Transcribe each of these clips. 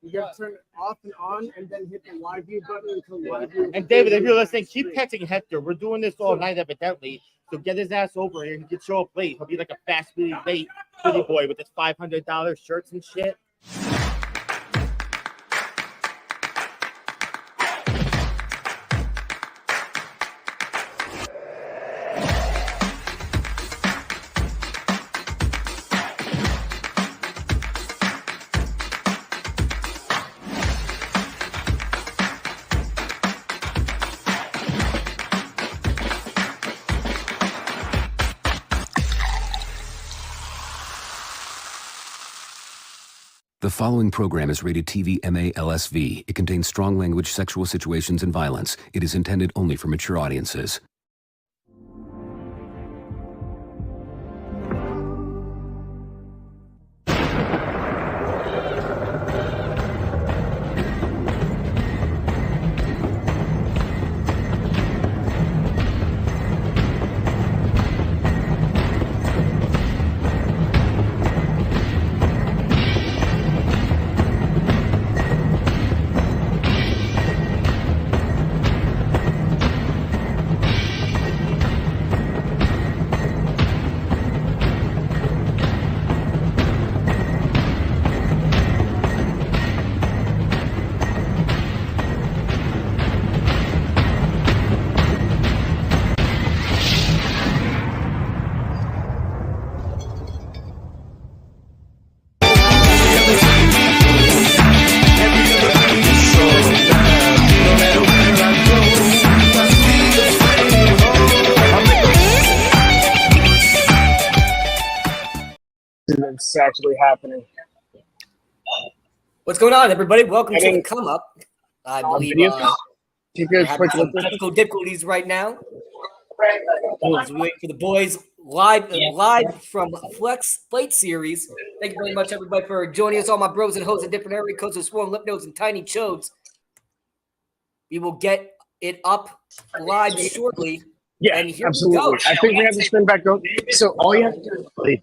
You gotta turn it off and on, and then hit the live view button until live view. And David, if you're listening, keep catching Hector. We're doing this all night, evidently. So get his ass over here. He can show up late. He'll be like a fast food late pretty boy with his $500 shirts and shit. The following program is rated TV MA LSV. It contains strong language, sexual situations, and violence. It is intended only for mature audiences. It's actually happening. What's going on, everybody? Welcome to the Come Up. I believe we're having some technical difficulties right now. As we wait for the boys live from Flex Fight Series. Thank you very much, everybody, for joining us. All my bros and hoes in different area codes of Swarm, Lip Nodes, and Tiny Chodes. We will get it up live shortly. Yeah, and here absolutely. We go. I think we have to spin back up. So all you have to do is play.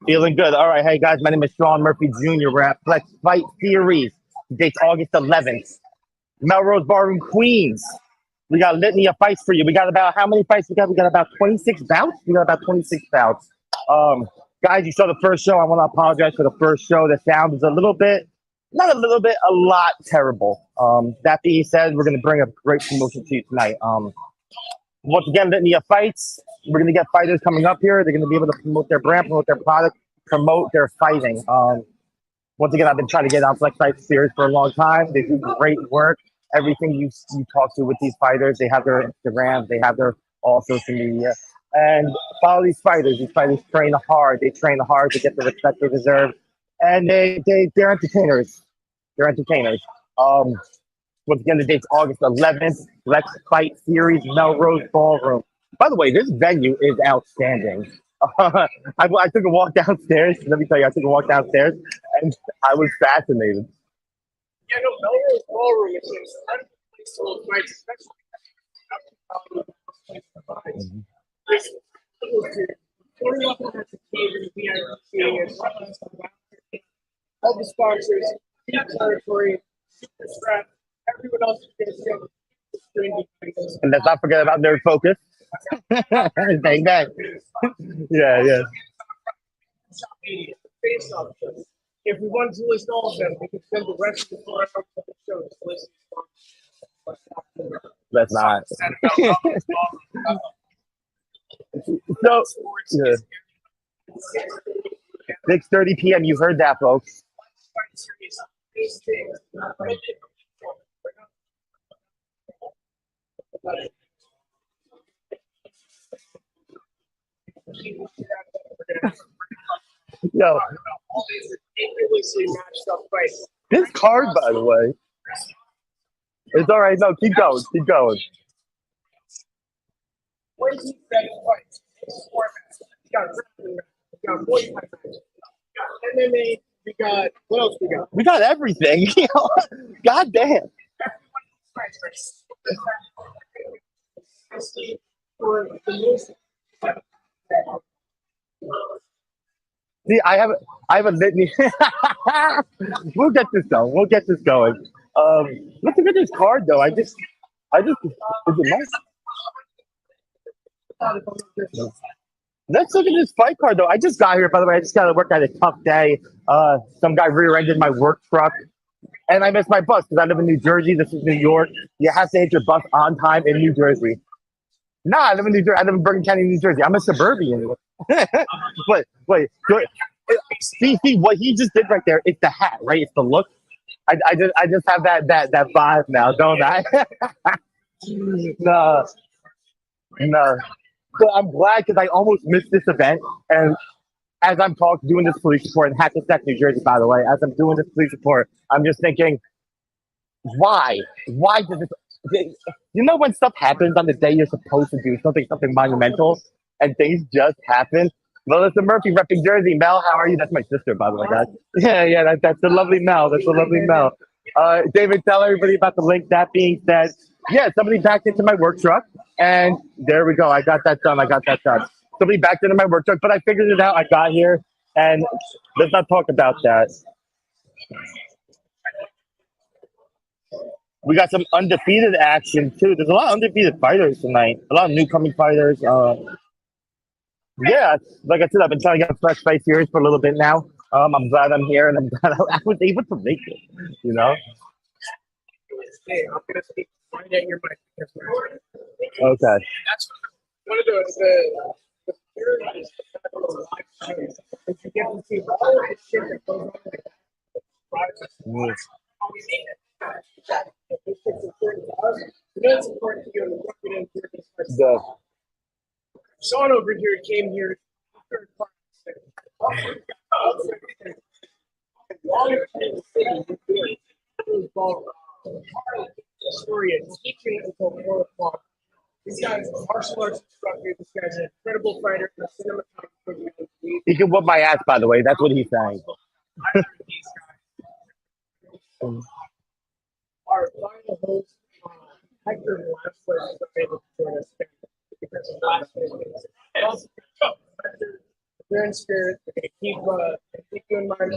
Feeling good. All right. Hey, guys, my name is Shaun Murphy Jr. We're at Flex Fight Series. Date's August 11th. Melrose Ballroom, Queens. We got a litany of fights for you. We got about, how many fights we got? We got about 26 bouts. Guys, you saw the first show. I want to apologize for the first show. The sound was a little bit, not a little bit, a lot terrible. That being said, we're going to bring a great promotion to you tonight. Once again, litany of fights. We're going to get fighters coming up here. They're going to be able to promote their brand, promote their product, promote their fighting. Once again, I've been trying to get on Flex Fight Series for a long time. They do great work. Everything you talk to with these fighters, they have their Instagrams, they have their all social media. And follow these fighters. These fighters train hard. They train hard to get the respect they deserve. And they're entertainers. They're entertainers. Once again, the date's August 11th. Flex Fight Series, Melrose Ballroom. By the way, this venue is outstanding. I took a walk downstairs. Let me tell you, I took a walk downstairs, and I was fascinated. Yeah, no, Melrose Ballroom is an incredible place to hold fights, especially. All the sponsors, Deep Territory, Super Strap, everyone else is going to And let's not forget about Nerd Focus. Bang, bang. Yeah. If we wanted to list all of them, we could spend the rest of the 4 hours of the show just listing. Let's not. So, yeah. 6:30 p.m. You heard that, folks. Yo, this card, by the way, it's all right. No, keep going. Keep going. MMA, we got, what else we got? We got everything. God damn. See, I have a litany. We'll get this going. We'll get this going. Let's look at this card though. Is it nice? Let's look at this fight card though. I just got here, by the way. I just got to work. I had a tough day. Some guy rear-ended my work truck, and I missed my bus because I live in New Jersey. This is New York. You have to hit your bus on time in New Jersey. Nah, I live in New Jersey. I live in Bergen County, New Jersey. I'm a suburban. Wait. See what he just did right there. It's the hat, right? It's the look. I just have that vibe now, don't I? No. But I'm glad because I almost missed this event. And as I'm doing this police report in Hackensack, New Jersey, by the way, as I'm doing this police report, I'm just thinking, why? Why does this? You know when stuff happens on the day you're supposed to do something monumental, and things just happen. Melissa Murphy, repping Jersey. Mel, how are you? That's my sister, by the way, guys. Yeah, that's the lovely Mel. That's the lovely Mel. David, tell everybody about the link. That being said, yeah, somebody backed into my work truck, and there we go. I got that done. Somebody backed into my work truck, but I figured it out. I got here, and let's not talk about that. We got some undefeated action too. There's a lot of undefeated fighters tonight. A lot of newcoming fighters. Yeah, like I said, I've been trying to get a Fresh Fight series for a little bit now. I'm glad I'm here, and I'm glad I was able to make it. You know. Hey, I'm gonna speak right at your mic. Okay. That's one of the theories of live shows. If you get to see all the shit that goes on, like it's important to us. It's important to you and what we didn't hear this. Shaun over here came here. Story is teaching until 4 o'clock. This guy's a martial arts instructor. This guy's an incredible fighter. He can whoop my ass, by the way. That's what he's saying. Our final host, Hector and Bantamshot, is able to join us because of last minute. They're in spirit. They're going to keep you in mind.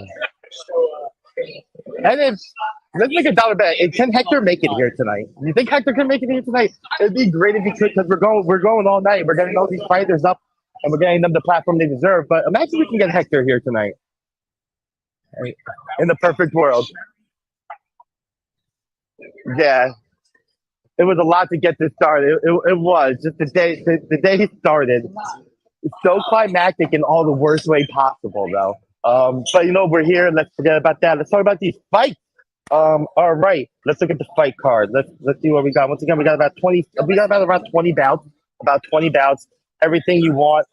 So, and if let's make a dollar bet. Can Hector make it here tonight? You think Hector can make it here tonight? It'd be great if he could, because we're going all night. We're getting all these fighters up, and we're getting them the platform they deserve. But imagine we can get Hector here tonight. In the perfect world. Yeah. It was a lot to get this started. It was just the day he started. It's so climactic in all the worst way possible, though. But you know, we're here. Let's forget about that. Let's talk about these fights. All right. Let's look at the fight card. Let's see what we got. Once again, we got about 20. We got about around 20 bouts. About 20 bouts. Everything you want.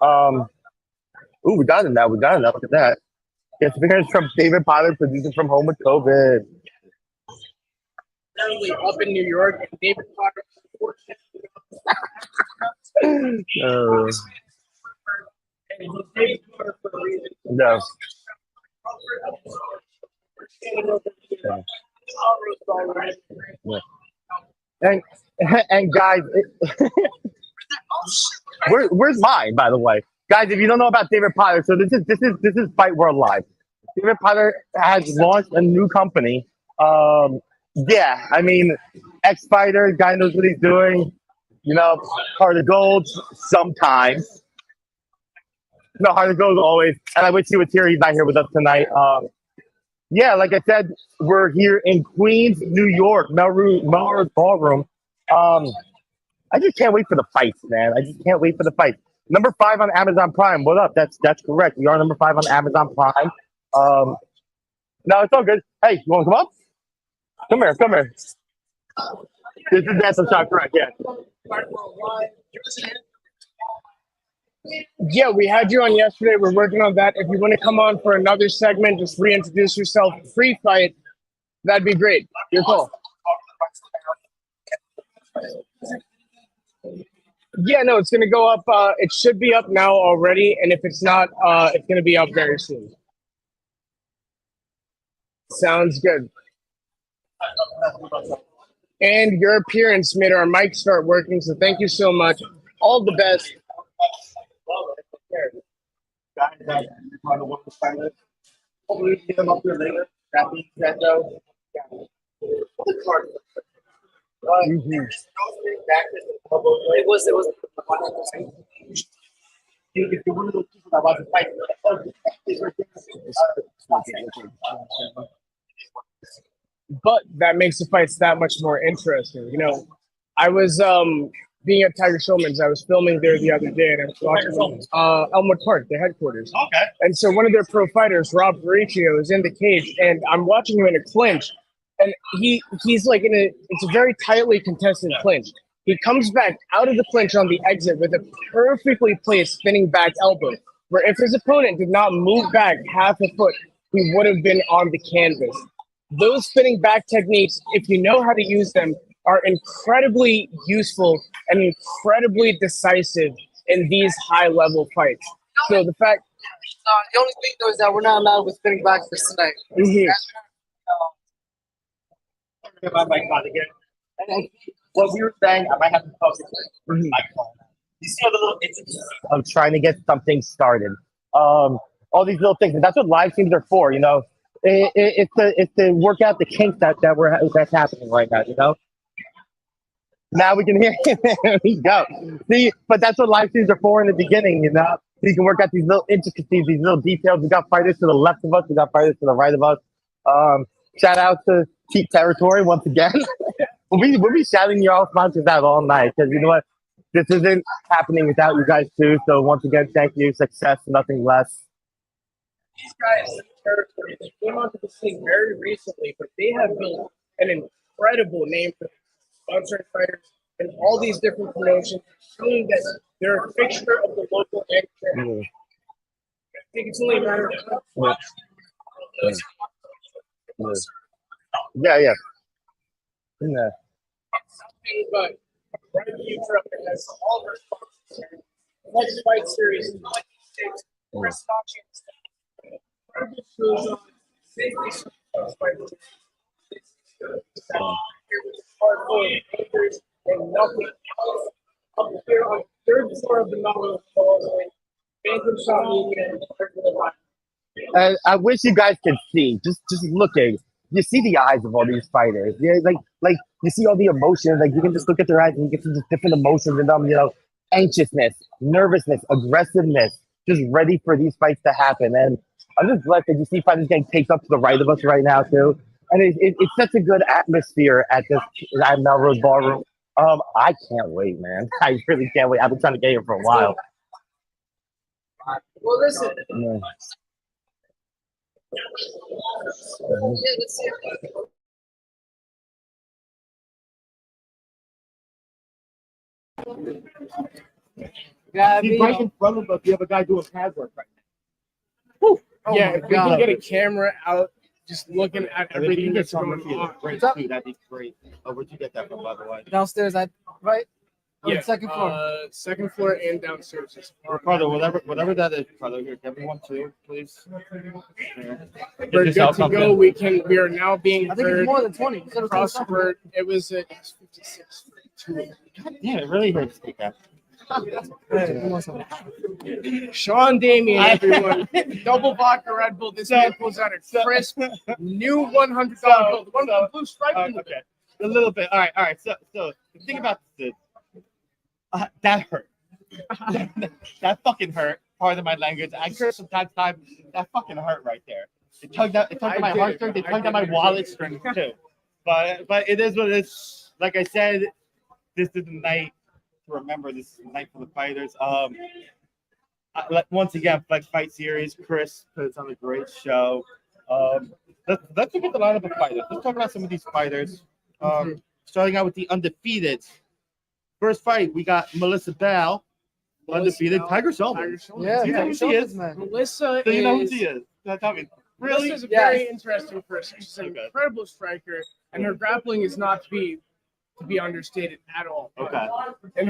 Ooh, we got it now. We got it now. Look at that. Yes, appearance from David Potter, producer from Home with COVID. Currently up in New York, and David Potter. No. Yeah. And guys, where's mine, by the way? Guys, if you don't know about David Potter, so this is Fight World Live. David Potter has launched a new company. Yeah, I mean, ex-fighter, guy knows what he's doing. You know, Heart of Gold sometimes. No, Heart of Gold always. And I wish he was here. He's not here with us tonight. Yeah, like I said, we're here in Queens, New York, Melrose Ballroom. I just can't wait for the fights, man. I just can't wait for the fights. Number 5 on Amazon Prime. What up? That's correct. We are number 5 on Amazon Prime. No, it's all good. Hey, you want to come up? Come here. This is Bantamshot, correct? Yeah. Yeah, we had you on yesterday. We're working on that. If you want to come on for another segment, just reintroduce yourself. Free fight. That'd be great. You're cool. Yeah, no, it's going to go up. It should be up now already. And if it's not, it's going to be up very soon. Sounds good. And your appearance made our mic start working. So thank you so much. All the best. guys that want to work with finalists. Hopefully, get them up here later. That being said, though, the card. It was. If you're one of those people that wants to fight, but that makes the fights that much more interesting. You know, I was being at Tiger Showman's. I was filming there the other day, and I was watching Elmwood Park, the headquarters. okay. And so one of their pro fighters, Rob Baricchio, is in the cage, and I'm watching him in a clinch, and he's like it's a very tightly contested clinch. He comes back out of the clinch on the exit with a perfectly placed spinning back elbow, where if his opponent did not move back half a foot, he would have been on the canvas. Those spinning back techniques, if you know how to use them, are incredibly useful and incredibly decisive in these high-level fights. So the fact... the only thing, though, is that we're not allowed with spinning back for tonight. And what we were saying, I might have to post it. You see all the little instances of trying to get something started. All these little things, and that's what live streams are for. You know, it's to work out the kinks that's happening right now. You know. Now we can hear. There we go. See, but that's what live streams are for in the beginning. You know, so you can work out these little intricacies, these little details. We got fighters to the left of us. We got fighters to the right of us. Shout out to Keep Territory once again. We'll be shouting y'all sponsors out all night because you know what? This isn't happening without you guys too. So once again, thank you. Success, nothing less. These guys in Territory, they came onto the scene very recently, but they have built an incredible name for sponsoring fighters and all these different promotions, showing that they're a fixture of the local area. I think it's only a matter of time. Yeah. But a bright future up there has all of our sponsors. Next fight series in 26. Chris Hawkins. Incredible shows on safety fighters. Here with the hardcore anchors and nothing else. Up here on the 3rd floor of the Melrose Hall, Bantamshot weekend. And I wish you guys could see, just looking. You see the eyes of all these fighters. Yeah, like you see all the emotions. Like you can just look at their eyes and you get some different emotions in them. You know, anxiousness, nervousness, aggressiveness, just ready for these fights to happen. And I'm just blessed that you see fighters getting taped up to the right of us right now too. And it's such a good atmosphere at Melrose Ballroom. I can't wait, man. I really can't wait. I've been trying to get here for a while. Well, listen. Yeah. He's right in front of us. You have a guy doing pad work right now. Oh yeah, if we can get a camera out, just looking at everything that's going on. Great, too. That'd be great. Where'd you get that from, by the way? Downstairs, right? Yeah, second floor. Second floor and downstairs. Ricardo, whatever that is, Ricardo, here, give me one too, please. We're good to go. We are now being I think it's more than 20. crossword. It was at 56. Yeah, it really hurts to take that. Sean Damien, everyone. Double vodka Red Bull. This man pulls out a crisp new $100 bill. The one with the blue stripe. Okay, a little bit. All right. So the thing about this. That hurt. that fucking hurt. Pardon my language. I curse from time to time. That fucking hurt right there. It tugged at my heartstrings. It tugged at my wallet strings too. But it is what it is. Like I said, this is the night to remember. This is the night for the fighters. Once again, Fight Series. Chris puts on a great show. Let's look at the lineup of fighters. Let's talk about some of these fighters. Starting out with the undefeated. First fight, we got Melissa Bell, undefeated. Tiger Showman. Yeah, you know who she is, man. Melissa So you know who she is. Tell me. Really? Melissa's a very interesting person. She's an incredible striker, and her grappling is not to be understated at all. Okay. In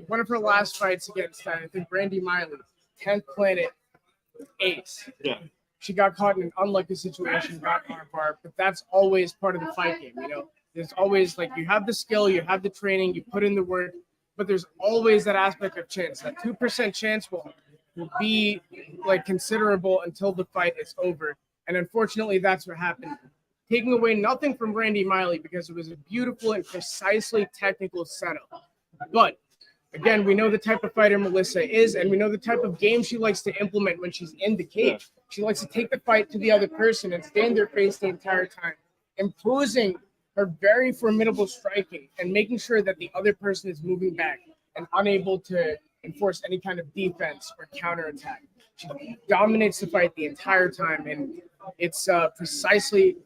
one of her last fights against, I think, Brandy Miley, 10th Planet Ace. Yeah. She got caught in an unlucky situation, got armbar, but that's always part of the fight game, you know? There's always, like, you have the skill, you have the training, you put in the work, but there's always that aspect of chance, that 2% chance. Well, will be like considerable until the fight is over. And unfortunately, that's what happened. Taking away nothing from Randy Miley because it was a beautiful and precisely technical setup. But again, we know the type of fighter Melissa is, and we know the type of game she likes to implement when she's in the cage. She likes to take the fight to the other person and stay in their face the entire time, imposing her very formidable striking and making sure that the other person is moving back and unable to enforce any kind of defense or counterattack. She dominates the fight the entire time, and it's precisely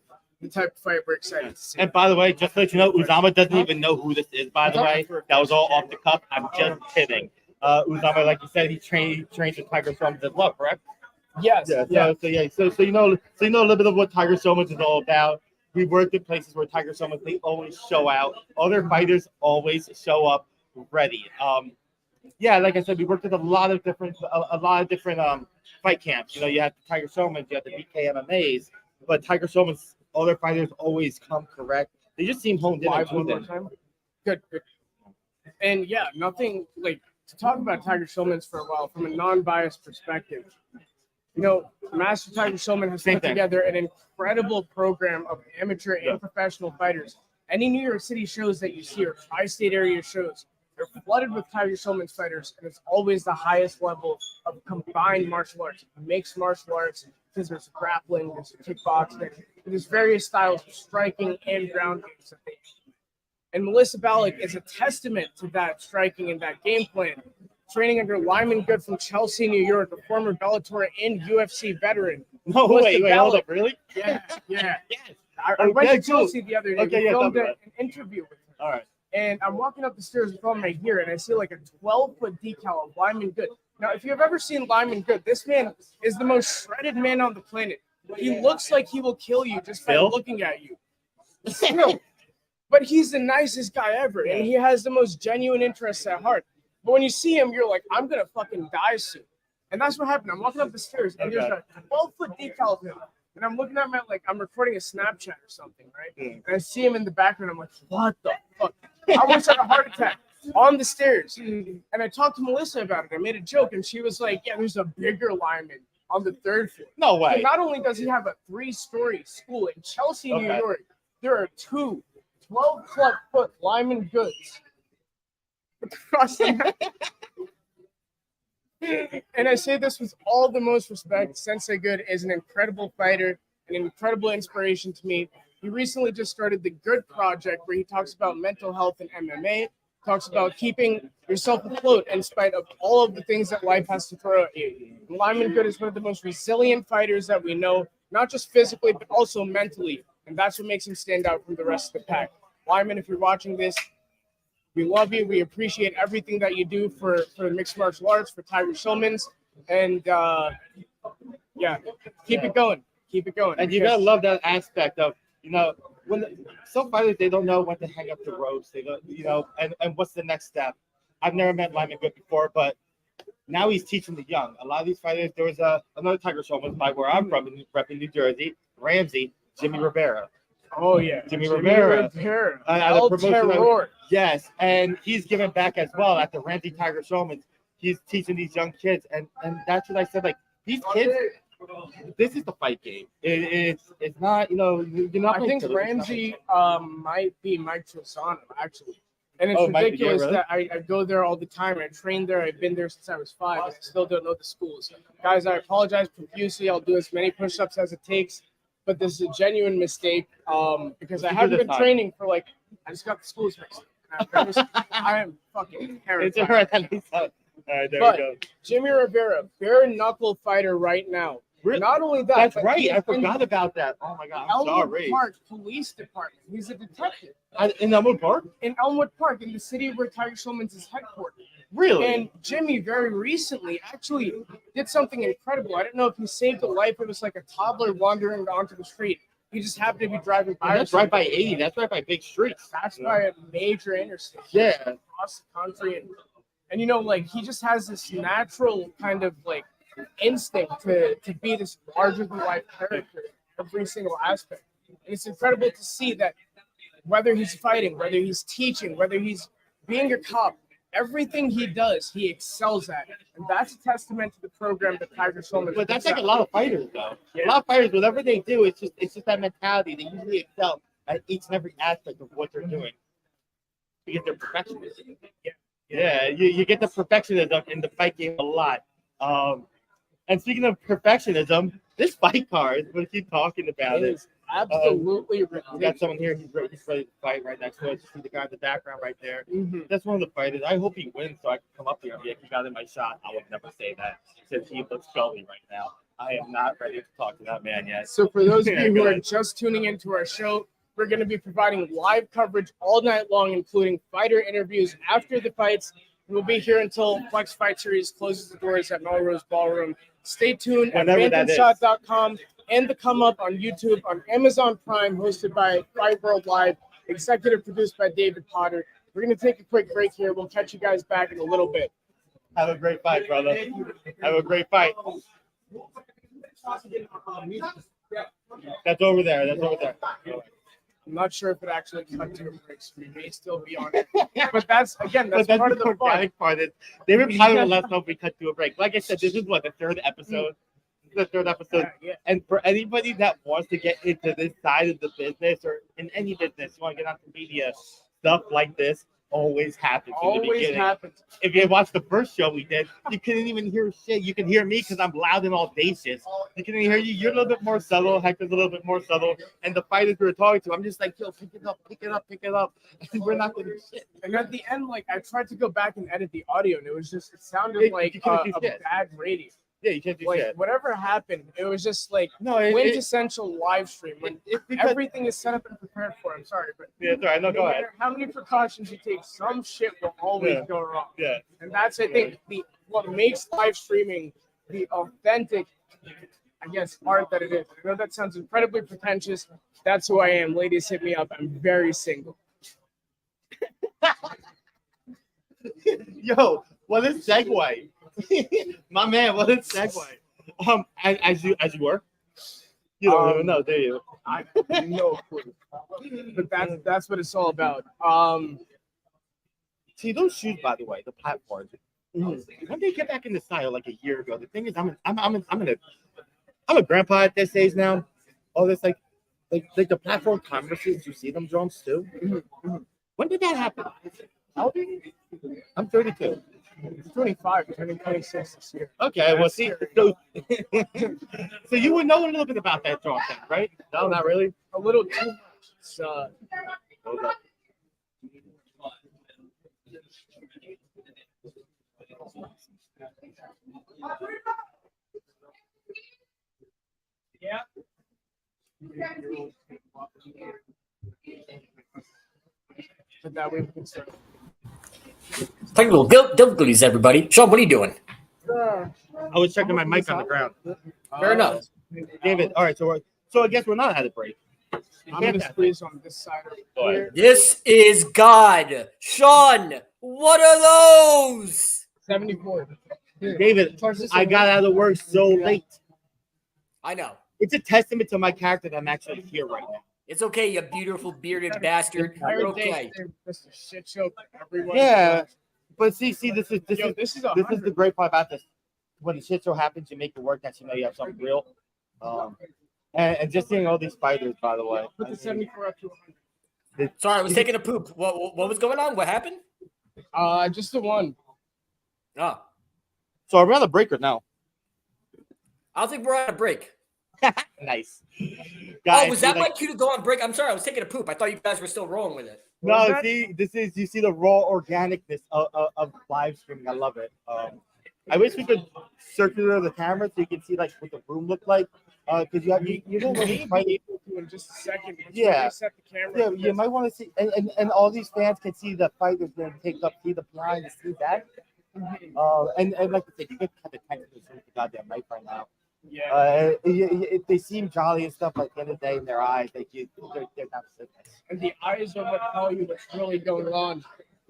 the type of fight we're excited to see. And by the way, just to let you know, Uzama doesn't even know who this is, by the way. That was all off the cuff. I'm just kidding. Uzama, like you said, he trains with Tiger Showman as well, correct? Yes. Yeah. So you know a little bit of what Tiger Showman is all about. We worked in places where Tiger Showman, they always show out. Other fighters always show up ready. Yeah, like I said, we worked with a lot of different fight camps. You know, you have the Tiger Showman, you have the BK MMAs, but Tiger Showman's other fighters always come correct. They just seem honed in. Live one more time. Good. And yeah, nothing like to talk about Tiger Showman's for a while from a non-biased perspective. You know, Master Tiger Showman has put together an incredible program of amateur and professional fighters. Any New York City shows that you see or tri-state area shows, they're flooded with Tiger Showman's fighters, and it's always the highest level of combined martial arts, mixed martial arts, because there's grappling, there's kickboxing, there's various styles of striking and ground games that they do. And Melissa Ballack is a testament to that striking and that game plan. Training under Lyman Good from Chelsea, New York, a former Bellator and UFC veteran. No, wait, hold up, really? Yeah. Yes. I went to Chelsea the other day. Okay, we filmed an interview with her. All right. And I'm walking up the stairs with all my gear, and I see like a 12-foot decal of Lyman Good. Now, if you've ever seen Lyman Good, this man is the most shredded man on the planet. He looks like he will kill you just by looking at you. Still, but he's the nicest guy ever, and he has the most genuine interests at heart. But when you see him, you're like, I'm going to fucking die soon. And that's what happened. I'm walking up the stairs, and there's a 12-foot decal of him. And I'm looking at him I'm recording a Snapchat or something, right? And I see him in the background. I'm like, what the fuck? I almost had a heart attack on the stairs. And I talked to Melissa about it. I made a joke, and she was like, yeah, there's a bigger Lyman on the 3rd floor. No way. So not only does he have a 3-story school in Chelsea, New York, there are 2 12-foot Lyman Goods. And I say this with all the most respect. Sensei Good is an incredible fighter, an incredible inspiration to me. He recently just started the Good Project, where he talks about mental health and MMA, talks about keeping yourself afloat in spite of all of the things that life has to throw at you. And Lyman Good is one of the most resilient fighters that we know, not just physically, but also mentally. And that's what makes him stand out from the rest of the pack. Lyman, if you're watching this, we love you. We appreciate everything that you do for mixed martial arts, for Tiger Showman's. And yeah, keep it going. Keep it going. And you gotta love that aspect of, you know, when some fighters, they don't know when to hang up the ropes. They don't, you know, and what's the next step. I've never met Lyman Good before, but now he's teaching the young. A lot of these fighters, there was another Tiger Showman by where I'm from, in New Jersey, Ramsey, Jimmy Rivera. Oh, yeah. Jimmy Rivera. El Terror. Yes, and he's giving back as well at the Ramsey Tiger Showman. He's teaching these young kids, and that's what I said. Like, these kids, this is the fight game. It's not, you know, you're not. I think Ramsey might be Mike Trisano, actually. And it's ridiculous that I go there all the time. I train there. I've been there since I was 5. I still don't know the schools. Guys, I apologize profusely. I'll do as many push-ups as it takes. But this is a genuine mistake because I haven't been training for I just got the schools mixed up. I am fucking terrified. All right, there but we go. Jimmy Rivera, bare knuckle fighter right now. Really? Not only that, that's right. I forgot about that. Oh my God, I'm sorry. Elmwood Park Police Department. He's a detective. In Elmwood Park? In Elmwood Park, in the city where Tiger Showman's is headquartered. Really? And Jimmy very recently actually did something incredible. I don't know if he saved a life. It was like a toddler wandering onto the street. He just happened to be driving by. That's right by 80. That's right by big streets. That's by a major intersection. Yeah. Across the country. And you know, he just has this natural kind of instinct to be this larger than life character every single aspect. And it's incredible to see that whether he's fighting, whether he's teaching, whether he's being a cop, everything he does, he excels at it. And that's a testament to the program that Tiger Solomon. But that's like a lot of fighters, though. A lot of fighters, whatever they do, it's just that mentality. They usually excel at each and every aspect of what they're doing. You get their perfectionism. Yeah, you get the perfectionism in the fight game a lot. And speaking of perfectionism, this fight card, we keep talking about it. Is absolutely ridiculous. We got someone here. He's ready to fight right next to us. You see the guy in the background right there. Mm-hmm. That's one of the fighters. I hope he wins so I can come up here and be like, he got in my shot. I would never say that since he looks filthy right now. I am not ready to talk to that man yet. So for those of you who are just tuning into our show, we're going to be providing live coverage all night long, including fighter interviews after the fights. We'll be here until Flex Fight Series closes the doors at Melrose Ballroom. Stay tuned at bantamshot.com and the Come Up on YouTube, on Amazon Prime, hosted by Fight World Live, executive produced by David Potter. We're going to take a quick break here. We'll catch you guys back in a little bit. Have a great fight, brother. Have a great fight. That's over there. That's over there. I'm not sure if it actually cut to a break, so we may still be on it. But that's part of the fun. Part. David Potter will let us know if we cut to a break. Like I said, this is what, the third episode? The third episode. Yeah. And for anybody that wants to get into this side of the business or in any business, you want to get onto media, stuff like this always happens in the beginning. Happens. If you watched the first show we did, you couldn't even hear shit. You can hear me because I'm loud and audacious. You can hear you. You're a little bit more subtle. Hector's a little bit more subtle. And the fighters we were talking to, I'm just like, yo, pick it up, pick it up, pick it up. And we're not going to do shit. And at the end, like, I tried to go back and edit the audio, and it sounded like a bad radio. Yeah, you can't do like, shit. Whatever happened, it was just like quintessential live stream when everything is set up and prepared for. I'm sorry, but sorry. No, go ahead. How many precautions you take, some shit will always go wrong. Yeah, and that's I think what makes live streaming the authentic, I guess, art that it is. I know that sounds incredibly pretentious. That's who I am. Ladies, hit me up. I'm very single. Yo, what a segue. My man, what a segue. As you were? You don't even know, do you? I have no clue. But that's what it's all about. See those shoes, by the way, the platforms. When they get back in the style like a year ago, the thing is, I'm a grandpa at this age now. All this like the platform converses. You see them drums too. When did that happen? How old are you? I'm 32. I'm 25, turning 26 this year. Okay, well, see, so you would know a little bit about that drum thing, right? No, not really. A little too much. It's, yeah. But that way we can start. Technical difficulties, everybody. Shaun, what are you doing? I was checking my mic on the ground. Fair enough. David, all right, so I guess we're not at a break. I'm going to squeeze on this side over here. This is God. Shaun, what are those? 74. David, I got out of work so late. I know. It's a testament to my character that I'm actually here right now. It's okay, you beautiful bearded bastard. You're okay. Just a shit show. Yeah, but see, this is the great part about this. When the shit show happens, you make it work. That you know you have something real. And just seeing all these fighters, by the way. Put the 74 up to 100. Sorry, I was taking a poop. What was going on? What happened? Just the one. Oh. So are we on a break or no? I don't think we're on a break. Nice. Guys, was that my cue to go on break? I'm sorry, I was taking a poop. I thought you guys were still rolling with it. No, see, you see the raw organicness of live streaming. I love it. I wish we could circular the camera so you can see like what the room looked like. Because you know what you might in just a second. Yeah. Set the camera. Yeah, you might want to see, and all these fans can see the fighters going to take up, see the blind, and see that. And like I said, you get kind of technical with the goddamn mic right now. Yeah. They seem jolly and stuff, like the end of the day in their eyes, they're not sick. And the eyes are what tell you what's really going on.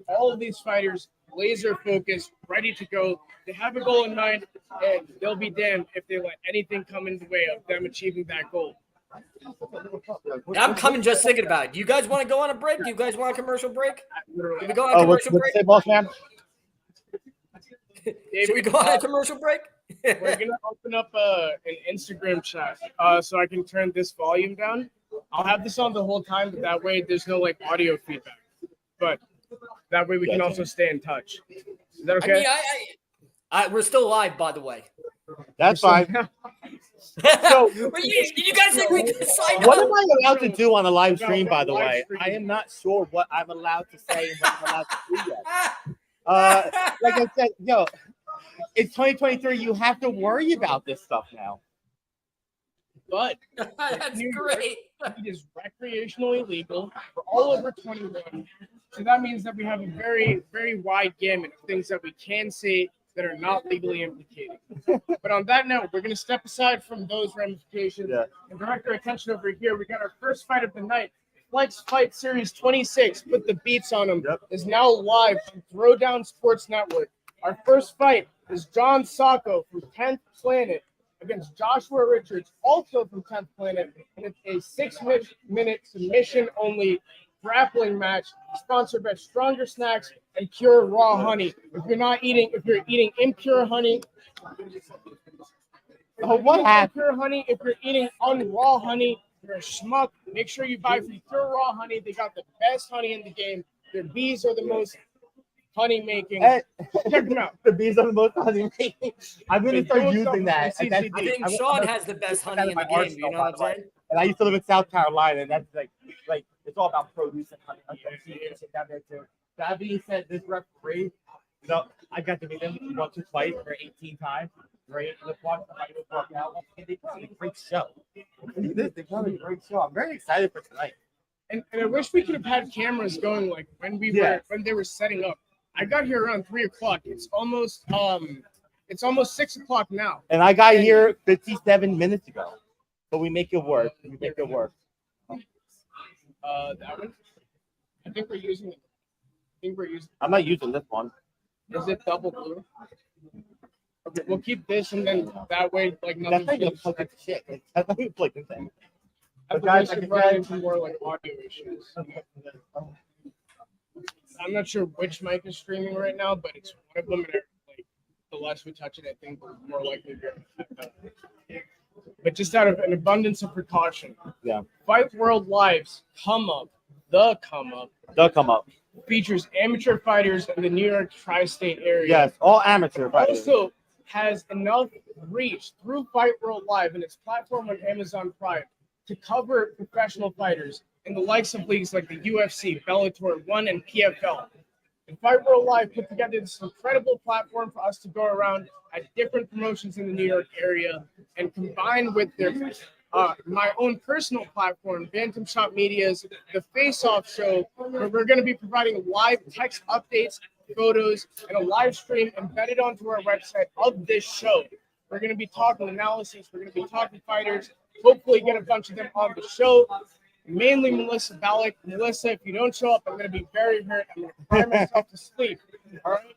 All of these fighters, laser focused, ready to go. They have a goal in mind, and they'll be damned if they let anything come in the way of them achieving that goal. I'm coming just thinking about it. Do you guys want to go on a break? Do you guys want a commercial break? Can we go on a What's commercial break? say, boss man? Should we go on a commercial break? We're gonna open up an Instagram chat, so I can turn this volume down. I'll have this on the whole time, but that way there's no like audio feedback. But that way we can also stay in touch. Is that okay? I mean, we're still live, by the way. That's fine. So, did you guys think we could sign what up? am I allowed to do on a live stream, by the way? I am not sure what I'm allowed to say and what I'm allowed to do yet. Like I said, it's 2023. You have to worry about this stuff now. But that's great. It is recreationally legal for all over 21. So that means that we have a very, very wide gamut of things that we can say that are not legally implicated. But on that note, we're going to step aside from those ramifications and direct our attention over here. We got our first fight of the night. Flex Fight Series 26, put the beats on them, is now live on Throwdown Sports Network. Our first fight is John Sacco from 10th Planet against Joshua Richards, also from 10th Planet, and it's a 6-minute submission-only grappling match sponsored by Stronger Snacks and Pure Raw Honey. If you're eating impure honey, what happened? Pure honey. If you're eating unraw honey, you're a schmuck. Make sure you buy from Pure Raw Honey. They got the best honey in the game. Their bees are the most honey making. Check them out. The bees are the most honey making. I'm gonna start using that. I think Shaun has the best honey in the game. You know what I'm saying? And I used to live in South Carolina, and that's like it's all about produce and honey. Down there too. That being said, this referee, I got to meet them once or twice for 18 times. Great. Let's watch the fight. Let's walk out. They put on a great show. They put on a great show. I'm very excited for tonight. And I wish we could have had cameras going like when they were setting up. I got here around 3:00. It's almost 6:00 now. And I got here 57 minutes ago. But we make it work. That one. I think we're using it. I'm not using this one. Is it double blue? Okay, we'll keep this, and then that way, like nothing. That's not gonna plug into shit. That's not gonna plug into thing. But guys, I can run into more like audio issues. I'm not sure which mic is streaming right now, but it's one of them. And like the less we touch it, I think we're more likely to get. But just out of an abundance of precaution, Fight World Live's the come up features amateur fighters in the New York tri-state area. Yes, all amateur fighters. Also has enough reach through Fight World Live and its platform on Amazon Prime to cover professional fighters in the likes of leagues like the UFC, Bellator 1, and PFL. And Fight World Live put together this incredible platform for us to go around at different promotions in the New York area and combine with their my own personal platform, Bantamshot Media's The Face Off Show, where we're going to be providing live text updates, photos, and a live stream embedded onto our website of this show. We're going to be talking analysis. We're going to be talking fighters. Hopefully get a bunch of them on the show. Mainly Melissa Ballack. Melissa, if you don't show up, I'm going to be very hurt. I'm going to cry myself to sleep. All right?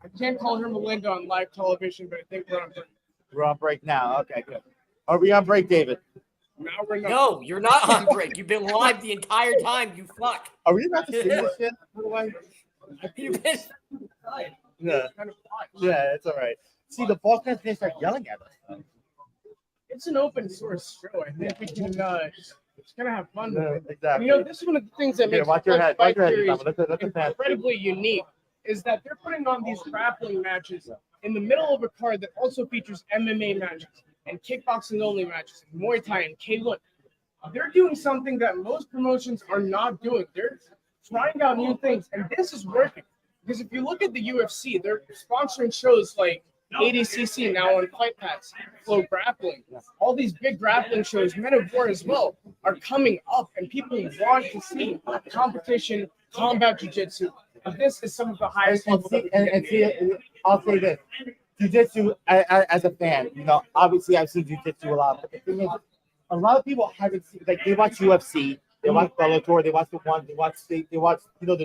I can't call her Melinda on live television, but I think we're on break. We're on break now. Okay, good. Are we on break, David? Now we're not. No, you're not on break. You've been live the entire time, you fuck. Are we about to see this shit? You've been... Yeah, it's all right. See, the boss guys can start yelling at us. It's an open source show. I think we can just gonna have fun with it. Exactly. You know, this is one of the things that makes watch your head. Watch your head. Series incredibly unique is that they're putting on these grappling matches in the middle of a card that also features MMA matches and kickboxing only matches, and Muay Thai and K1. They're doing something that most promotions are not doing. They're trying out new things, and this is working. Because if you look at the UFC, they're sponsoring shows like ADCC now on Fight Pass, Flow Grappling. All these big grappling shows, Men of War as well, are coming up, and people want to see competition, combat jiu-jitsu. And this is some of the highest levels. I'll say this. Jiu-jitsu, as a fan, obviously I've seen jiu-jitsu a lot, but the thing is, a lot of people haven't seen, like, they watch UFC, they watch Bellator, they watch the one, they watch the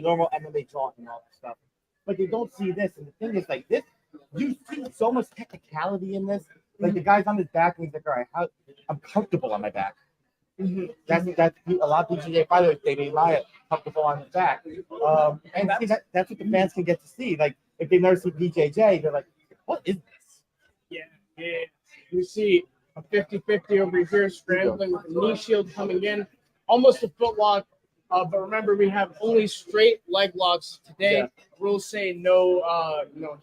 normal MMA talk and all that stuff, but they don't see this. And the thing is, like, this, you see so much technicality in this. Like, the guy's on his back, and he's like, all right, I'm comfortable on my back. That's a lot of PGA fighters, they rely comfortable on his back. And see, that's what the fans can get to see. Like, if they never see BJJ, they're like, what is this? Yeah. You see a 50-50 over here, scrambling with a knee shield coming in, almost a foot lock. But remember, we have only straight leg locks today. Yeah. Rules say no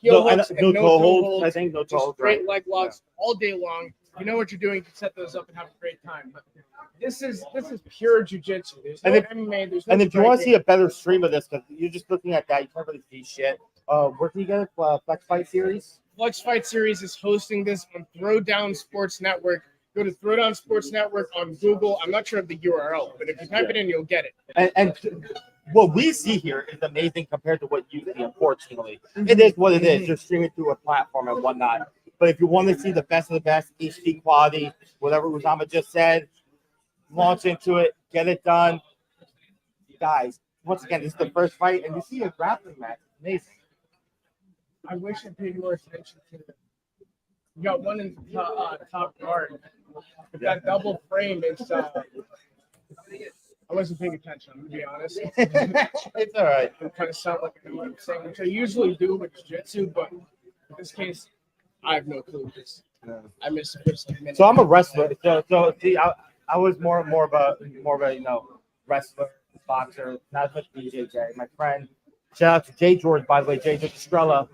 heel hooks and no toe holds. I think no toe holds. Straight leg locks all day long. You know what you're doing. You can set those up and have a great time. But this is pure jiu-jitsu. There's no MMA. There's no. And if you want to see a better stream of this, because you're just looking at that, you can't really see shit. Where can you get it? Flex Fight Series? Flex Fight Series is hosting this on Throwdown Sports Network. Go to Throwdown Sports Network on Google. I'm not sure of the URL, but if you type it in, you'll get it. And what we see here is amazing compared to what you see, unfortunately. It is what it is. You're streaming through a platform and whatnot. But if you want to see the best of the best, HD quality, whatever Usama just said, launch into it, get it done. Guys, once again, this is the first fight, and you see a grappling match. Amazing. I wish I paid more attention to it. You got one in the top guard. With that double frame, it's I wasn't paying attention, I'm gonna be honest. It's all right. I kind of sound like I know what I'm saying, which I usually do with jiu-jitsu, but in this case, I have no clue. I missed the first minute. So I'm a wrestler. So see, I was more of a wrestler, boxer, not as much BJJ. My friend, shout out to Jay George, by the way, Jay George Estrella,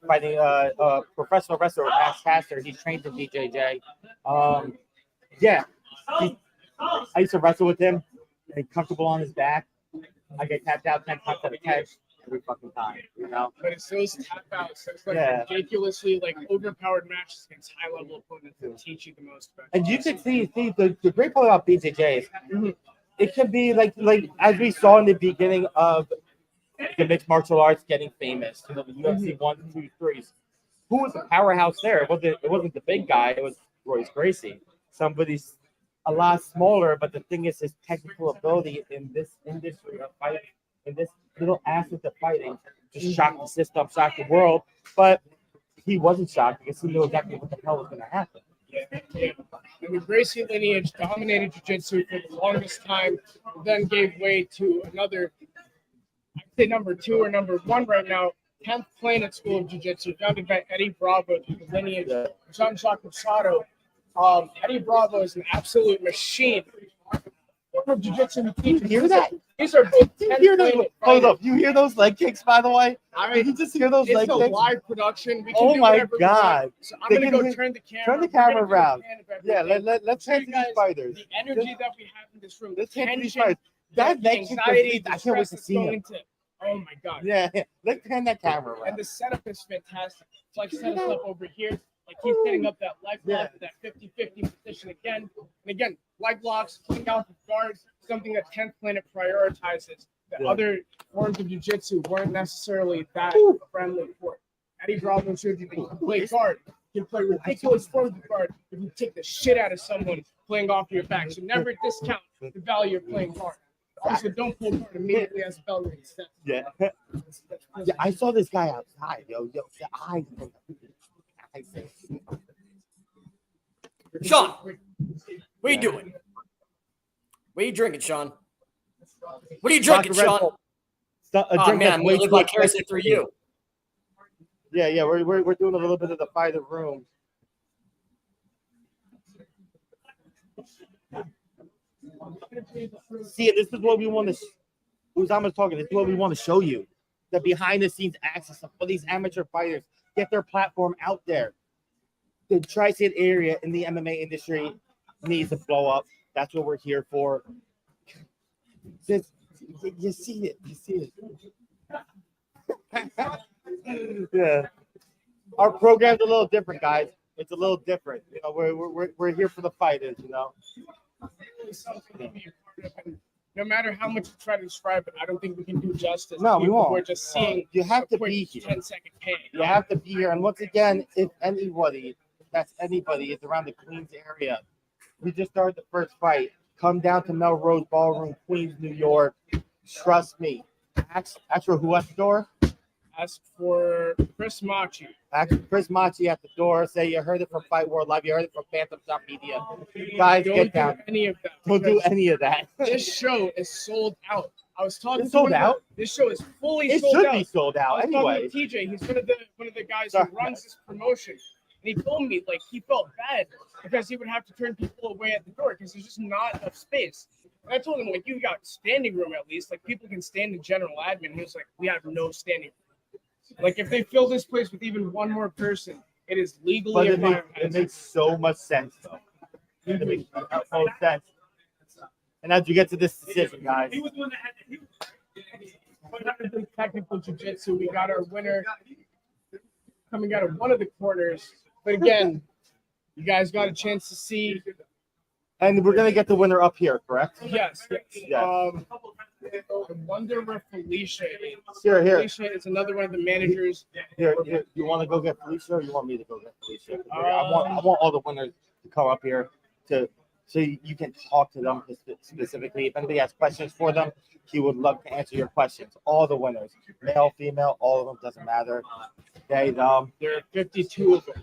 fighting professional wrestler with Ash Caster. He's trained in BJJ. I used to wrestle with him, and he's comfortable on his back. I get tapped out 10 times out of 10 every fucking time, you know. But it's those tap outs, those ridiculously overpowered matches against high level opponents that teach you the most about. And you can see the great part about BJJ is it can be like as we saw in the beginning of the mixed martial arts getting famous, the UFC 1, 2, 3s. Who was a powerhouse there? It wasn't the big guy. It was Royce Gracie. Somebody's a lot smaller, but the thing is, his technical ability in this industry of fighting, in this little aspect of fighting, just shocked the system, shocked the world. But he wasn't shocked because he knew exactly what the hell was going to happen. Yeah. And the Gracie lineage dominated jiu-jitsu for the longest time, then gave way to another, I'd say number 2 or number 1 right now, 10th Planet School of Jiu-Jitsu, founded by Eddie Bravo, the lineage of Jean-Jacques Machado. Eddie Bravo is an absolute machine. From jiu-jitsu, you hear that? These are both 10th Planet. Hold up, you hear those leg kicks, by the way? Did you just hear those leg kicks? It's a live production. We can Oh do my whatever God! So I'm gonna go turn the camera. Turn the camera around. Yeah, let's hand to these fighters. The energy that we have in this room. Let's hand to these tension, fighters. That the leg kick, anxiety, I can't wait to see him. Oh my God. Yeah, let's hand that camera around. And the setup is fantastic. It's like set us up over here. Like he's setting up that leg lock, that 50-50 position again. And again, leg locks, coming out the guards, something that 10th Planet prioritizes. That other forms of jiu-jitsu weren't necessarily that friendly for. Eddie Bravo showed you that you can play guard. You can play ridiculous forms of guard if you take the shit out of someone playing off your back. So never discount the value of playing guard. Also, don't pull guard immediately as bell rings. Yeah, I saw this guy outside, yo, the eyes. Shaun, what are you doing? What are you drinking, Shaun? What are you drinking, Shaun? Oh man, I'm gonna live vicariously through you. Yeah, we're doing a little bit of the fighter room. See, this is what we want to. Usama's talking. This is what we want to show you. The behind-the-scenes access of all these amateur fighters get their platform out there. The tri-state area in the MMA industry needs to blow up. That's what we're here for. Just, you see it. You see it. Yeah. Our program's a little different, guys. It's a little different. You know, we're here for the fighters. You know. No matter how much you try to describe it, I don't think we can do justice. No, we won't. We're just seeing. You have to be here. 10-second pan. You have to be here. And once again, if anybody is around the Queens area, we just started the first fight. Come down to Melrose Ballroom, Queens, New York. Trust me. Ask for who at the door? Ask for Chris Machi. Actually, Chris Machi at the door. Say you heard it from Fight World Live. You heard it from Bantamshot Media. Guys, Don't get do down. any of that. Don't do because any of that. This show is sold out. I was talking. It's sold to out? This show is fully It sold should out. be sold I out was anyway. talking to TJ. He's one of the guys Sorry. who runs this promotion, and he told me like he felt bad because he would have to turn people away at the door because there's just not enough space. And I told him like you got standing room at least, like people can stand in general admin. He was like, we have no standing room. Like if they fill this place with even one more person, it is legally But a biohazard. it makes so much sense, though. It makes so much sense. And as you get to this decision, guys, Technical jiu-jitsu. We got our winner coming out of one of the corners. But again, you guys got a chance to see. and we're gonna get the winner up here, correct? Yes. Yeah. I wonder where Felicia is. Here. Felicia is another one of the managers. Here. You want to go get Felicia, or you want me to go get Felicia? I want all the winners to come up here so you can talk to them specifically. If anybody has questions for them, he would love to answer your questions. All the winners, male, female, all of them, doesn't matter. Okay, There are 52 of them.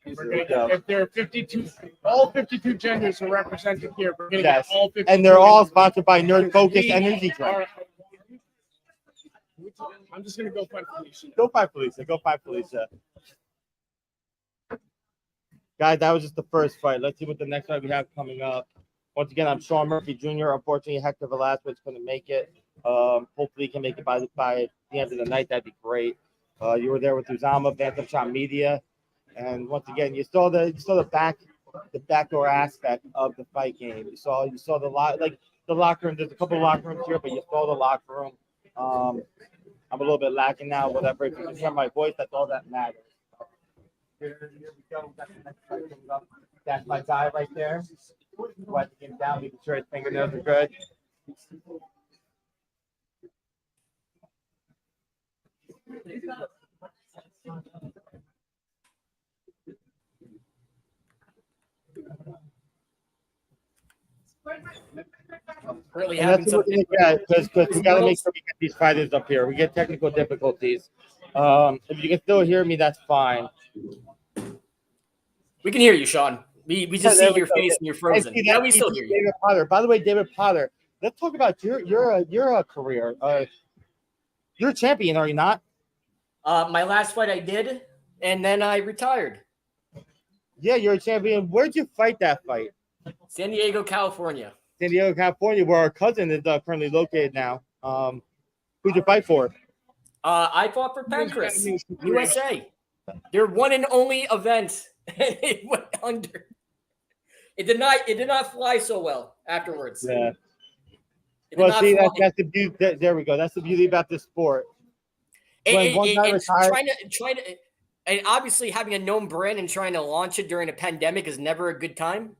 If there are 52, all 52 genders are represented here. We're gonna yes, get all 52. and they're all sponsored by Nerd Focus Energy Drink. I'm just gonna go find Felicia. Go find Felicia. Guys, that was just the first fight. Let's see what the next fight we have coming up. Once again, I'm Shaun Murphy Jr. Unfortunately, Hector Velasquez couldn't make it. Hopefully, he can make it by the end of the night. That'd be great. You were there with Uzama, Bantamshot Media, and once again, you saw the backdoor aspect of the fight game. You saw the locker room. There's a couple of locker rooms here, but you saw the locker room. I'm a little bit lacking now. Whatever. If you can hear my voice, that's all that matters. Here we go. Got the next fight coming up. That's my guy right there. Wipe him down, making sure his fingernails are good. Really And having that's what something. because we got to make sure we get these fighters up here. We get technical difficulties. If you can still hear me, that's fine. We can hear you, Shaun. We just see your face and you're frozen. Yeah, we still hear you. David Potter. By the way, David Potter, let's talk about your career. You're a champion, are you not? My last fight I did, and then I retired. Yeah, you're a champion. Where'd you fight that fight? San Diego, California. San Diego, California, where our cousin is currently located now. Who'd you fight for? I fought for Pancras, USA. Their one and only event. It went under. It did not fly so well afterwards. Yeah. Well, see, that's the beauty. There we go. That's the beauty about this sport. And obviously having a known brand and trying to launch it during a pandemic is never a good time.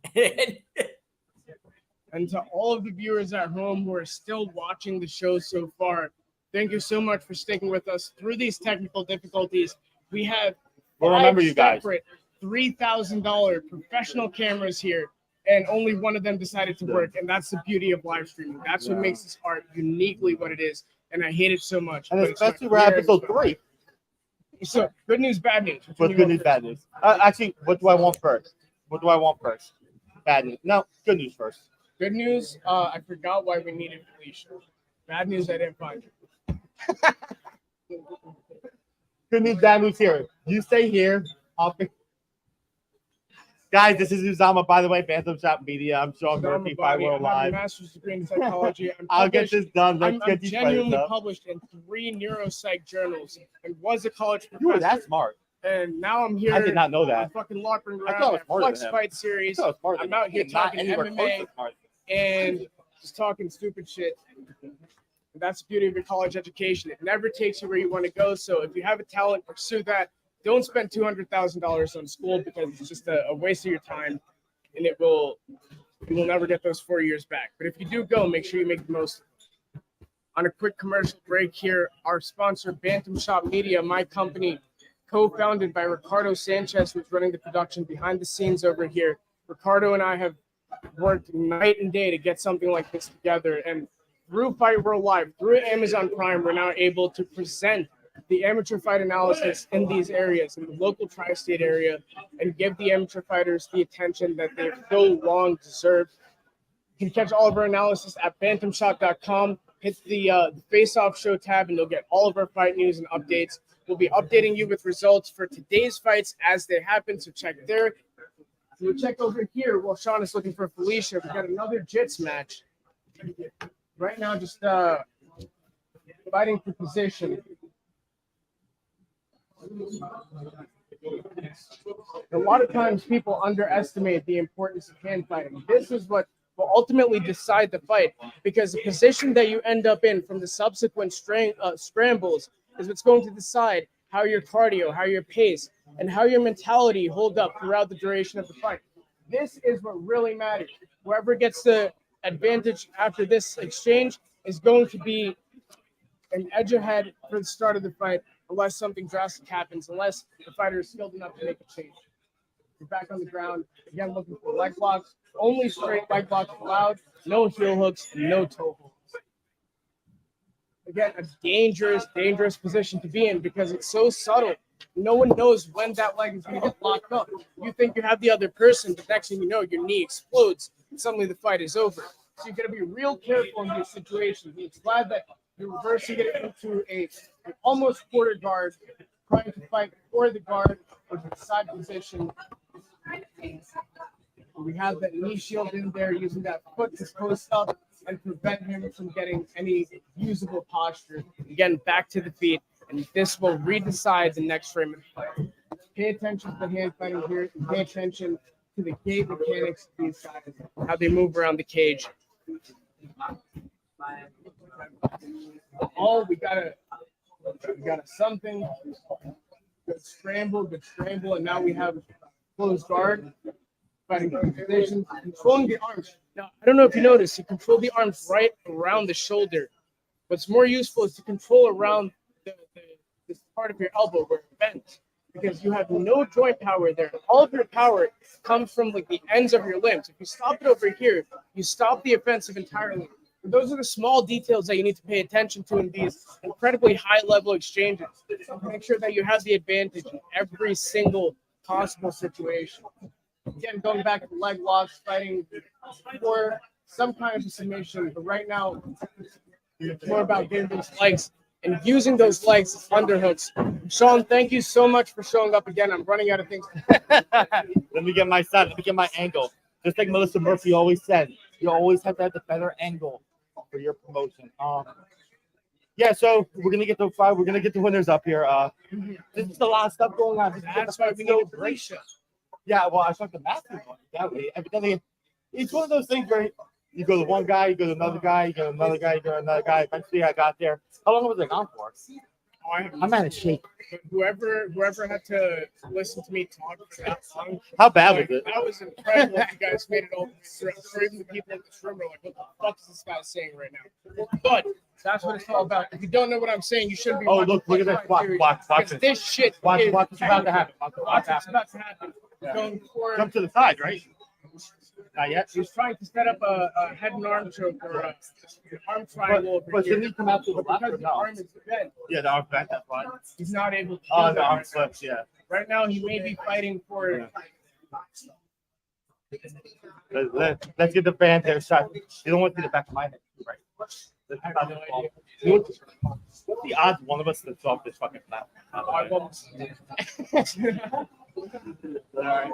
And to all of the viewers at home who are still watching the show so far, thank you so much for sticking with us through these technical difficulties. We have remember you guys. separate $3,000 professional cameras here, and only one of them decided to work. And that's the beauty of live streaming. That's what makes this art uniquely what it is. And I hate it so much. And especially we're episode 3. So good news, bad news. What's good news, bad news? Actually, what do I want first? Bad news. No, good news first. Good news, I forgot why we needed Felicia. Bad news, I didn't find you. Good news, bad news here. You stay here. Guys, this is Uzama, by the way, Bantamshot Media. I'm Shaun Murphy, Fight World I have a Live. master's degree in psychology. I'll get this done. Let's I'm get these fights genuinely up. published in 3 neuropsych journals and was a college professor. You were that smart. And now I'm here. I did not know that. I'm fucking lockering I thought around I was at smarter Flex than him. Fight Series. I'm out here talking MMA and just talking stupid shit. And that's the beauty of your college education. It never takes you where you want to go. So if you have a talent, pursue that. Don't spend $200,000 on school because it's just a waste of your time, and you will never get those 4 years back. But if you do go, make sure you make the most. On a quick commercial break here, our sponsor, Bantamshot Media, my company, co-founded by Ricardo Sanchez, who's running the production behind the scenes over here. Ricardo and I have worked night and day to get something like this together. And through Fight World Live, through Amazon Prime, we're now able to present the amateur fight analysis in these areas, in the local tri-state area, and give the amateur fighters the attention that they've so long deserved. You can catch all of our analysis at bantamshot.com. Hit the face-off show tab, and you'll get all of our fight news and updates. We'll be updating you with results for today's fights as they happen, so check there. We'll check over here while Shaun is looking for Felicia. We've got another Jits match. Right now, just fighting for position. A lot of times people underestimate the importance of hand fighting. This is what will ultimately decide the fight, because the position that you end up in from the subsequent scrambles is what's going to decide how your cardio, how your pace, and how your mentality hold up throughout the duration of the fight. This is what really matters. Whoever gets the advantage after this exchange is going to be an edge ahead for the start of the fight, unless something drastic happens, unless the fighter is skilled enough to make a change. You're back on the ground, again looking for leg blocks. Only straight leg blocks allowed, no heel hooks, no toe holds. Again, a dangerous, dangerous position to be in because it's so subtle. No one knows when that leg is going to get locked up. You think you have the other person, but next thing you know, your knee explodes and suddenly the fight is over. So you got to be real careful in these situations. It's glad that you're reversing it into an almost quarter guard, trying to fight for the guard or the side position. We have that knee shield in there, using that foot to post up and prevent him from getting any usable posture. Again, back to the feet, and this will redecide the next frame of the fight. Pay attention to the hand fighting here, and pay attention to the gait mechanics of these guys, how they move around the cage. Oh, we got a something. Good scramble, and now we have closed guard. Fighting positions, controlling the arms. Now, I don't know if you noticed, you control the arms right around the shoulder. What's more useful is to control around this part of your elbow where it's bent, because you have no joint power there. All of your power comes from like the ends of your limbs. If you stop it over here, you stop the offensive entirely. And those are the small details that you need to pay attention to in these incredibly high-level exchanges. Make sure that you have the advantage in every single possible situation. Again, going back to leg locks, fighting for some kind of submission, but right now it's more about getting those legs and using those legs as underhooks. Shaun, thank you so much for showing up again. I'm running out of things. Let me get my side. Let me get my angle. Just like Melissa Murphy always said, you always have to have the better angle for your promotion. Yeah, so we're gonna get the five. We're gonna get the winners up here. There's just a lot of stuff going on. That's why we need a break show. Yeah, well, I thought the master one. That way, evidently, it's one of those things where you go to one guy, you go to another guy, you go to another guy, you go to another guy. Eventually, I got there. How long was it gone for? I'm out of shape. Whoever had to listen to me talk for that long. How bad was it? That was incredible. You guys made it all through. Even the people in this room are like, "What the fuck is this guy saying right now?" But that's what it's all about. If you don't know what I'm saying, you shouldn't be. Oh, look at that! Watch this. This shit. Watch what's about to happen. Watch what's about to happen. Yeah. Going forward. Jump to the side, right? Not yet. He's trying to set up a head and arm choke or an arm triangle. But didn't he come out to the left or the no? arm is bent. Yeah, the arm bent. That's fine. He's not able to. Oh, the arm slips. Yeah. Right now, he may be fighting for. Yeah. Let's get the band there shot. You don't want to see the back of my head, right? I have no idea. What's the odds one of us that's off this fucking flat? All right.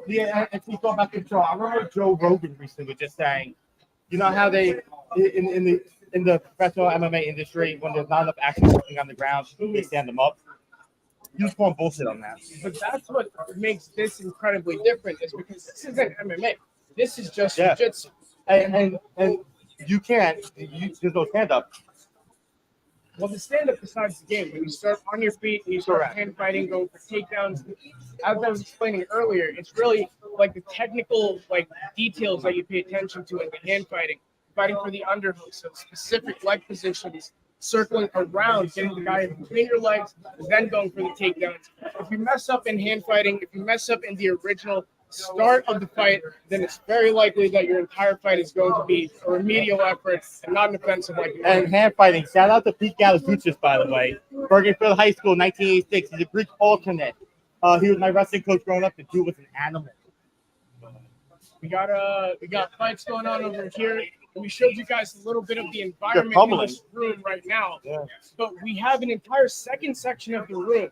Yeah, and keep going back to Joe. I remember Joe Rogan recently was just saying, you know how they in the professional MMA industry, when there's not enough action working on the ground, they stand them up. You just calling bullshit on that. But that's what makes this incredibly different, is because this isn't MMA. This is just jiu-jitsu. And you can't. There's no stand up. Well, the stand-up decides the game. When you start on your feet and you start hand fighting, going for takedowns, as I was explaining earlier, it's really like the technical details that you pay attention to in the hand fighting. Fighting for the underhook, so specific leg positions, circling around, getting the guy between your legs, and then going for the takedowns. If you mess up in hand fighting, if you mess up in the original start of the fight, then it's very likely that your entire fight is going to be a remedial effort and not an offensive like. And hand fighting. Shout out to Pete Galazuchis, by the way. Bergenfield High School, 1986. He's a Greek alternate. He was my wrestling coach growing up. The dude was an animal. We got fights going on over here. We showed you guys a little bit of the environment in this room right now. Yeah. But we have an entire second section of the room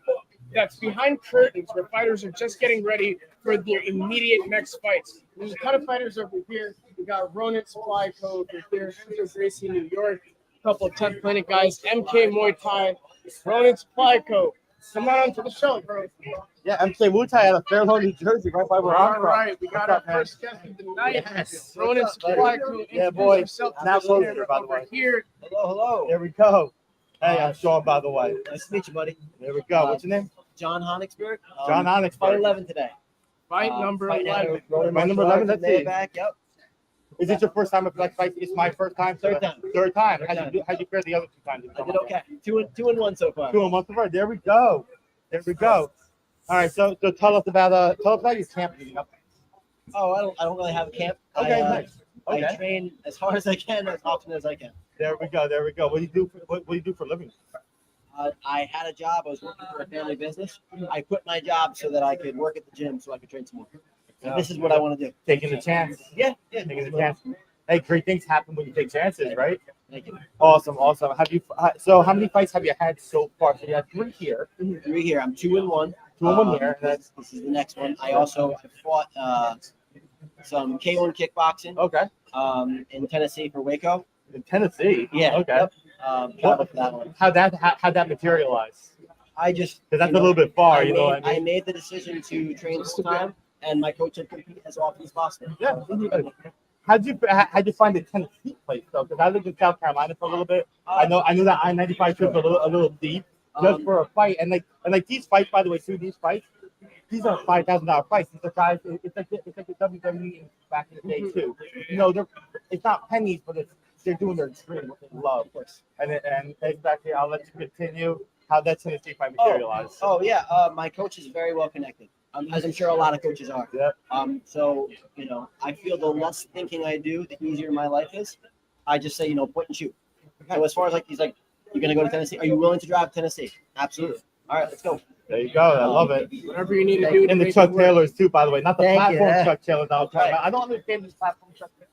that's behind curtains where fighters are just getting ready for their immediate next fights. There's a ton of fighters over here. We got Ronin Supply Co. over here, Enzo Gracie, New York, a couple of 10th Planet guys, MK Muay Thai, Ronin Supply Co. Come on to the show, bro. Yeah, MK Muay Thai out of Fairlawn, New Jersey, right by where I'm from. All right, we got our first guest of the night. Yes. Ronin Supply Co. Yeah, boy. Now closer, by the way. Here. Hello. There we go. Hey, I'm Shaun, by the way. Nice to meet you, buddy. There we go. What's your name? John Honigsberg. John Honigsberg. Fight 11 today. Fight number 11. Fight number 11, that's it. Back. Yep. Is it your first time at Flex Fight? It's my first time. Third time. Third time. How'd you fare the other 2 times? I did okay. Two and one so far. 2 and 1 so far. There we go. There we go. All right. So tell us about your camp leading up. Oh, I don't really have a camp. Okay. Nice. Okay. I train as hard as I can, as often as I can. There we go. There we go. What do you do for a living? I had a job. I was working for a family business. I quit my job so that I could work at the gym so I could train some more. So this is what I want to do. Taking the chance. Yeah. Taking the chance. Hey, great things happen when you take chances, right? Thank you. Awesome. So how many fights have you had so far? So you had 3 here. 3 here. I'm 2 and 1. 2 and 1 here. This is the next one. I also fought some K1 kickboxing. Okay. In Tennessee for Waco. In Tennessee. Yeah. Okay. Yep. For that one. How'd that materialize? Because that's a little bit far, I made the decision to train this time, and my coach had compete as often as possible. Yeah. How'd you find the Tennessee place though? Because I lived in South Carolina for a little bit. I know that I-95 trip a little deep just for a fight, and like these fights, by the way, these fights, these are $5,000 fights. These are guys. It's like the WWE back in the day too. It's not pennies, but they're doing their extreme, what they love. And exactly, I'll let you continue how that Tennessee fight materialized. My coach is very well connected, as I'm sure a lot of coaches are. Yeah. So I feel the less thinking I do, the easier my life is. I just say, point and shoot. So as far as he's like, you're gonna go to Tennessee? Are you willing to drive to Tennessee? Absolutely. All right, let's go. There you go. I love it. Whatever you need to do. And the Chuck Taylors too, by the way, not the Thank platform you. Chuck Taylors. I don't understand this platform Chuck Taylor.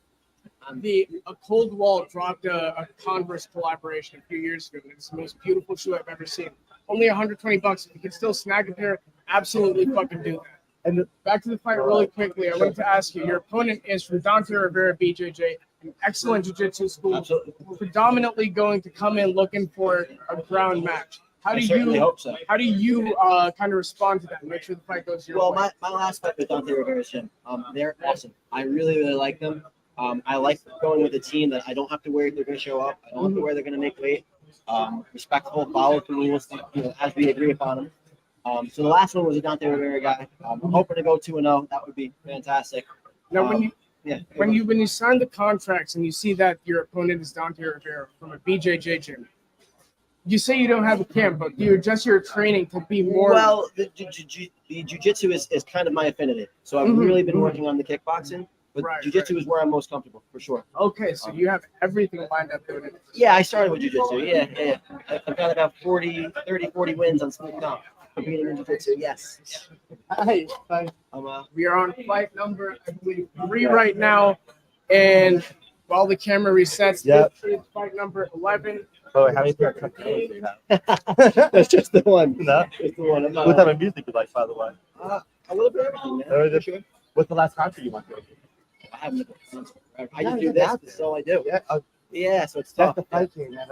A Cold Wall dropped a Converse collaboration a few years ago. It's the most beautiful shoe I've ever seen. Only $120. If you can still snag a pair, absolutely fucking do that. And back to the fight really quickly. I wanted to ask you, your opponent is from Dante Rivera, BJJ, an excellent jiu-jitsu school, predominantly going to come in looking for a ground match. How do you hope so. How do you kind of respond to that and make sure the fight goes your way? My last fight with Dante Rivera's gym, they're awesome. I really, really like them. I like going with a team that I don't have to worry if they're going to show up. I don't have to worry they're going to make weight. Respectful, follow the rules as we agree upon them. So the last one was a Dante Rivera guy. I'm hoping to go 2-0. That would be fantastic. Now, when you sign the contracts and you see that your opponent is Dante Rivera from a BJJ gym, you say you don't have a camp, but do you adjust your training to be more? Well, the jiu-jitsu is kind of my affinity. So I've really been working on the kickboxing. But jiu-jitsu is where I'm most comfortable, for sure. Okay, so you have everything lined up doing it. Yeah, I started with jiu-jitsu. Yeah. I've got about 40 wins on Split Comp. Competing in jiu-jitsu, yes. Nice. We are on fight number, I believe, 3 right now. And while the camera resets, this is fight number 11. Oh, how many pairs of do you have? That's just the one. No? Just the one. What type of music you like, by the way? A little bit of everything, man. Sure. What's the last concert you went to? I haven't been to concert forever. I just do this. That's all I do. Yeah, so it's tough. That's the fight game, man.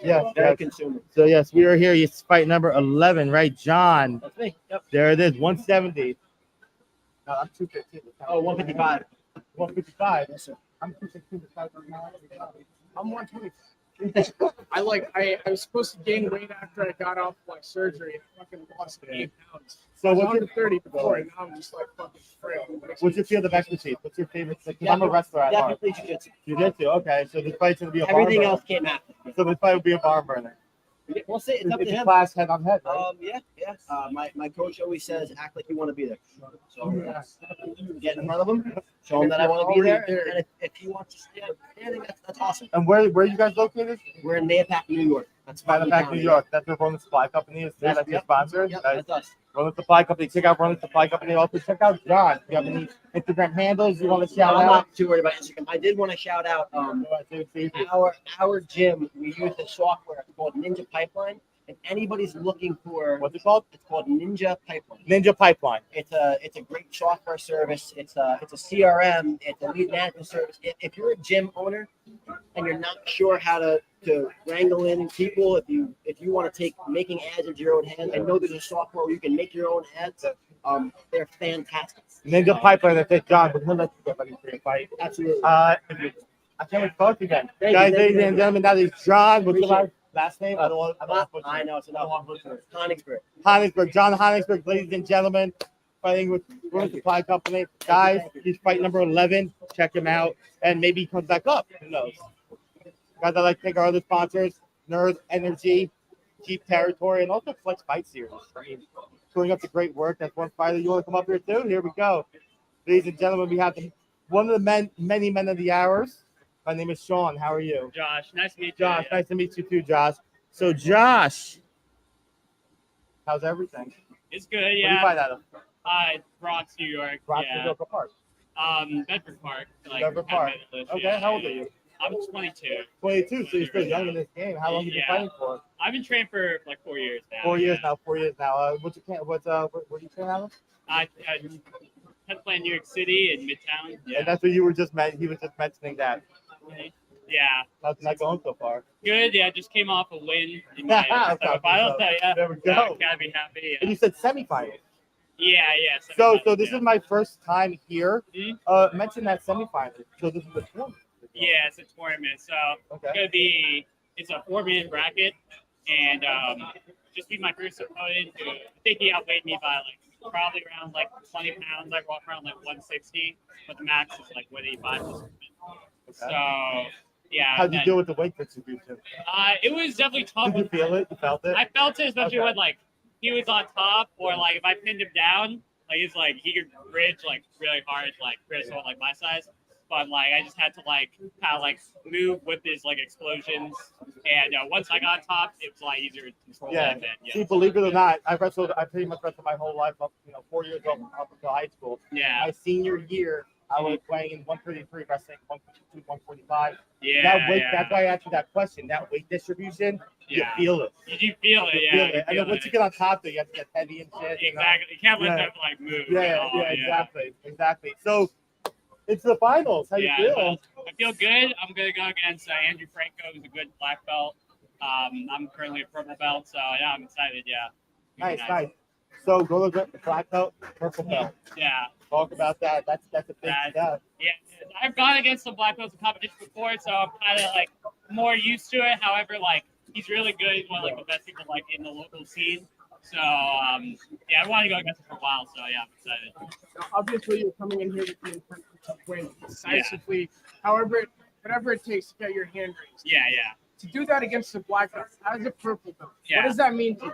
Yes, very consumer. So, yes, we are here. It's fight number 11, right, John? That's me. Yep. There it is, 170. No, I'm 215. Oh, 155. 155? Yes, sir. I'm 216. I'm 120. I was supposed to gain weight after I got off surgery. I fucking lost 8 pounds. So I was on to 30 before, and now I'm just fucking frail. What's your field of expertise? What's your favorite? Because I'm a wrestler at heart. Definitely jiu-jitsu. Jiu-jitsu, okay. So this fight's gonna be a Everything barn else came after. So this fight will be a barn burner. We'll see. It's up to It's a him. class head on head, right? Yeah. My coach always says, act like you want to be there. So get in front of him, show him that I want to be there, and if he wants to stand, that's awesome. And where are you guys located? We're in Mayapack, New York. That's Mayapack, New York. That's where Roland Supply Company is. That's your sponsor. Yep, that's us. Roland Supply Company. Check out Roland Supply Company. Also check out John. Do you have any Instagram handles you want to shout I'm out? not too worried about Instagram. I did want to shout out our gym. We use the software called Ninja Pipeline. If anybody's looking for What's it called? It's called Ninja Pipeline. Ninja Pipeline. It's a great software service. It's a CRM. It's a lead management service. If you're a gym owner and you're not sure how to wrangle in people, if you want to take making ads into your own hands, I know there's a software where you can make your own ads. They're fantastic. Ninja Pipeline. That's it, John. We're gonna let you get ready for your fight. Absolutely. I can't wait to talk to you again. Guys, ladies and gentlemen, that is John. What's your last name? I know it's enough. Honigsburg. Honigsburg. John Honigsburg, ladies and gentlemen, fighting with Roland Supply Company. Guys, he's fight number 11. Check him out. And maybe he comes back up. Who knows? Guys, I'd like to thank our other sponsors, Nerve Energy, Cheap Territory, and also Flex Fight Series. I mean, doing up the great work. That's one fighter. You want to come up here too? Here we go. Ladies and gentlemen, we have one of the many men of the hours. My name is Shaun. How are you? Josh, nice to meet you. Josh, nice to meet you too, Josh. So, Josh, how's everything? It's good, Where do you yeah. fight out of? Bronx, New York. Bronx, yeah. New York, what part? Bedford Park. Like Bedford Park. Okay, Yeah, how old are you? I'm 22. 22, so you're still young in this game. How long have you been fighting for? I've been training for like 4 years now. 4 years now. 4 years now. Where you train out of? I had to play in New York City in Midtown. Yeah. And that's what you were just he was just mentioning that. Yeah. How's it not going so far? Good. Yeah, just came off a win in my semifinals. So yeah, there we go. Gotta be happy. Yeah. And you said semifinals. Yeah. So this is my first time here. Mm-hmm. Mention that semifinals. So this is the tournament. Yeah, it's a tournament. So it's a 4-man bracket, and just be my first opponent. I think he outweighed me by like probably around like 20 pounds. I walk around like 160, but the max is like 185. Okay. So yeah. How'd you deal with the weight distribution? It was definitely tough. Did you feel it? You felt it? I felt it, especially when like he was on top, or like if I pinned him down, like it's like he could bridge like really hard, like for someone like my size. But like I just had to like kind of like move with his like explosions, and once I got on top, it was a lot easier to control. Yeah. That. See, believe it or not, I pretty much wrestled my whole life up, 4 years up until high school. Yeah. My senior year, I was playing in 133, wrestling 152, 145. Yeah. That weight, that's why I asked you that question. That weight distribution, you feel it. You feel it, yeah. And then once you get on top, though, you have to get heavy and shit. Exactly. You can't let them like move. Exactly. So it's the finals. How you feel? I feel good. I'm gonna go against Andrew Franco, who's a good black belt. I'm currently a purple belt, so yeah, I'm excited. Yeah. Nice. So go to the black belt, purple belt. Yeah. Talk about that. That's a big step. Yeah, I've gone against some black belts in competition before, so I'm kind of like more used to it. However, like he's really good. He's one of like the best people like in the local scene. So yeah, I want to go against him for a while. So yeah, I'm excited. Now, obviously, you're coming in here with the intent to win decisively. However, whatever it takes to get your hand raised. Yeah. To do that against the black belt as a purple belt, Yeah. what does that mean to you?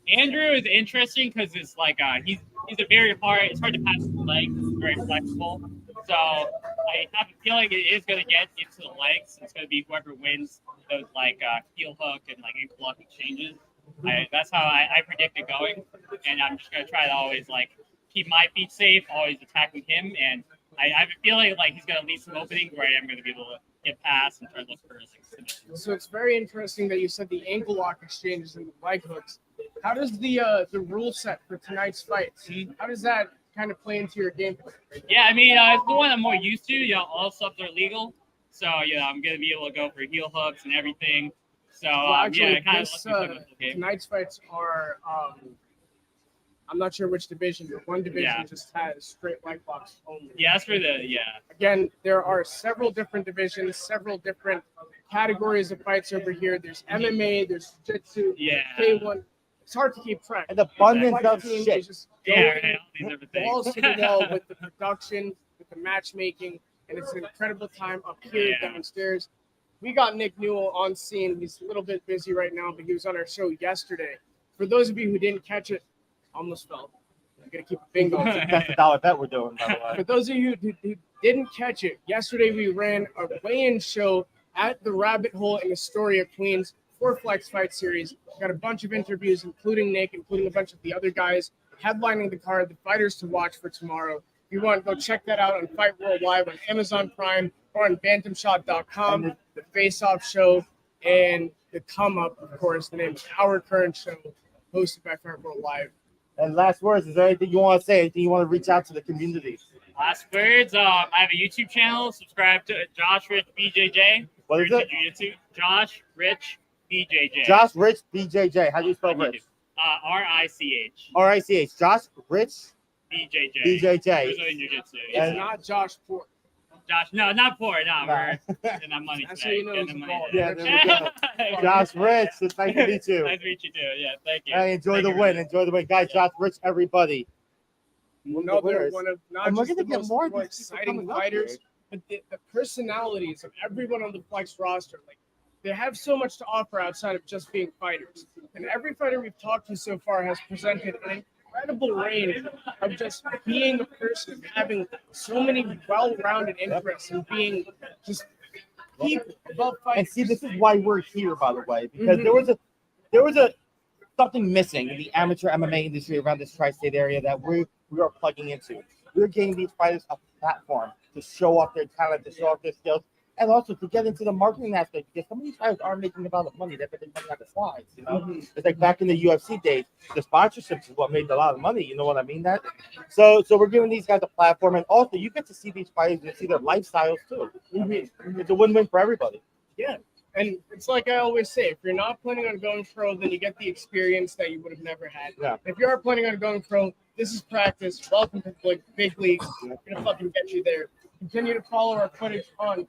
Andrew is interesting because it's like he's a very hard. It's hard to pass the legs. It's very flexible. So I have a feeling it is going to get into the legs. It's going to be whoever wins those like heel hook and like ankle lock exchanges. That's how I predict it going, and I'm just going to try to always like keep my feet safe, always attacking him, and I have a feeling like he's going to leave some opening where I'm going to be able to get past and try to look for a submission. So it's very interesting that you said the ankle lock exchanges and the leg hooks. How does the rule set for tonight's fights? How does that kind of play into your game plan? Yeah, I mean, it's the one I'm more used to. All subs are legal, so I'm going to be able to go for heel hooks and everything. So actually, kind of tonight's fights are. I'm not sure which division, but one division just has straight leg locks only. Yeah, that's for Again, there are several different divisions, several different categories of fights over here. There's MMA, there's jiu-jitsu, K1. It's hard to keep track. And abundance of shit. Balls to the wall with the production, with the matchmaking, and it's an incredible time up here downstairs. we got Nick Newell on scene. He's a little bit busy right now, but he was on our show yesterday. For those of you who didn't catch it, almost fell. I'm gonna keep a bingo. That's the dollar bet we're doing, by the way. For those of you who didn't catch it, yesterday we ran a weigh-in show at the Rabbit Hole in Astoria, Queens, for Flex Fight Series. Got a bunch of interviews, including Nick, including a bunch of the other guys headlining the card, the fighters to watch for tomorrow. If you want, go check that out on Fight World Live on Amazon Prime or on Bantamshot.com. The Face Off Show and the Come Up, of course, the name of our current show, hosted by Fight World Live. And last words, is there anything you want to say? Anything you want to reach out to the community? Last words. I have a YouTube channel. Subscribe to Josh Rich BJJ. What is it? Jiu-Jitsu. Josh Rich BJJ. Josh Rich BJJ. How do you spell Rich? R-I-C-H. R-I-C-H. Josh Rich BJJ. BJJ. Brazilian Jiu-Jitsu. It's not Josh Porter. Josh, no, not poor. No, Nah. we're getting that money That's today. how you know Getting the he's money involved. today. Yeah, there we go. Josh Rich, it's nice to meet you. Nice to meet you too. Yeah, thank you. Hey, enjoy Thank the you, win. man. Enjoy the win. Guys, Josh Rich, everybody. No, they're one of not And we're just gonna the get most more of these people exciting coming up fighters, but the personalities of everyone on the Flex roster. Like, they have so much to offer outside of just being fighters. And every fighter we've talked to so far has presented an incredible range of just being a person, having so many well-rounded interests, and being just people above And fighters. see, this is why we're here, by the way, because Mhm. there was a something missing in the amateur MMA industry around this tri-state area that we are plugging into. We're giving these fighters a platform to show off their talent, to show off their skills, and also to get into the marketing aspect, because some of these fighters aren't making a lot of money. They're making money on the slides, you know. It's like back in the UFC days, the sponsorships is what made a lot of money. You know what I mean? That so we're giving these guys a platform, and also you get to see these fighters and see their lifestyles too. It's a win-win for everybody. Yeah. And it's like I always say, if you're not planning on going pro, then you get the experience that you would have never had. Yeah. If you are planning on going pro, this is practice. Welcome to the big league. We're gonna fucking get you there. Continue to follow our coverage on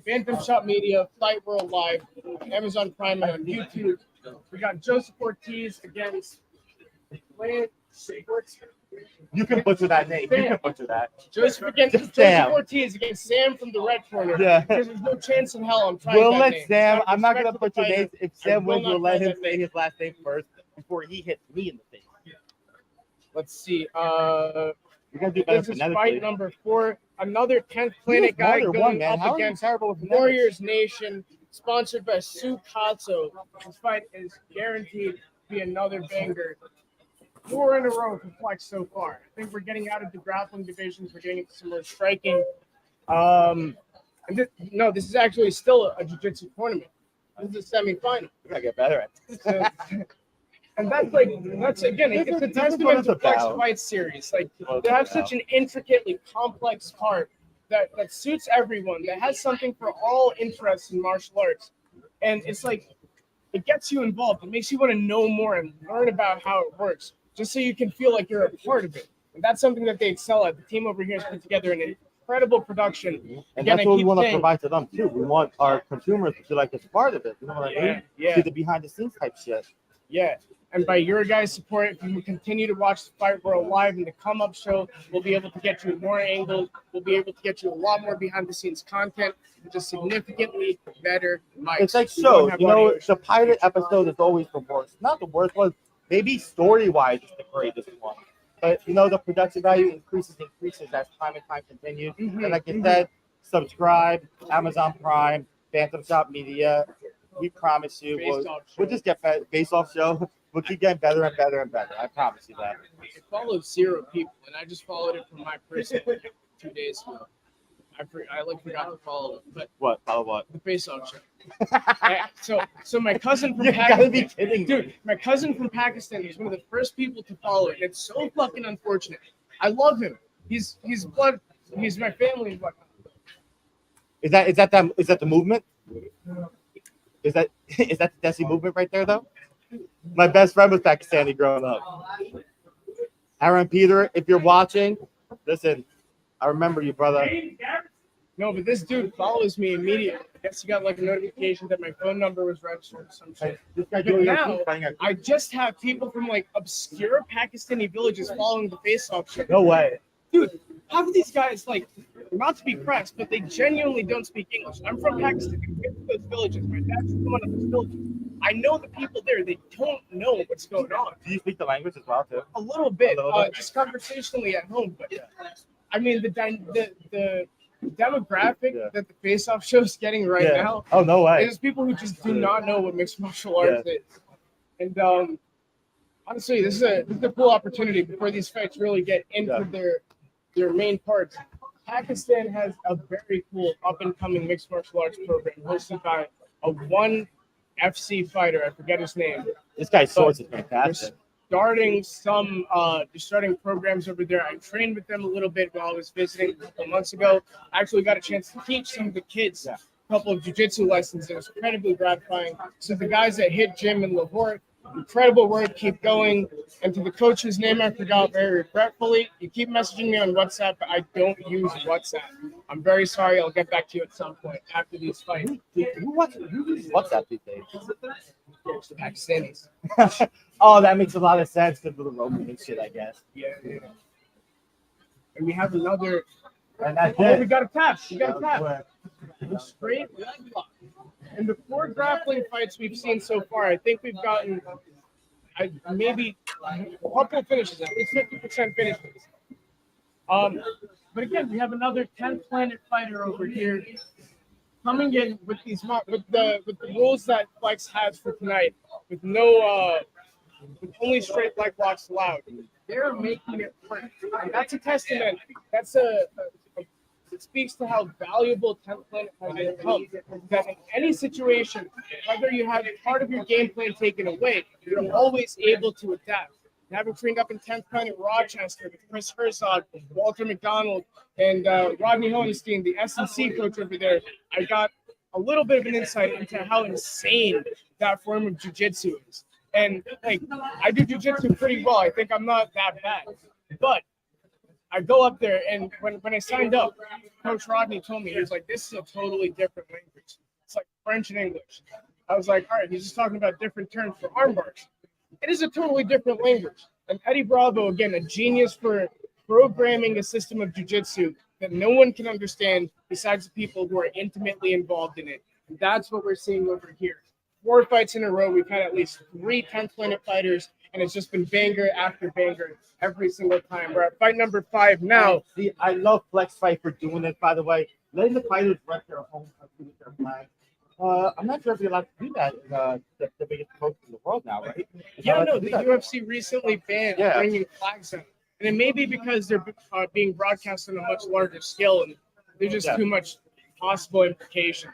Bantamshot Media, Fight World Live, Amazon Prime, and on YouTube. We got Joseph Ortiz against You can butcher that name. You can butcher that. Joseph Sam. Ortiz against Sam from the red corner. Yeah. Because there's no chance in hell I'm trying We'll that let name. Sam. Out of I'm not gonna respect to butcher the names. fighter, If Sam I will wins, we'll not let try him that say name. his last name first before he hits me in the face. Let's see. You're gonna do better This is phonetically. fight number 4. Another 10th Planet guy Another going one, man. up How are you against terrible with phonetics? Warriors Nation, sponsored by Sue Katso. This fight is guaranteed to be another banger. 4 in a row for Flex so far. I think we're getting out of the grappling divisions. We're getting into some more striking. This is actually still a jiu-jitsu tournament. This is a semifinal. We gotta get better at this. And that's again, it's a This is what testament it's to Flex about. Fight Series. Like, What they it's have about. such an intricately complex card that suits everyone, that has something for all interests in martial arts. And it's like, it gets you involved. It makes you want to know more and learn about how it works, just so you can feel like you're a part of it. And that's something that they excel at. The team over here has put together an incredible production. And Again, that's I what we keep want to saying- provide to them too. We want our consumers to feel like it's part of it. You know what I mean? Yeah. See the behind the scenes type shit. Yeah. And by your guys' support, if you continue to watch the Fight World Live and the Come Up Show, we'll be able to get you more angles. We'll be able to get you a lot more behind the scenes content, with just significantly better mics. It's like We won't shows. have You know, audio the pilot episode is always the worst. Not the worst one. Maybe story wise, it's the greatest one. But you know, the production value increases as time and time continues. Mhm, And like I said, subscribe, Amazon Prime, Bantamshot Media. We promise you, Face Off Show. we'll just get better. Face Off Show. We'll keep getting better and better and better. I promise you that. It followed 0 people, and I just followed it from my person 2 days ago. I forgot to follow it, but What? Follow what? the Face Off Show. So my cousin from You gotta be Pakistan, kidding me. dude, my cousin from Pakistan was one of the first people to follow it. It's so fucking unfortunate. I love him. He's blood. He's my family and whatnot. Is that the movement? Is that the Desi movement right there though? My best friend was Pakistani growing up. Aaron Peter, if you're watching, listen, I remember you, brother. No, but this dude follows me immediately. I guess he got like a notification that my phone number was registered or some shit. This guy But doing now, that. I just have people from like obscure Pakistani villages following the Face Off Show. No way. Dude, half of these guys, like, not to be crass, but they genuinely don't speak English. I'm from Pakistan. I went to those villages. My dad's from one of those villages. I know the people there. They don't know what's going on. Do you speak the language as well too? A little bit, just conversationally at home. But I mean, the demographic that the face-off show is getting right now. Oh, no way. There's people who just do not know what mixed martial arts is. And honestly, this is a cool opportunity before these fights really get into their main parts. Pakistan has a very cool up-and-coming mixed martial arts program hosted by a one FC fighter. I forget his name. This guy's swords is fantastic. They're starting programs over there. I trained with them a little bit while I was visiting a couple months ago. I actually got a chance to teach some of the kids a couple of jiu-jitsu lessons. It was incredibly gratifying. So the guys at Hit Gym in Lahore, incredible work, keep going. And to the coach whose name I forgot very regretfully, you keep messaging me on WhatsApp, but I don't use WhatsApp. I'm very sorry. I'll get back to you at some point after these fights. Who uses WhatsApp these days? Pakistanis. Oh, that makes a lot of sense because of the roaming and shit, I guess. Yeah. And we have another. And that's we got a tap. Straight leg lock. In the 4 grappling fights we've seen so far, I think we've gotten maybe a couple of finishes, at least 50% finishes. But again, we have another 10th Planet fighter over here coming in with the rules that Flex has for tonight, with only straight leg locks allowed. They're making it work. And that's a testament. It speaks to how valuable 10th Planet has become. That in any situation, whether you have part of your game plan taken away, you're always able to adapt. Having trained up in 10th Planet Rochester with Chris Herzog, Walter McDonald, and Rodney Hohenstein, the S&C coach over there, I got a little bit of an insight into how insane that form of jiu-jitsu is. And I do jiu-jitsu pretty well. I think I'm not that bad. But I go up there, and when I signed up, Coach Rodney told me, he was like, this is a totally different language. It's like French and English. I was like, all right, he's just talking about different terms for arm bars. It is a totally different language. And Eddie Bravo, again, a genius for programming a system of jiu-jitsu that no one can understand besides the people who are intimately involved in it. And that's what we're seeing over here. 4 fights in a row. We've had at least 3 10th Planet fighters, and it's just been banger after banger every single time. We're at fight number 5 now. See, I love Flex Fight for doing this, by the way. Letting the fighters rep their home country with their flag. I'm not sure if you're allowed to do that in the biggest promotion in the world now, right? Yeah, no, the UFC recently banned bringing flags out. And it may be because they're being broadcast on a much larger scale, and there's just too much possible implications.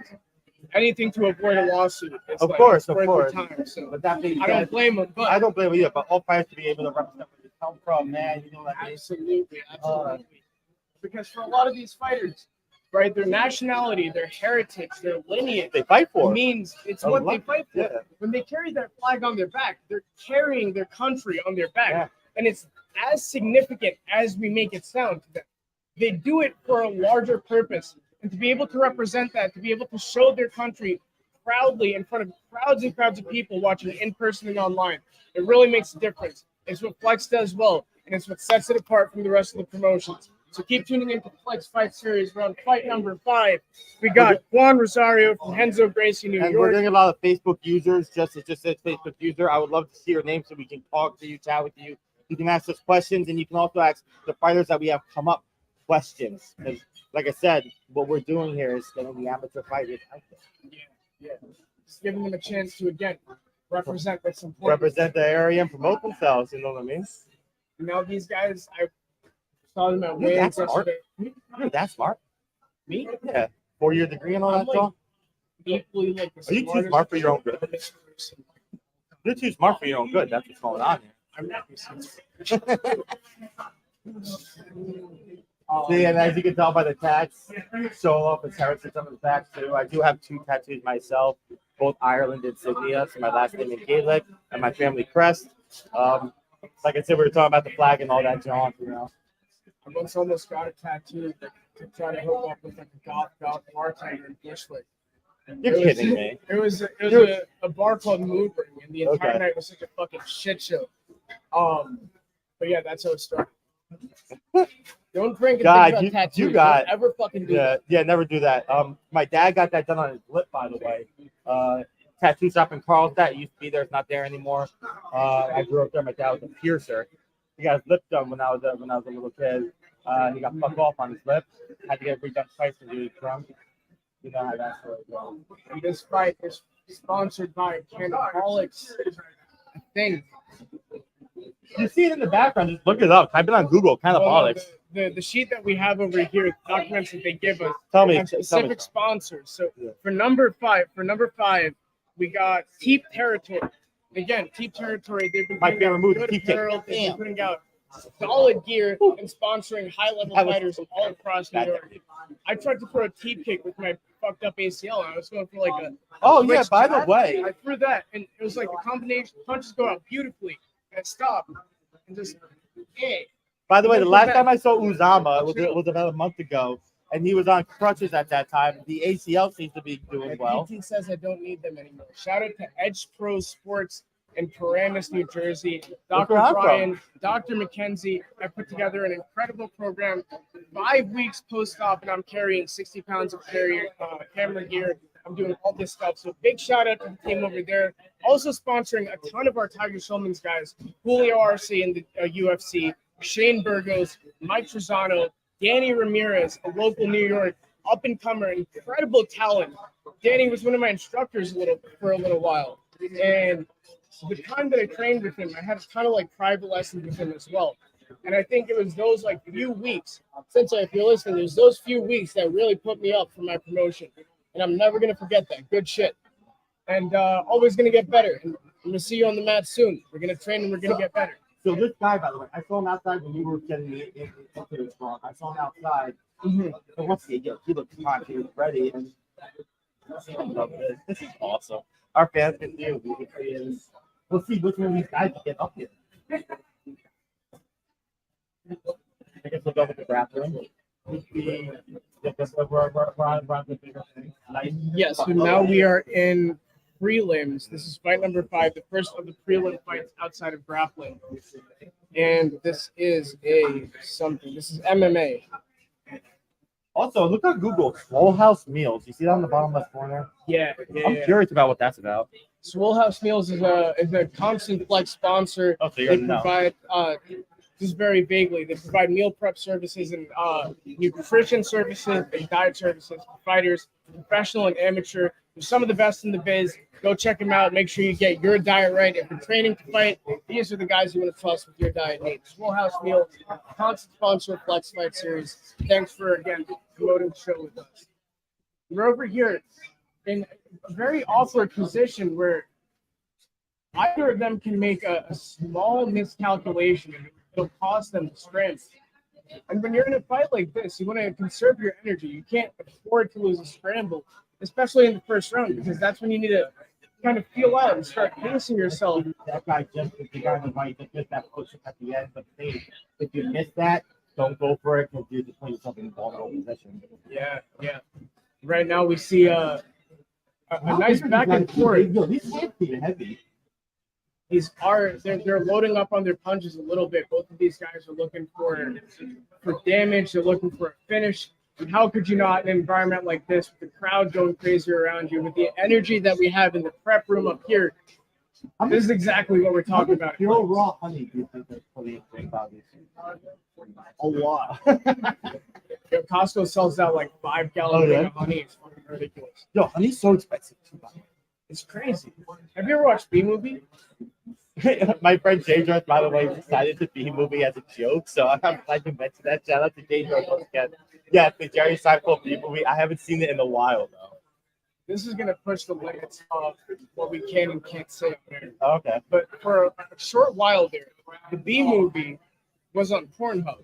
Anything to avoid a lawsuit. Of course. Time, so. But that being I don't blame them. But I don't blame you, but all fighters to be able to represent where you come from, man. You know what I mean? Absolutely. Because for a lot of these fighters, right, their nationality, their heritage, their lineage, they fight for means it's what they fight for. Yeah. When they carry that flag on their back, they're carrying their country on their back. Yeah. And it's as significant as we make it sound to them. They do it for a larger purpose. And to be able to represent that, to be able to show their country proudly in front of crowds and crowds of people watching in person and online, it really makes a difference. It's what Flex does well, and it's what sets it apart from the rest of the promotions. So keep tuning into the Flex Fight Series. We're on fight number 5. We got Juan Rosario from Henzo Gracie, New York. We're getting a lot of Facebook users. It just says Facebook user. I would love to see your name so we can talk to you, chat with you. You can ask us questions, and you can also ask the fighters that we have come up questions. Because, like I said, what we're doing here is getting the amateur fighters out there. Yeah. Just giving them a chance to, again, represent what's important. Represent the area and promote themselves, you know what I mean? You know, these guys, I saw them at weigh-ins yesterday. You're that smart? Me? Yeah. 4-year degree and all that stuff? Equally like the Are you too smart for your own good? You're too smart for your own good. That's what's going on here. I'm not. See, and as you can tell by the tats, show up as heritage some of the facts too. I do have 2 tattoos myself, both Ireland insignia, so my last name in Gaelic and my family crest. Like I said, we were talking about the flag and all that junk, you know. I once almost got a tattoo to try to hook up with like a goth bartender in Bushwick. You're kidding me. It was a bar called Mood Ring, and the entire night was such a fucking shit show. But yeah, that's how it started. Don't drink and God, think about tattoos. you got Don't ever fucking do that. Yeah, never do that. My dad got that done on his lip, by the way. Tattoo shop in Carlsbad. It used to be there. It's not there anymore. I grew up there. My dad was a piercer. He got his lip done when I was a little kid. He got fucked off on his lip. Had to get it redone twice because he was drunk. You know how that story goes. And this fight is sponsored by Cannabolics. I think. You see it in the background. Just look it up. Type it on Google. Cannabolics. The sheet that we have over here documents that they give us. Tell me. Have specific sponsors. So for number five, we got Teep Territory. Again, Teep Territory. They've been putting out good apparel. They've been putting out solid gear and sponsoring high-level fighters all across New York. I tried to throw a teep kick with my fucked up ACL, and I was going for like a. Oh yeah, by the way, I threw that, and it was like the combination punches go out beautifully, and it stopped, and just. By the way, the last time I saw Uzama was about a month ago, and he was on crutches at that time. The ACL seems to be doing well. PT says I don't need them anymore. Shout out to Edge Pro Sports in Paramus, New Jersey. Dr. Brian, Dr. McKenzie. I put together an incredible program. 5 weeks post-op, and I'm carrying 60 pounds of camera gear. I'm doing all this stuff. So big shout out to the team over there. Also sponsoring a ton of our Tiger Showman's guys. Julio RC in the UFC. Shane Burgos, Mike Trezano, Danny Ramirez, a local New York up-and-comer, incredible talent. Danny was one of my instructors for a little while. And the time that I trained with him, I had a ton of like private lessons with him as well. And I think it was those like few weeks, since if you're listening, there's those few weeks that really put me up for my promotion. And I'm never going to forget that. Good shit. And always going to get better. And I'm going to see you on the mat soon. We're going to train and we're going to get better. So this guy, by the way, I saw him outside when you were getting me into the strong. I saw him outside. So once he looked fine. He was ready. And I love this. This is awesome. Our fans can do. We'll see which one of these guys can get up here. I guess we'll go with the bathroom. Yes, so now we are in prelims. This is fight number 5, the first of the prelim fights outside of grappling. And this is this is MMA. Also, look on Google, Swole House Meals. You see that on the bottom left corner? Yeah. I'm curious about what that's about. Swole House Meals is a Constant Flex sponsor. Oh, so they provide just very vaguely, they provide meal prep services and nutrition services and diet services for fighters, professional and amateur. They're some of the best in the biz. Go check them out. Make sure you get your diet right. If you're training to fight, these are the guys you want to trust with your diet needs. Swole House Meals, constant sponsor of Flex Fight Series. Thanks for, again, promoting the show with us. We're over here in a very awkward position where either of them can make a small miscalculation and it'll cost them strength. And when you're in a fight like this, you want to conserve your energy. You can't afford to lose a scramble, especially in the first round, because that's when you need to kind of feel out and start pacing yourself. That guy just got the right to get that push at the end. But if you miss that, don't go for it because you're just putting yourself in a vulnerable position. Yeah. Right now we see a nice back and forth. These hands are heavy. They're loading up on their punches a little bit. Both of these guys are looking for damage. They're looking for a finish. And how could you not in an environment like this, with the crowd going crazy around you, with the energy that we have in the prep room up here? This is exactly what we're talking about. Pure raw honey. Do you think that's fully a lot. Yo, Costco sells out like 5 gallons of honey. It's fucking ridiculous. Yo, honey's so expensive. It's crazy. Have you ever watched B-Movie? My friend Jay George, by the way, decided the B-Movie as a joke, so I'm glad you mentioned that. Shout out to Jay George once again. Yeah, the Jerry Seinfeld B-Movie. I haven't seen it in a while, though. This is going to push the limits of what we can and can't say up there. Okay. But for a short while there, the B-Movie was on Pornhub.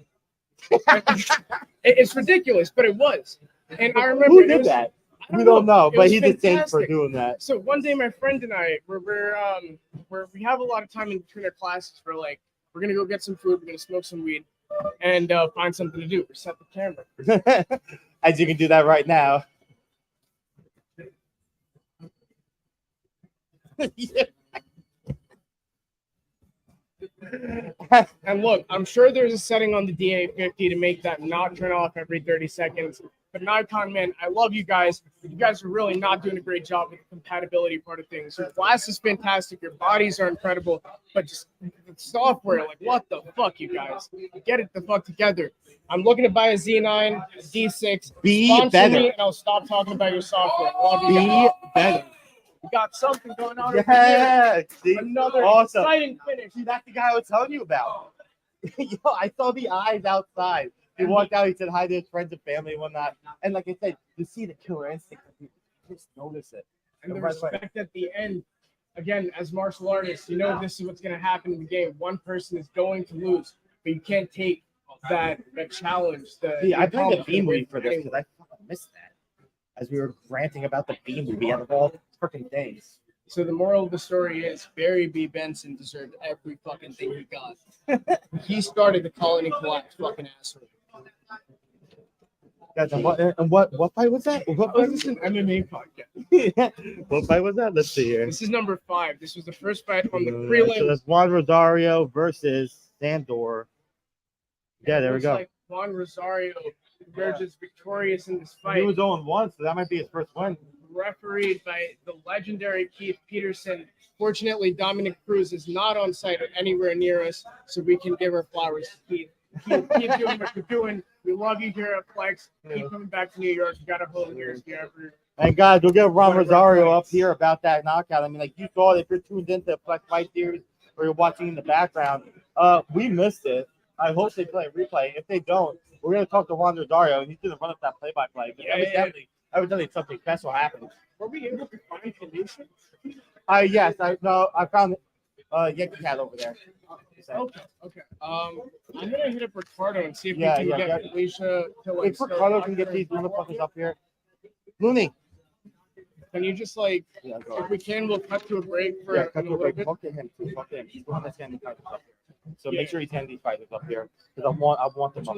It's ridiculous, but it was. And I remember who did that? We don't know, but he's a saint for doing that. So one day, my friend and I, we have a lot of time in between our classes. We're gonna go get some food, we're gonna smoke some weed, and find something to do. Reset the camera. As you can do that right now. And look, I'm sure there's a setting on the DA50 to make that not turn off every 30 seconds. But Nikon, man, I love you guys. You guys are really not doing a great job with the compatibility part of things. Your glass is fantastic. Your bodies are incredible. But just the software, like, what the fuck, you guys? Get it the fuck together. I'm looking to buy a Z9, a D6. Be Sponsor better. me, and I'll stop talking about your software. Love you Be guys. better. We got something going on over here. Yeah. See? Another Awesome. exciting finish. See, that's the guy I was telling you about. Yo, I saw the eyes outside. He walked out. He said hi to his friends and family and whatnot. And like I said, you see the killer instinct. You just notice it. And the respect at the end. Again, as martial artists, you know this is what's going to happen in the game. One person is going to lose, but you can't take that challenge. I played the B movie for this because I fucking missed that. As we were ranting about the B movie out of all freaking days. So the moral of the story is Barry B. Benson deserved every fucking thing he got. He started the colony collapse, fucking asshole. Guys, and what fight was that? What Oh, fight? this is an MMA podcast. What fight was that? Let's see here. This is number 5. This was the first fight on the So prelim. that's Juan Rosario versus Sandor. Yeah, there we Looks go. like Juan Rosario emerges victorious in this He fight. was 0-1, so that might be his first win. Refereed by the legendary Keith Peterson. Fortunately, Dominic Cruz is not on site or anywhere near us, so we can give our flowers to Keith. Keep doing what you're doing. We love you here at Flex. Keep coming back to New York. You got a whole year here. And guys, we'll get Ron Rosario up here about that knockout. I mean, like you saw it, if you're tuned into the Flex Fight Series or you're watching in the background, we missed it. I hope they play a replay. If they don't, we're gonna talk to Juan Rosario and he's gonna run up that play-by-play. But evidently something special happened. Were we able to find Felicia? Yes, I found Yankee Cat over there. Okay. I'm gonna hit up Ricardo and see if Yeah, we can yeah, get Felicia to like. If Ricardo can get these motherfuckers up here. Looney. Can you just like, Yeah, go if we can, we'll cut to a break for Yeah, a cut to a little break. bit. Fuck him too. Fuck him. He's the one that's handing fighters up here. So Yeah. make sure he's handing these fighters up here. Because I want them up.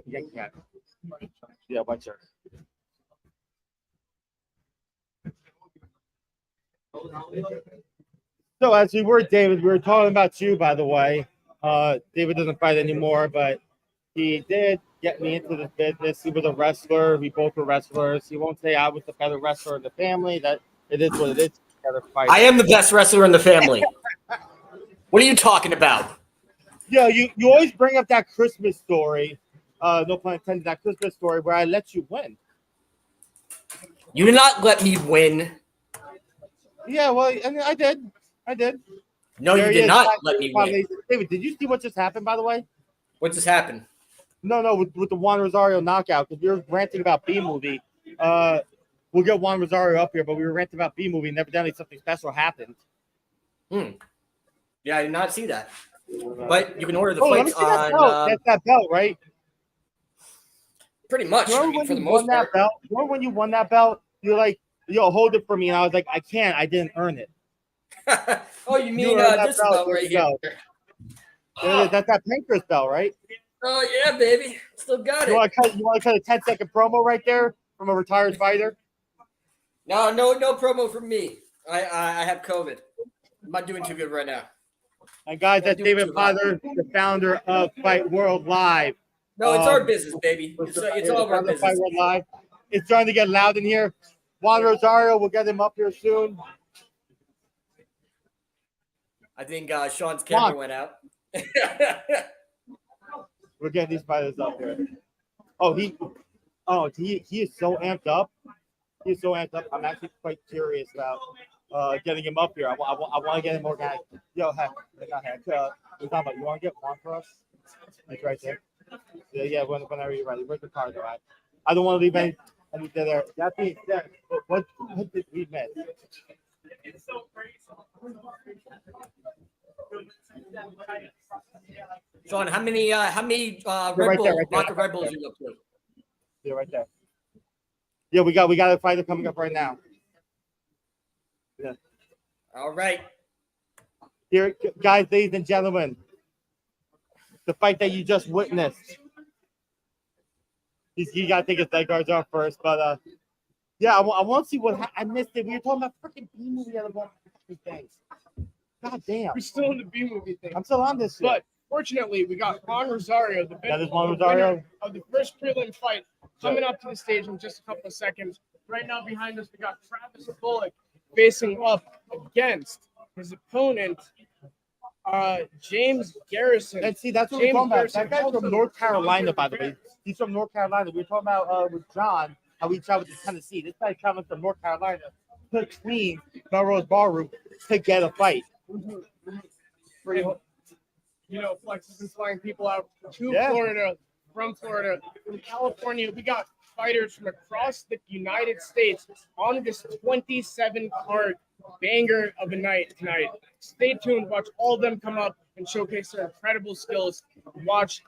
Yankee Cat. Yeah, white shirt. So as we were, David, we were talking about you, by the way. David doesn't fight anymore, but he did get me into this business. He was a wrestler. We both were wrestlers. He won't say I was the better wrestler in the family. That it is what it is. I am the best wrestler in the family. What are you talking about? Yeah, you always bring up that Christmas story. No pun intended. That Christmas story where I let you win. You did not let me win. Yeah, well, I mean, I did. No, There you he did is. not let me win. David, did you see what just happened, by the way? What just happened? No, with the Juan Rosario knockout, because we were ranting about B movie. We'll get Juan Rosario up here, but we were ranting about B movie, and evidently something special happened. Yeah, I did not see that. But you can order the Let me fights see that belt. on. That's that belt, right? Pretty much, Remember when for the you most won that part. belt? Remember when you won that belt? You're like, yo, hold it for me, and I was like, I can't. I didn't earn it. Oh, you mean earned that this belt. belt There right you here? go. That's that Panker's belt, right? Oh yeah, baby, still got You it. want to cut a 10-second promo right there from a retired fighter? No promo from me. I have COVID. I'm not doing too good right now. And guys, that's David Potter, the founder of Fight World Live. No, it's our business, baby. It's all of our business. Fight World Live. It's starting to get loud in here. Juan Rosario, we'll get him up here soon. I think Shaun's camera went out. We're getting these fighters up here. He is so amped up. He's so amped up. I'm actually quite curious about getting him up here. I want to get him organized. Yo, Heck, not Heck. You want to get one for us? He's right there. Yeah. Whenever you're ready. Where's the card at? I don't want to leave any there. That being said, what did we miss? Shaun, how many Red Bull vodka Red Bulls you up to? Yeah, right there. Yeah, we got a fighter coming up right now. Yeah. All right. Here, guys, ladies and gentlemen, the fight that you just witnessed. You got to take his leg guards off first, but yeah, I want to see what I missed it. We were talking about freaking B movie out of all fucking things. God damn. We're still in the B movie thing. I'm still on this shit. But fortunately, we got Juan Rosario, the That is Juan winner Rosario? of the first prelim fight, coming up to the stage in just a couple of seconds. Right now, behind us, we got Travis Bullock facing up against his opponent, James Garrison. And see, that's what we're talking about. That guy's from North Carolina, by the way. He's from North Carolina. We were talking about with John how we traveled to Tennessee. This guy's traveling from North Carolina to Queens, Melrose Ballroom to get a fight. You know, Flex has been flying people out to Yeah. Florida, from Florida, from California. We got fighters from across the United States on this 27-card banger of a night tonight. Stay tuned. Watch all of them come up and showcase their incredible skills. Watch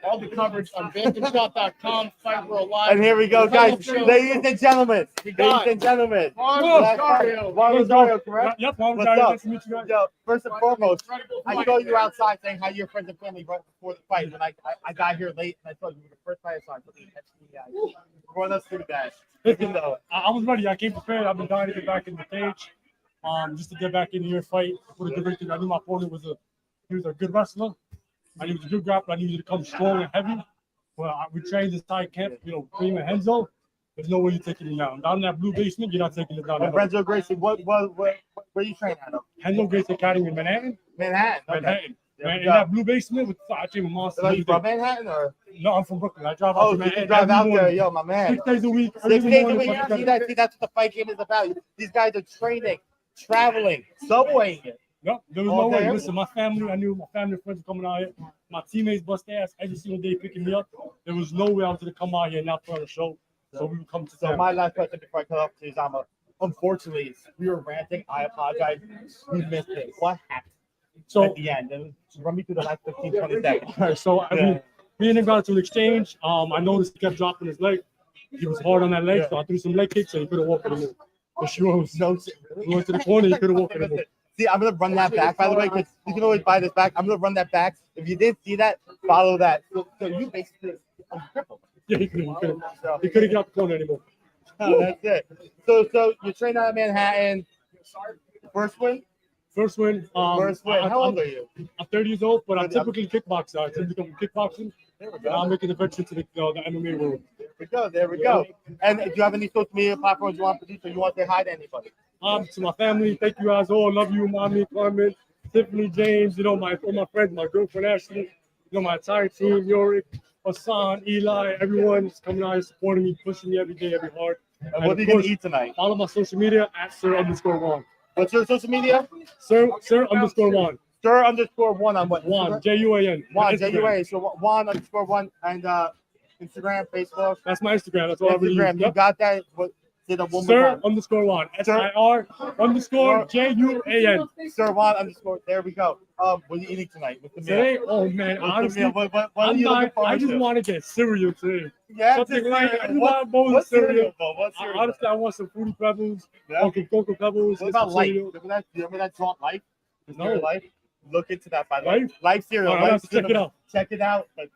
all the coverage on bantamshot.com, Fight World Live. And here we go, guys. Ladies and gentlemen. Ladies and gentlemen. Juan Rosario. Juan Rosario, correct? Yep, Juan What's Rosario. up? Nice to meet you guys. Yo, first and foremost, I Incredible saw fight. you outside saying how your friends and family right before the fight. When I got here late and I saw you were the first fight I saw. Run us through that. You know. I was ready. I came prepared. I've been dying to get back in the cage, just to get back into your fight for the division. I knew my opponent was a good wrestler. I knew he was a good grappler. I knew he was to come strong and heavy. Well, we trained inside camp, Cream and Henzo. There's no way you're taking me down. Down in that blue basement, you're not taking it down. Renzo Gracie, where you train at? Henzo Grace Academy in Manhattan. Manhattan. Okay. Manhattan. There we In go. that blue basement with I train with monsters. So you from Manhattan or? No, I'm from Brooklyn. I drive out Oh, to so Manhattan. you drive every out there, morning. yo, my man. 6 days a week. 6 days a morning, week. fucking- See, that's what the fight game is about. These guys are training, traveling, subwaying it. Yep, there was All no way. day. Listen, my family, I knew my family and friends were coming out here. My teammates bust ass every single day picking me up. There was no way I was going to come out here and not put on a show. So we would come to So town. my last question before I cut off to Zama. Unfortunately, we were ranting. I apologize. We missed it. What happened at the end? And run me through the last 15, 20 seconds. All right, so I mean, me and him got into an exchange. I noticed he kept dropping his leg. He was hard on that leg, so I threw some leg kicks and he couldn't walk anymore. For sure. No shit. He went to the corner, he couldn't walk anymore. See, I'm gonna run that back, by the way, because you can always buy this back. I'm gonna run that back. If you didn't see that, follow that. So you basically crippled. Yeah, he couldn't get out the corner anymore. Oh, that's it. So you train out of Manhattan. First win? First win. First win. How old are you? I'm 30 years old, but I'm typically kickboxer. I tend to come from kickboxing. And I'm making a venture to the MMA world. There we go. And do you have any social media platforms you want to produce or you want to say hi to anybody? To my family, thank you guys all. Love you, mommy, Carmen, Tiffany, James, all my friends, my girlfriend Ashley, my entire team, Yorick, Hassan, Eli, everyone's coming out here supporting me, pushing me every day, every hard. And what are you gonna eat tonight? Follow my social media at Sir_Juan. What's your social media? Sir_Juan. Sir_Juan on what? Juan, Juan. Juan, J-U-A. So Juan_1 and Instagram, Facebook. That's my Instagram. That's all I really Instagram. use. You got that? Say that one more Sir time. _Juan. SIR_JUAN. Sir Juan_. There we go. What are you eating tonight? What's the meal? Today, oh man, What's the honestly, meal? What are you looking forward I just to? want to get cereal today. Yeah, Something like I just what, want a bowl of what cereal. What cereal? Honestly, I want some Fruity Pebbles, Yeah. Cocoa Pebbles. What about some life? cereal. Remember that Jaunt Life? No. Life? Look into that, by the way. Life? Life cereal. All right, I'll have to check it out. Check it out. Like,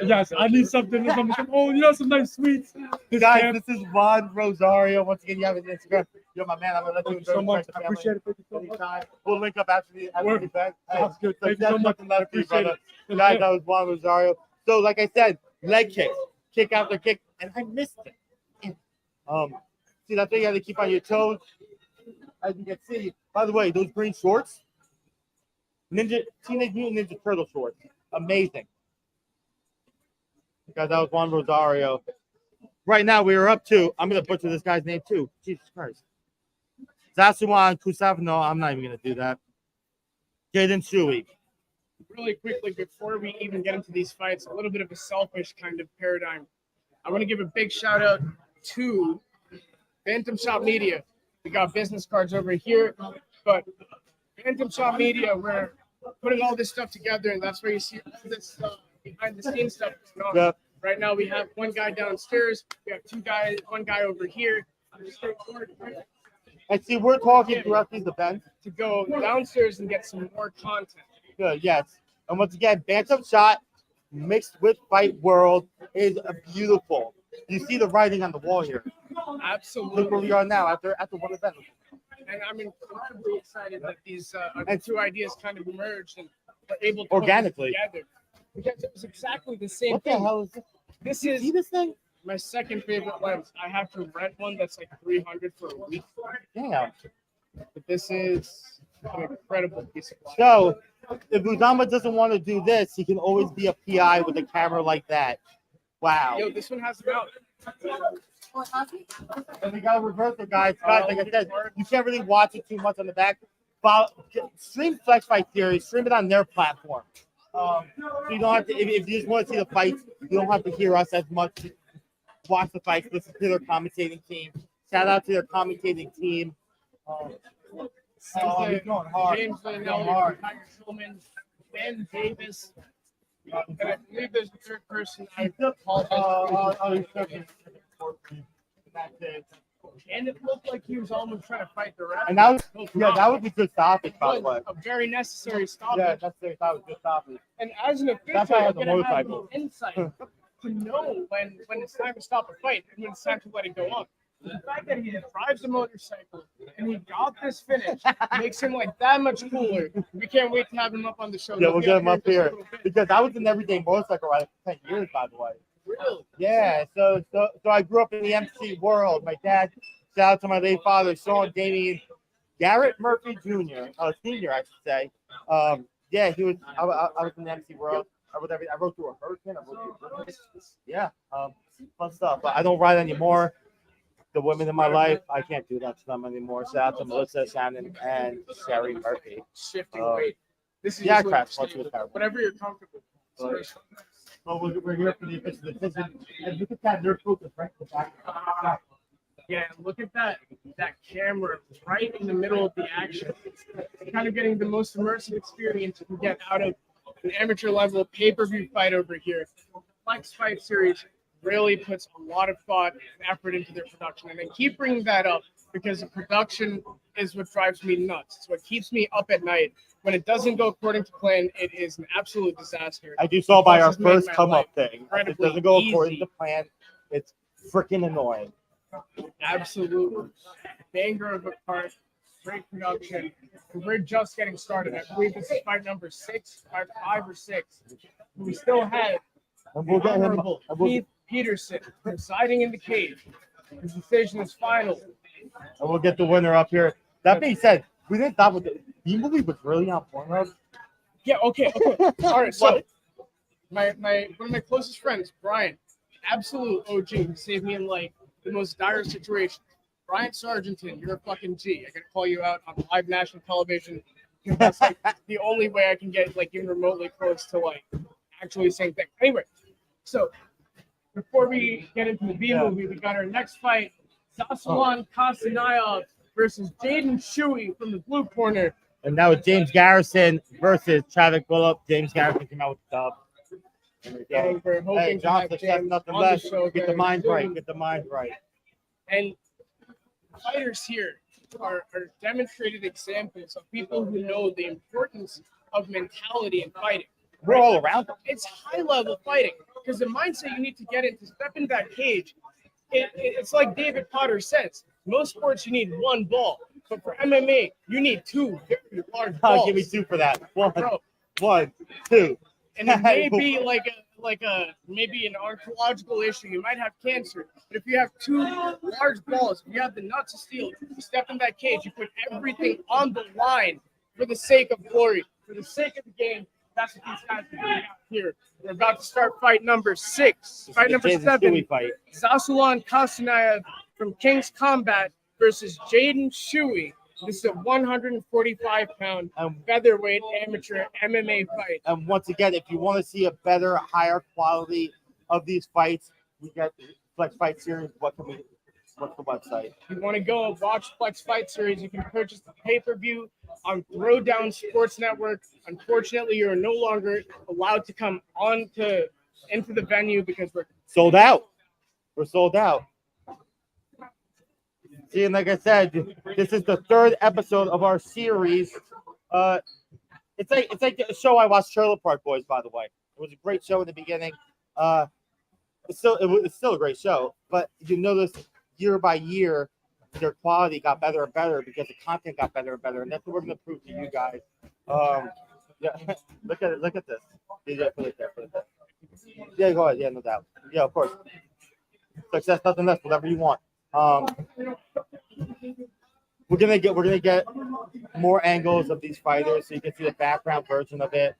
Yes, I need something. Some nice sweets. Guys, this is Juan Rosario. Once again, you have an Instagram. You're my man. I'm gonna let Thank you you so enjoy much. the I family. appreciate it. Thank you so much. Anytime. We'll link up after the event. Sounds good. Thank you so much. Nothing left for you, Appreciate brother. it. Guys, that was Juan Rosario. So, like I said, leg kicks, kick after kick, and I missed it. See, that's why you got to keep on your toes. As you can see, by the way, those green shorts, Teenage Mutant Ninja Turtle shorts, amazing. Guys, that was Juan Rosario. Right now, we are up to, I'm going to butcher this guy's name too. Jesus Christ. Zasuan Kusavno, I'm not even going to do that. Jaden Shui. Really quickly, before we even get into these fights, a little bit of a selfish kind of paradigm. I want to give a big shout out to Bantamshot Media. We got business cards over here, but Bantamshot Media, we're putting all this stuff together, and that's where you see all this behind the scenes stuff going on. Yeah. Right now, we have one guy downstairs, we have one guy over here. And see, we're talking throughout these events to go downstairs and get some more content. Good, yes. And once again, Bantamshot mixed with Fight World is beautiful. You see the writing on the wall here. Absolutely. Look where we are now after one event. And I'm incredibly excited that these two ideas kind of merged and were able to organically put them together. Because it was exactly the same What thing. the hell is this? This You is see this thing? my second favorite lens. I have to rent one that's like $300 for a week. Damn. But this is an incredible piece of lens. So, if Uzama doesn't want to do this, he can always be a PI with a camera like that. Wow. Yo, this one has the mount. And we got a reversal, guys. Guys, like I said, you can't really watch it too much on the back. Stream Flex Fight Series. Stream it on their platform. So you don't have to. If you just want to see the fights, you don't have to hear us as much. Watch the fights. Listen to their commentating team. Shout out to their commentating team. He's going hard. James Vanelli, Tiger Schulman, Ben Davis, and I believe there's a third person. I apologize. And it looked like he was almost trying to fight the ref. And that was a good stoppage, by the way. A very necessary stoppage. Yeah, necessary stoppage, good stoppage. And as an official, That's why I have you're the gonna have motorcycle. the insight to know when it's time to stop a fight and when it's time to let it go on. The fact that he drives a motorcycle and he got this finish makes him like that much cooler. We can't wait to have him up on the show. Yeah, we'll get him up here because I was an everyday motorcycle rider for 10 years, by the way. Really? Yeah, so I grew up in the MC world. My dad, shout out to my late father, Shaun Damien Garrett Murphy Jr., senior, I should say. Yeah, he was. I was in the MC world. I rode through a hurricane. Yeah, fun stuff. But I don't ride anymore. The women in my life, I can't do that to them anymore. Shout out to Melissa, Shannon, and Sherry Murphy. Shifting weight. This is whatever you're comfortable with. Well, we're here for the official decision. And look at that nerd focus right in the back. Yeah, look at that camera right in the middle of the action. It's kind of getting the most immersive experience you can get out of an amateur level pay-per-view fight over here. Flex Fight Series really puts a lot of thought and effort into their production. And I keep bringing that up because the production is what drives me nuts. It's what keeps me up at night. When it doesn't go according to plan, it is an absolute disaster. As you saw by our first come-up thing, if it doesn't go according to plan, it's freaking annoying. Absolutely. Banger of a card, great production. We're just getting started. I believe this is fight number 6, five or 6. We still have honorable Keith Peterson presiding in the cage. His decision is final. And we'll get the winner up here. That being said, we didn't thought with the movie was really on Pornhub. Yeah, okay. All right, so my one of my closest friends, Brian, absolute OG, who saved me in like the most dire situation. Brian Sargenton, you're a fucking G. I gotta call you out on live national television. That's like the only way I can get like even remotely close to like actually saying things. Anyway, so before we get into the B movie, we got our next fight: Sasulan Kasanayev versus Jaden Shuey from the blue corner. And now it's James Garrison versus Travis Bullock. James Garrison came out with the dub. And we're hoping to have James nothing on less. the show Get the very mind soon. right. Get the mind right. And fighters here are demonstrated examples of people who know the importance of mentality in fighting. We're all around them. It's high-level fighting because the mindset you need to get into step in that cage. It's like David Potter says. Most sports you need one ball, but for MMA you need 2 very large balls. Give me 2 for that. Bro. 1, 2. And it may be like maybe an oncological issue. You might have cancer, but if you have 2 large balls, if you have the nuts of steel, you step in that cage, you put everything on the line for the sake of glory, for the sake of the game. That's what these guys are doing out here. We're about to start fight number 6. Fight number 7. Sasulan Kasanayev from King's Combat versus Jaden Shuey. This is a 145-pound featherweight amateur MMA fight. And once again, if you want to see a better, higher quality of these fights, we got the Flex Fight Series. What's the website? If you want to go and watch Flex Fight Series, you can purchase the pay-per-view on Throwdown Sports Network. Unfortunately, you're no longer allowed to come into the venue because we're sold out. We're sold out. See, and like I said, this is the 3rd episode of our series. It's like a show I watched, Trailer Park Boys. By the way, it was a great show in the beginning. It's still a great show, but you notice year by year their quality got better and better because the content got better and better, and that's what we're gonna prove to you guys. Yeah, look at it. Look at this. Yeah, put it there. Put it there. Yeah, go ahead. Yeah, no doubt. Yeah, of course. Success, nothing less. Whatever you want. We're gonna get more angles of these fighters so you can see the background version of it.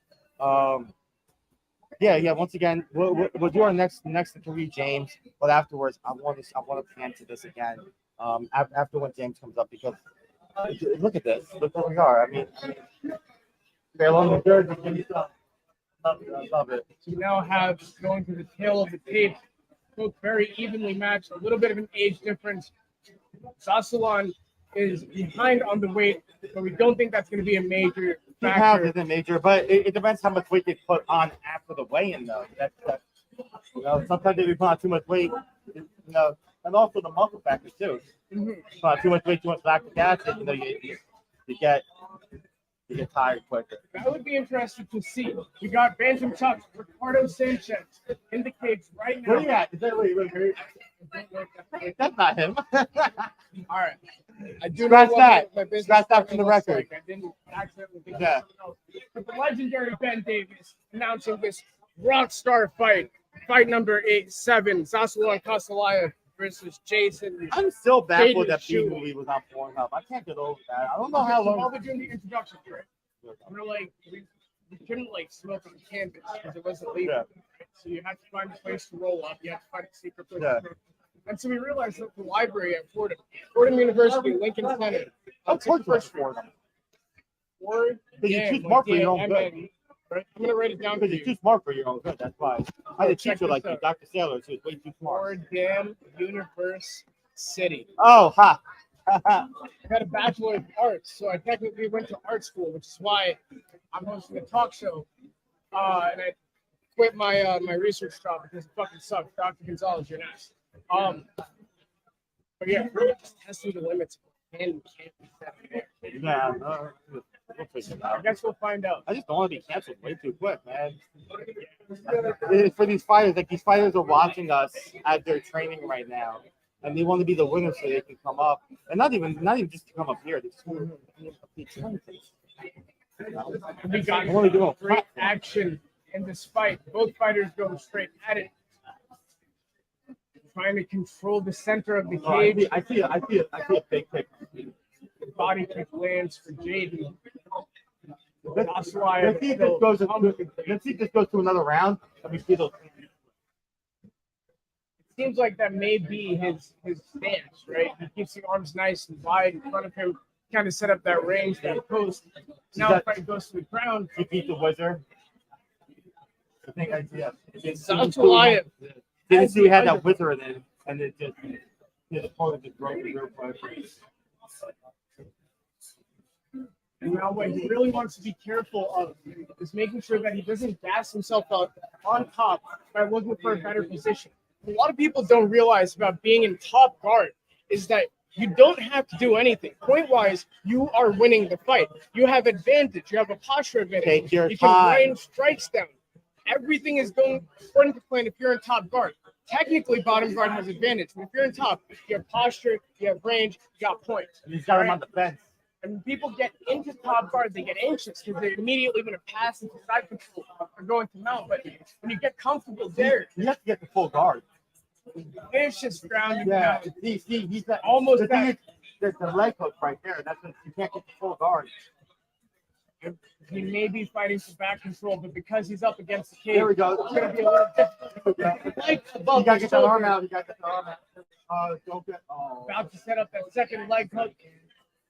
Yeah. Once again, we'll do our next interview, James. But afterwards, I want to pan to this again. After when James comes up, because look at this. Look where we are. I mean, they along the third. Love it. We now have, going to the tail of the tape, both very evenly matched, a little bit of an age difference. Sassuan is behind on the weight, but we don't think that's going to be a major factor. Isn't major, but it depends how much weight they put on after the weigh-in, though. That's sometimes they put on too much weight, and also the muscle factor too. Put on too much weight, too much lactic acid, you get tired quicker. That would be interesting to see. We got Bantamshot, Ricardo Sanchez in the cage right now. Where are you at? Is that wait. That's not him. All right. I do Scratch know that. my business Scratch that from the record. like. I didn't accidentally think Yeah. But the legendary Ben Davis announcing this rock star fight. Fight number 87, Sassuan Castellaya versus Jason. I'm still baffled that Shoot. B-movie was on Pornhub. I can't get over that. I don't know how long. While we're doing the introduction for it, we're like, we couldn't like smoke on campus because it wasn't legal. Yeah. So you had to find a place to roll up. You had to find a secret place. Yeah. To smoke. And so we realized that the library at Fordham University, Lincoln Center. Of course, first for them. Ford. Because you're too smart for your own good. Right? I'm gonna write it down for Because you. you're too smart for your own good. That's why. I had a Check teacher this like you, out. Dr. Sailor. She was way too smart. Fordham University. Oh, ha. I had a Bachelor of Arts, so I technically went to art school, which is why I'm hosting a talk show. And I quit my my research job because it fucking sucks. Dr. Gonzalez, you're nice. But yeah, we're just testing the limits. And can't be set there. Yeah. We'll figure it I out. guess we'll find out. I just don't want to be canceled way too quick, man. For these fighters, like these fighters are watching us as they're training right now, and they want to be the winners so they can come up, and not even just to come up here. They just want to be training. We got What are we doing? great action in this fight. Both fighters go straight at it, trying to control the center of the cage. I see a big kick. Body kick lands for Jaden. Let's see if this goes to another round. Let me see those. It seems like that may be his stance, right? He keeps the arms nice and wide in front of him, kind of set up that range, that post. Now the fight goes to the ground. He beat the wizard. I think I see that. Sassuan Didn't see we had that wizard in, and it just his opponent just broke the real fight. And now what he really wants to be careful of is making sure that he doesn't gas himself out on top by looking for a better position. A lot of people don't realize about being in top guard is that you don't have to do anything. Point-wise, you are winning the fight. You have advantage. You have a posture advantage. Take your you can time. rain strikes down. Everything is going according to plan if you're in top guard. Technically, bottom guard has advantage. But if you're in top, you have posture, you have range, you got points. He's got him on the fence. And when people get into top guard, they get anxious because they immediately want to pass into side control or go into mount. But when you get comfortable there, You have to get the full guard. it's just grounded Yeah. down. See, he's got Almost the thing back. is, there's the leg hook right there. That's when you can't get the full guard. He may be fighting for back control, but because he's up against the cage, There we go. it's going to be a little difficult. Like above You gotta the get that arm shoulder, out. You gotta get the arm out. Don't get. Oh. about to set up that second leg hook.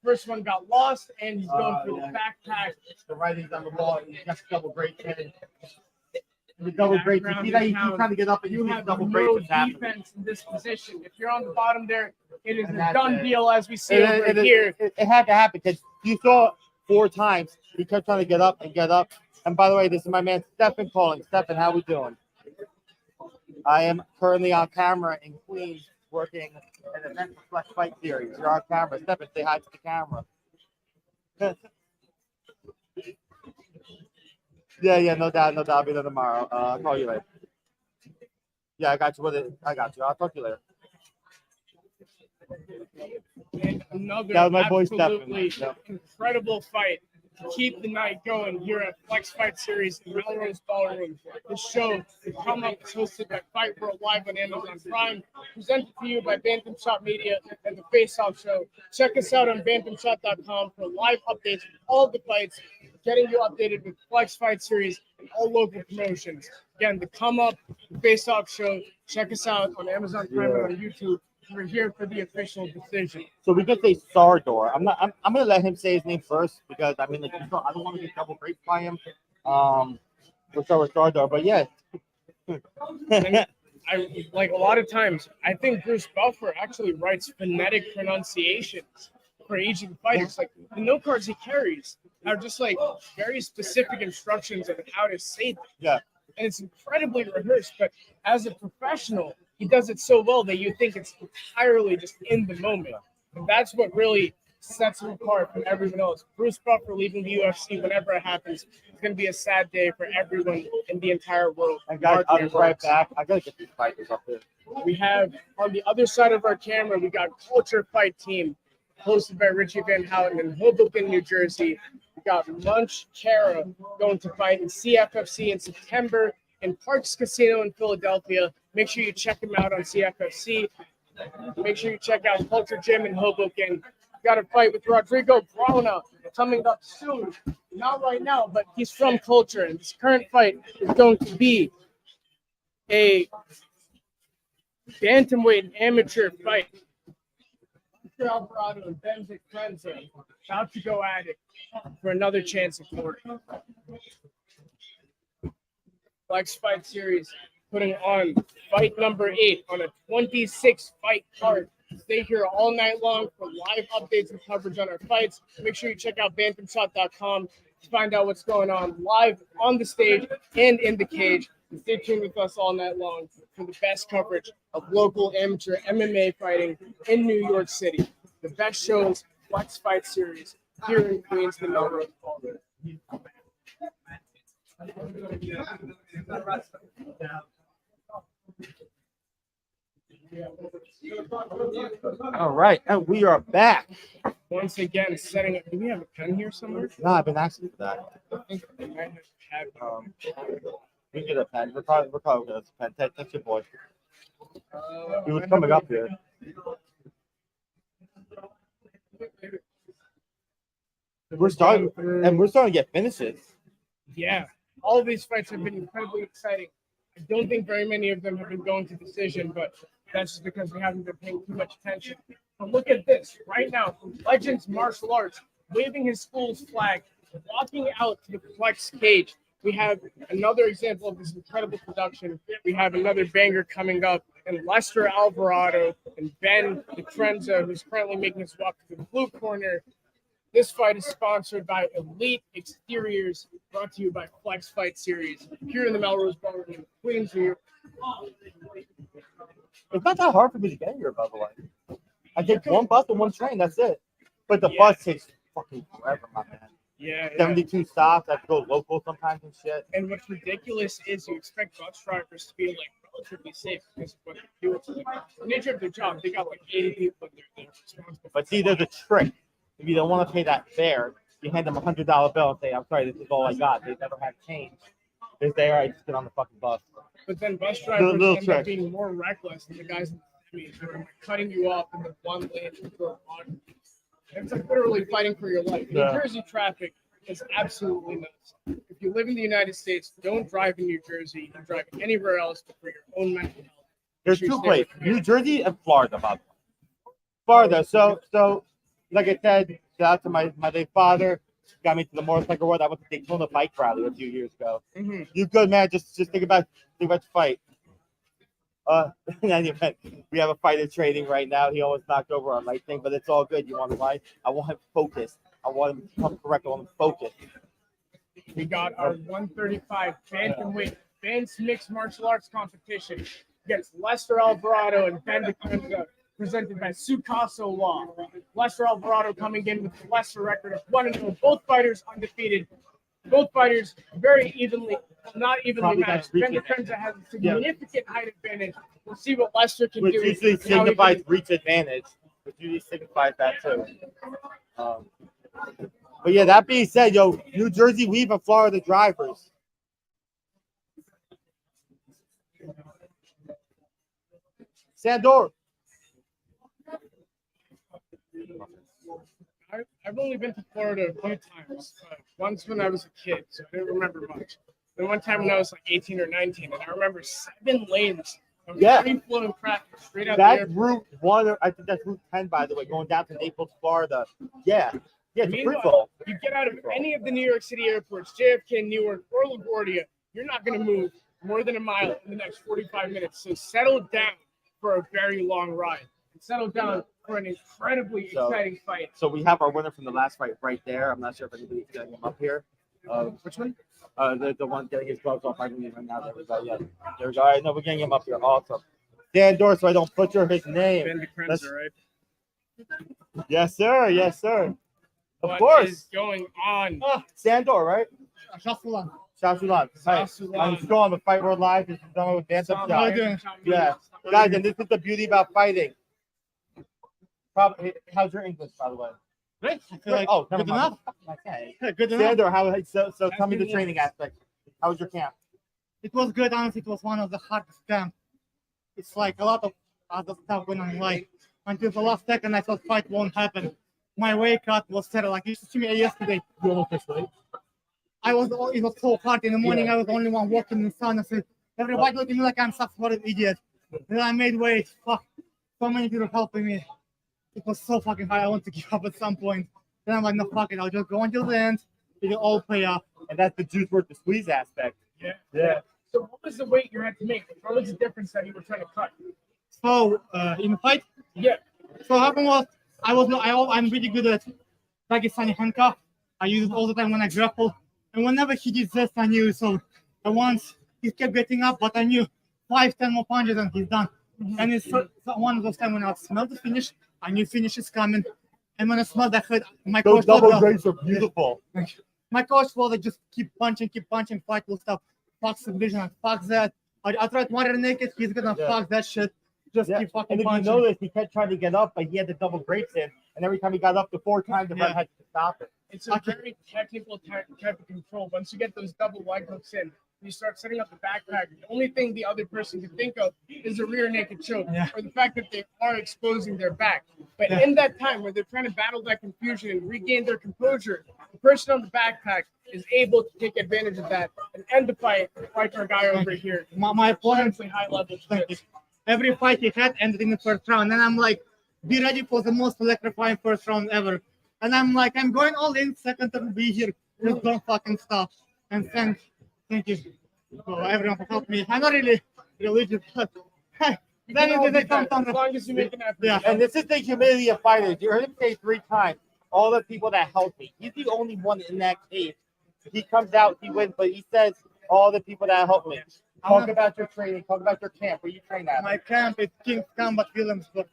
First one got lost, and he's going for the backpack. The righty's on the ball. You got the double break. The double break. You see that he's trying to get up, and You you have double no break. What's happening? defense in this position. If you're on the bottom there, it is And a that's done it. deal as we see over here. It had to happen because you saw 4 times. He kept trying to get up and get up. And by the way, this is my man Stephen calling. Stephen, how we doing? I am currently on camera in Queens working an event for Flex Fight Series. You're on camera. Stephen, say hi to the camera. Yeah, no doubt. I'll be there tomorrow. I'll call you later. Yeah, I got you. I got you. I'll talk to you later. And another That was my boy absolutely Stephen. incredible fight to keep the night going here at Flex Fight Series in Melrose Ballroom. The show, The Come Up, is hosted by Fight World Live on Amazon Prime, presented to you by Bantamshot Media and the Face Off Show. Check us out on bantamshot.com for live updates of all the fights, getting you updated with Flex Fight Series and all local promotions. Again, The Come Up, the Face Off Show. Check us out on Amazon Prime and on YouTube. We're here for the official decision. So we can say Sardor. I'm gonna let him say his name first because I mean, like, I don't want to get double raped by him. We'll start with Sardor, but yeah. And I like a lot of times. I think Bruce Buffer actually writes phonetic pronunciations for each of the fighters. Like the note cards he carries are just like very specific instructions of how to say them. Yeah. And it's incredibly rehearsed, but as a professional, he does it so well that you think it's entirely just in the moment. And that's what really sets him apart from everyone else. Bruce Buffer leaving the UFC whenever it happens, it's going to be a sad day for everyone in the entire world. And guys, I'll be right back. I gotta get these fighters up there. We have on the other side of our camera, we got Culture Fight Team, hosted by Richie Van Houten in Hoboken, New Jersey. We got Munch Kara going to fight in CFFC in September in Parks Casino in Philadelphia. Make sure you check them out on CFFC. Make sure you check out Culture Gym in Hoboken. Got a fight with Rodrigo Brauna coming up soon. Not right now, but he's from Culture, and this current fight is going to be a bantamweight amateur fight. Hector Alvarado and Ben Dicrenza about to go at it for another chance at glory. Flex Fight Series putting on fight number 8 on a 26-fight card. Stay here all night long for live updates and coverage on our fights. Make sure you check out bantamshot.com to find out what's going on live on the stage and in the cage. And stay tuned with us all night long for the best coverage of local amateur MMA fighting in New York City. The best shows, Flex Fight Series, here in Queens, the Melrose Ballroom. All right, and we are back. Once again, setting up. Do we have a pen here somewhere? No, I've been asking for that. I think we might have We can get a pen. We're probably gonna get a pen. That's your boy. He was had. coming up here. We're starting to get finishes. Yeah, all of these fights have been incredibly exciting. I don't think very many of them have been going to decision, but that's just because we haven't been paying too much attention. But look at this right now from Legends Martial Arts, waving his school's flag, walking out to the Flex cage. We have another example of this incredible production. We have another banger coming up, and Lester Alvarado and Ben Dicrenza, who's currently making his walk to the blue corner. This fight is sponsored by Elite Exteriors, brought to you by Flex Fight Series, here in the Melrose Ballroom in Queens, New York. It's not that hard for me to get here, by the way. I take one bus and one train, that's it. But the bus takes fucking forever, my man. Yeah, 72 stops. I have to go local sometimes and shit. And what's ridiculous is you expect bus drivers to be like relatively safe because of what they do. It's like the nature of their job. They got like 80 people in there responsible. But see, there's a trick. If you don't want to pay that fare, you hand them $100 bill and say, "I'm sorry, this is all I got." They never have change. They say, "All right, just get on the fucking bus." But then bus drivers little end trick. up being more reckless than the guys in the semis who are cutting you off in the one lane for a body. It's like literally fighting for your life. Yeah. New Jersey traffic is absolutely nuts. If you live in the United States, don't drive in New Jersey. You drive anywhere else for your own mental health. There's Make sure two you stay places, with your New Jersey and Florida, by the way. Florida. So like I said, shout out to my late father. Got me to the motorcycle world. I went to Daytona bike rally a few years ago. Mm-hmm. You good, man? Just think about the fight. In any event, we have a fighter training right now. He almost knocked over our light thing, but it's all good. You want to why? I want him focused. I want him to come correct. I want him focused. We got our 135 bantamweight men's mixed martial arts competition against Lester Alvarado and Ben Dicrenza, presented by Sucaso Law. Lester Alvarado coming in with a lesser record of 1-0. Both fighters undefeated. Both fighters very evenly not even Probably match. got reach Ben advantage. Defensa has a significant height advantage. We'll see what Lester can Which do. usually and how he signifies can- reach advantage. Which usually signifies that too. But yeah, that being said, yo, New Jersey Weave and Florida drivers. Sandor. I've only been to Florida a few times. Once when I was a kid, so I don't remember much. Then one time when I was like 18 or 19, and I remember 7 lanes of free-flowing traffic straight out That's the Route 1, I think that's Route 10, by the way, going down to Naples, Florida. Yeah, it's a free Meanwhile, flow. you get out of any of the New York City airports, JFK, Newark, or LaGuardia, you're not going to move more than a mile in the next 45 minutes. So settle down for a very long ride. And settle down for an incredibly exciting fight. So we have our winner from the last fight right there. I'm not sure if anybody's getting him up here. Which one? The one getting his gloves off. I don't even right now. There we go. Yeah, there we go. All right, no, we're getting him up here. Awesome. Sandor, so I don't butcher his name. Ben Defensa, right? Yes, sir. Yes, sir. Of What course. is going on? Sandor, right? Shasulan. Shasulan. Hi. I'm Shaun with Fight World Live. This is done with Bantamshot. How you doing? Yeah. Guys, and this is the beauty about fighting. Probably, how's your English, by the way? Great. I feel Great. like Good good enough. enough. Okay. Good enough. Sandor, so tell me the training aspect. How was your camp? It was good, honestly. It was one of the hardest camps. It's like a lot of other stuff going on in life. Until the last second, I thought fight won't happen. My weight cut was terrible. Like you see me yesterday. You almost missed weight. It was so hard in the morning. I was the only one walking in the sun. I said, everybody looked at me like I'm some sort of idiot. Then I made weight. Fuck. So many people helping me. It was so fucking hard. I want to give up at some point. Then I'm like, no, fuck it. I'll just go until the end. It'll all pay off. And that's the juice worth the squeeze aspect. Yeah. So what was the weight you had to make? What was the difference that you were trying to cut? So in the fight? Yeah. So what happened was I'm really good at Pakistani handcuff. I use it all the time when I grapple. And whenever he did this, I knew. So once he kept getting up, but I knew 5-10 more punches and he's done. And it's one of those times when I smelled the finish, I knew finish is coming. And when I smelled, I heard my coach. Those double grades are beautiful. My coach was like, just keep punching, fight will stop. Fuck submission, and fuck that. I tried one naked, he's gonna fuck that shit. Just keep fucking punching. And if you notice, he kept trying to get up, but he had the double grapes in, and every time he got up to 4 times, the ref had to stop it. It's a very technical type of control. Once you get those double leg hooks in, you start setting up the backpack. The only thing the other person can think of is a rear naked choke, or the fact that they are exposing their back. But in that time, when they're trying to battle that confusion and regain their composure, the person on the backpack is able to take advantage of that and end the fight like our guy over here. My opponent's high level. Every fight he had ended in the first round, and I'm like, be ready for the most electrifying first round ever. And I'm like, I'm going all in, second to be here. Just don't fucking stop. And thank you for everyone who helped me. I'm not really religious, but hey, then it comes down. As long as you make an effort. Yeah, and this is the humility of fighters. You heard him say 3 times, all the people that helped me. He's the only one in that case. He comes out, he wins, but he says, all the people that helped me. Talk about your training, talk about your camp, where you train at. My camp is King's Combat Williamsburg.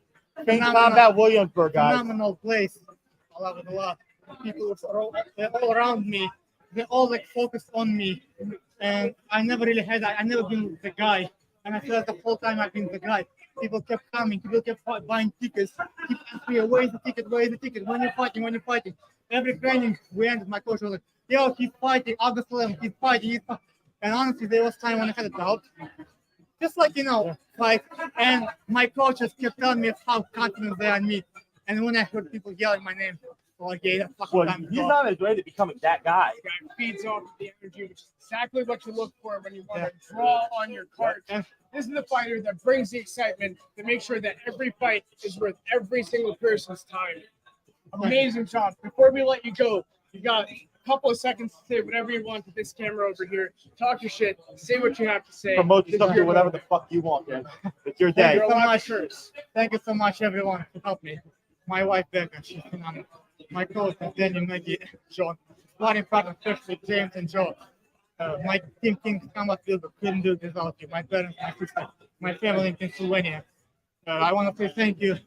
King's Combat Williamsburg, guys. Phenomenal place. I love it a lot. People are all around me. They all like focused on me. And I never really had that. I never been the guy. And I feel like the whole time I've been the guy. People kept coming. People kept buying tickets. Keep asking me, where's the ticket? Where's the ticket? When you're fighting. Every training we ended, my coach was like, yo, he's fighting. August 11th, he's fighting. And honestly, there was time when I had a doubt. Just like, fight. And my coaches kept telling me how confident they are in me. And when I heard people yelling my name, he's not as ready to becoming that guy. This guy feeds off the energy, which is exactly what you look for when you want to draw on your cards. This is the fighter that brings the excitement to make sure that every fight is worth every single person's time. Amazing job. Before we let you go, you got a couple of seconds to say whatever you want to this camera over here. Talk your shit. Say what you have to say. Promote yourself, do whatever the fuck you want, man. It's your day. Thank you so much, everyone, to help me. My wife, Becca, she's phenomenal. My coach, Daniel, Maggie, Shaun. Sparring partner, especially James and Joe. My team, King's Combat Williamsburg, couldn't do this without you. My parents, my sister, my family in Pennsylvania. I want to say thank you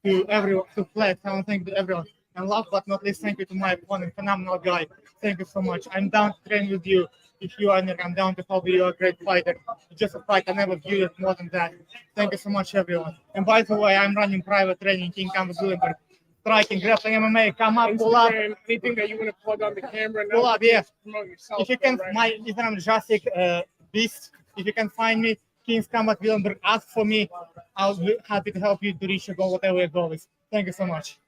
to everyone, to Flex. I want to thank everyone. And last but not least, thank you to my opponent, phenomenal guy. Thank you so much. I'm down to train with you. If you are, I'm down to help you. You're a great fighter. Just a fight. I never viewed it more than that. Thank you so much, everyone. And by the way, I'm running private training, King Kama Gulenberg. Striking, grappling, MMA, come up, pull up. Anything that you want to plug on the camera? Pull up, yeah. Promote yourself. If you can, my Instagram Jacek Beast. If you can find me, King's Combat Willenberg, ask for me. I'll be happy to help you to reach your goal, whatever your goal is. Thank you so much.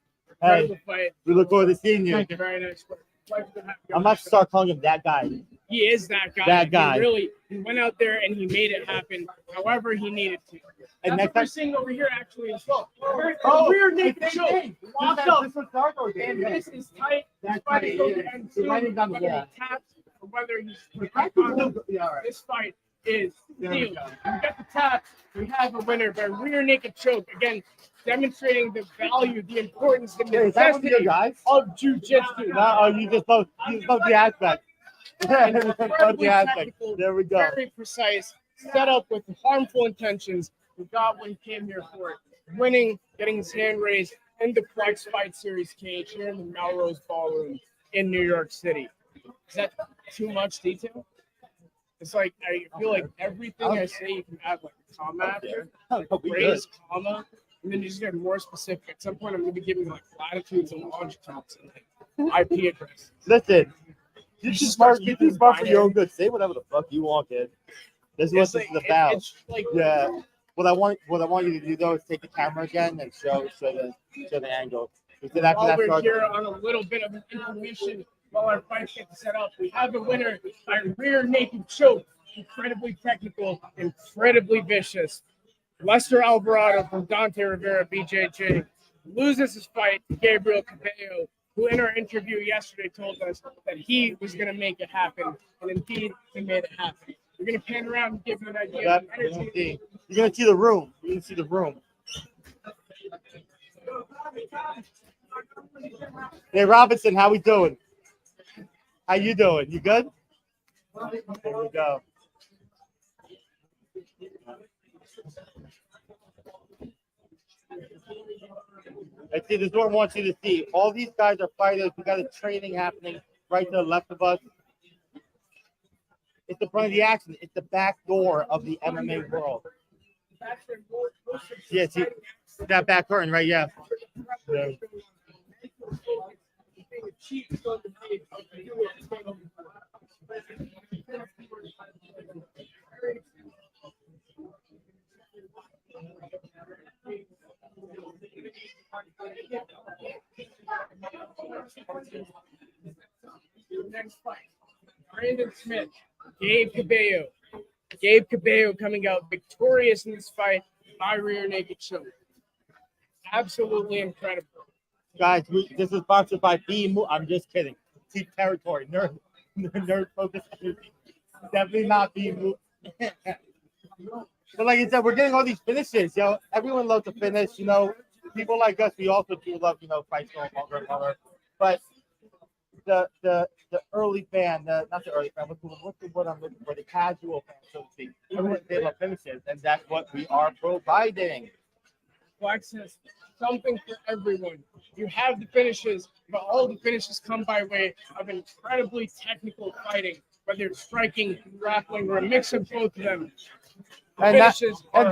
Hey, we look forward to seeing you. Thank you. Very nice. I'm about to start calling him that guy. He is that guy. That guy. He went out there and he made it happen however he needed to. And That's what we're seeing over here actually as well. We're naked show. Locked up. And this is tight. This fight is going to end soon. Whether he taps or whether he's this fight is sealed. We got the tap. We have a winner by rear naked choke. Again, demonstrating the value, the importance, the necessity of jiu-jitsu. No, you just love the aspect. There we go. Very precise, set up with harmful intentions. We got what he came here for. Winning, getting his hand raised in the Flex Fight Series cage here in the Melrose Ballroom in New York City. Is that too much detail? It's like, I feel like everything I say, you can add like a comma after, like a phrase, comma, and then you just get more specific. At some point, I'm going to be giving like latitudes and longitudes and like IP addresses. Listen, you just smart for your own good. Say whatever the fuck you want, kid. This is what this is about. It's like, yeah. What I want you to do though is take the camera again and show the angle. While we're here on a little bit of information while our fight gets set up, we have a winner by rear naked choke. Incredibly technical, incredibly vicious. Lester Alvarado from Dante Rivera, BJJ, loses his fight to Gabriel Cabello, who in our interview yesterday told us that he was going to make it happen, and indeed, he made it happen. We're going to pan around and give you an idea of the energy. You're going to see the room. You're going to see the room. Hey, Robinson, how we doing? How you doing? You good? There we go. I see this is what I want you to see. All these guys are fighters. We got a training happening right to the left of us. It's the front of the action. It's the back door of the MMA world. Yeah, see that back curtain, right? Yeah. Next fight, Brandon Smith, Gabe Cabello. Gabe Cabello coming out victorious in this fight by rear naked choke. Absolutely incredible. Guys, this is sponsored by B. I'm just kidding. Deep territory, nerd focused energy. Definitely not B. But like I said, we're getting all these finishes. Yo, everyone loves to finish. You know, people like us, we also do love fights going longer and longer. But the early fan, not the early fan. What's the word I'm looking for? The casual fan, so to speak. Everyone they love finishes, and that's what we are providing. Flex has something for everyone. You have the finishes, but all the finishes come by way of incredibly technical fighting, whether it's striking, grappling, or a mix of both of them. And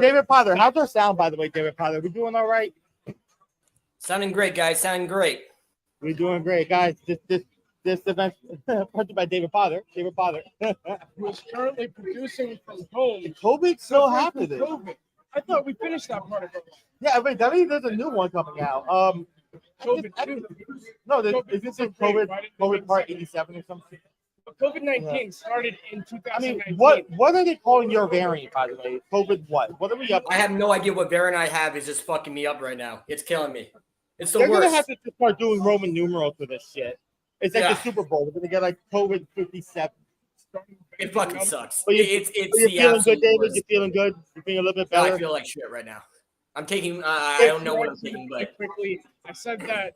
David Potter, how's our sound, by the way, David Potter? We doing all right? Sounding great, guys. Sounding great. We're doing great, guys. This event presented by David Potter. David Potter. Who is currently producing from home. COVID's still happening. COVID. I thought we finished that part of it. Yeah, wait, that means there's a new one coming out. COVID. No, is this COVID part 87 or something? COVID-19 started in 2019. I mean, what are they calling your variant, by the way? COVID what? What are we up to? I have no idea what variant I have is just fucking me up right now. It's killing me. It's the They're worst. They're going to have to start doing Roman numerals for this shit. It's like the Super Bowl. We're going to get like COVID 57. It fucking sucks. But you're feeling good, David? Worst. You're feeling good? You're feeling a little bit No, better? I feel like shit right now. I'm taking, I don't know what I'm taking, but. Quickly, I said that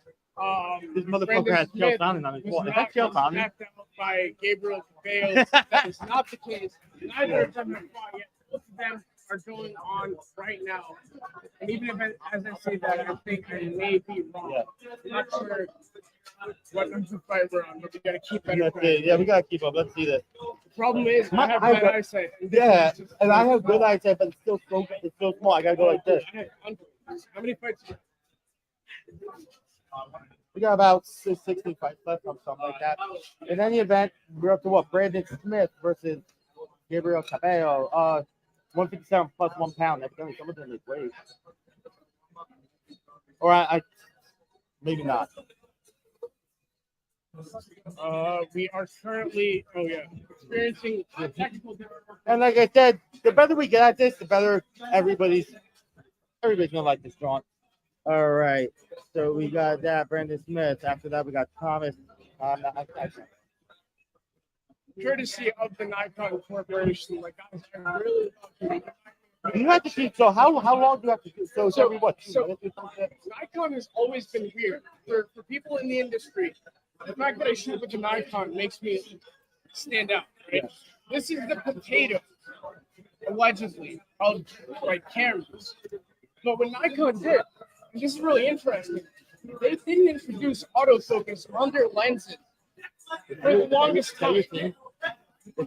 this motherfucker has Chael Sonnen on his wall. Is that Chael Sonnen? Knocked out by Gabriel Cabello. That is not the case. Neither of them have fought yet. Both of them are going on right now. And even if, as I say that, I think I may be wrong. I'm not sure what number fight we're on, but we gotta keep that in mind. Yeah, we gotta keep up. Let's see this. The problem is, I have bad eyesight. Yeah, and I have good eyesight, but it's still small. I gotta go like this. How many fights? We got about 60 fights left or something like that. In any event, we're up to what? Brandon Smith versus Gabriel Cabello. 157 plus 1 pound. That's going to be weight. Or I maybe not. We are currently, experiencing technical difficulties. And like I said, the better we get at this, the better everybody's gonna like this drawing. All right, so we got that Brandon Smith. After that, we got Thomas. Courtesy of the Nikon Corporation, like guys, I really love you have to keep. So how long do you have to do? So every what? So Nikon has always been weird for people in the industry. The fact that I shoot with the Nikon makes me stand out. Right? This is the potato, allegedly, of like cameras. But what Nikon did, and this is really interesting, they didn't introduce autofocus on their lenses for the longest time. Is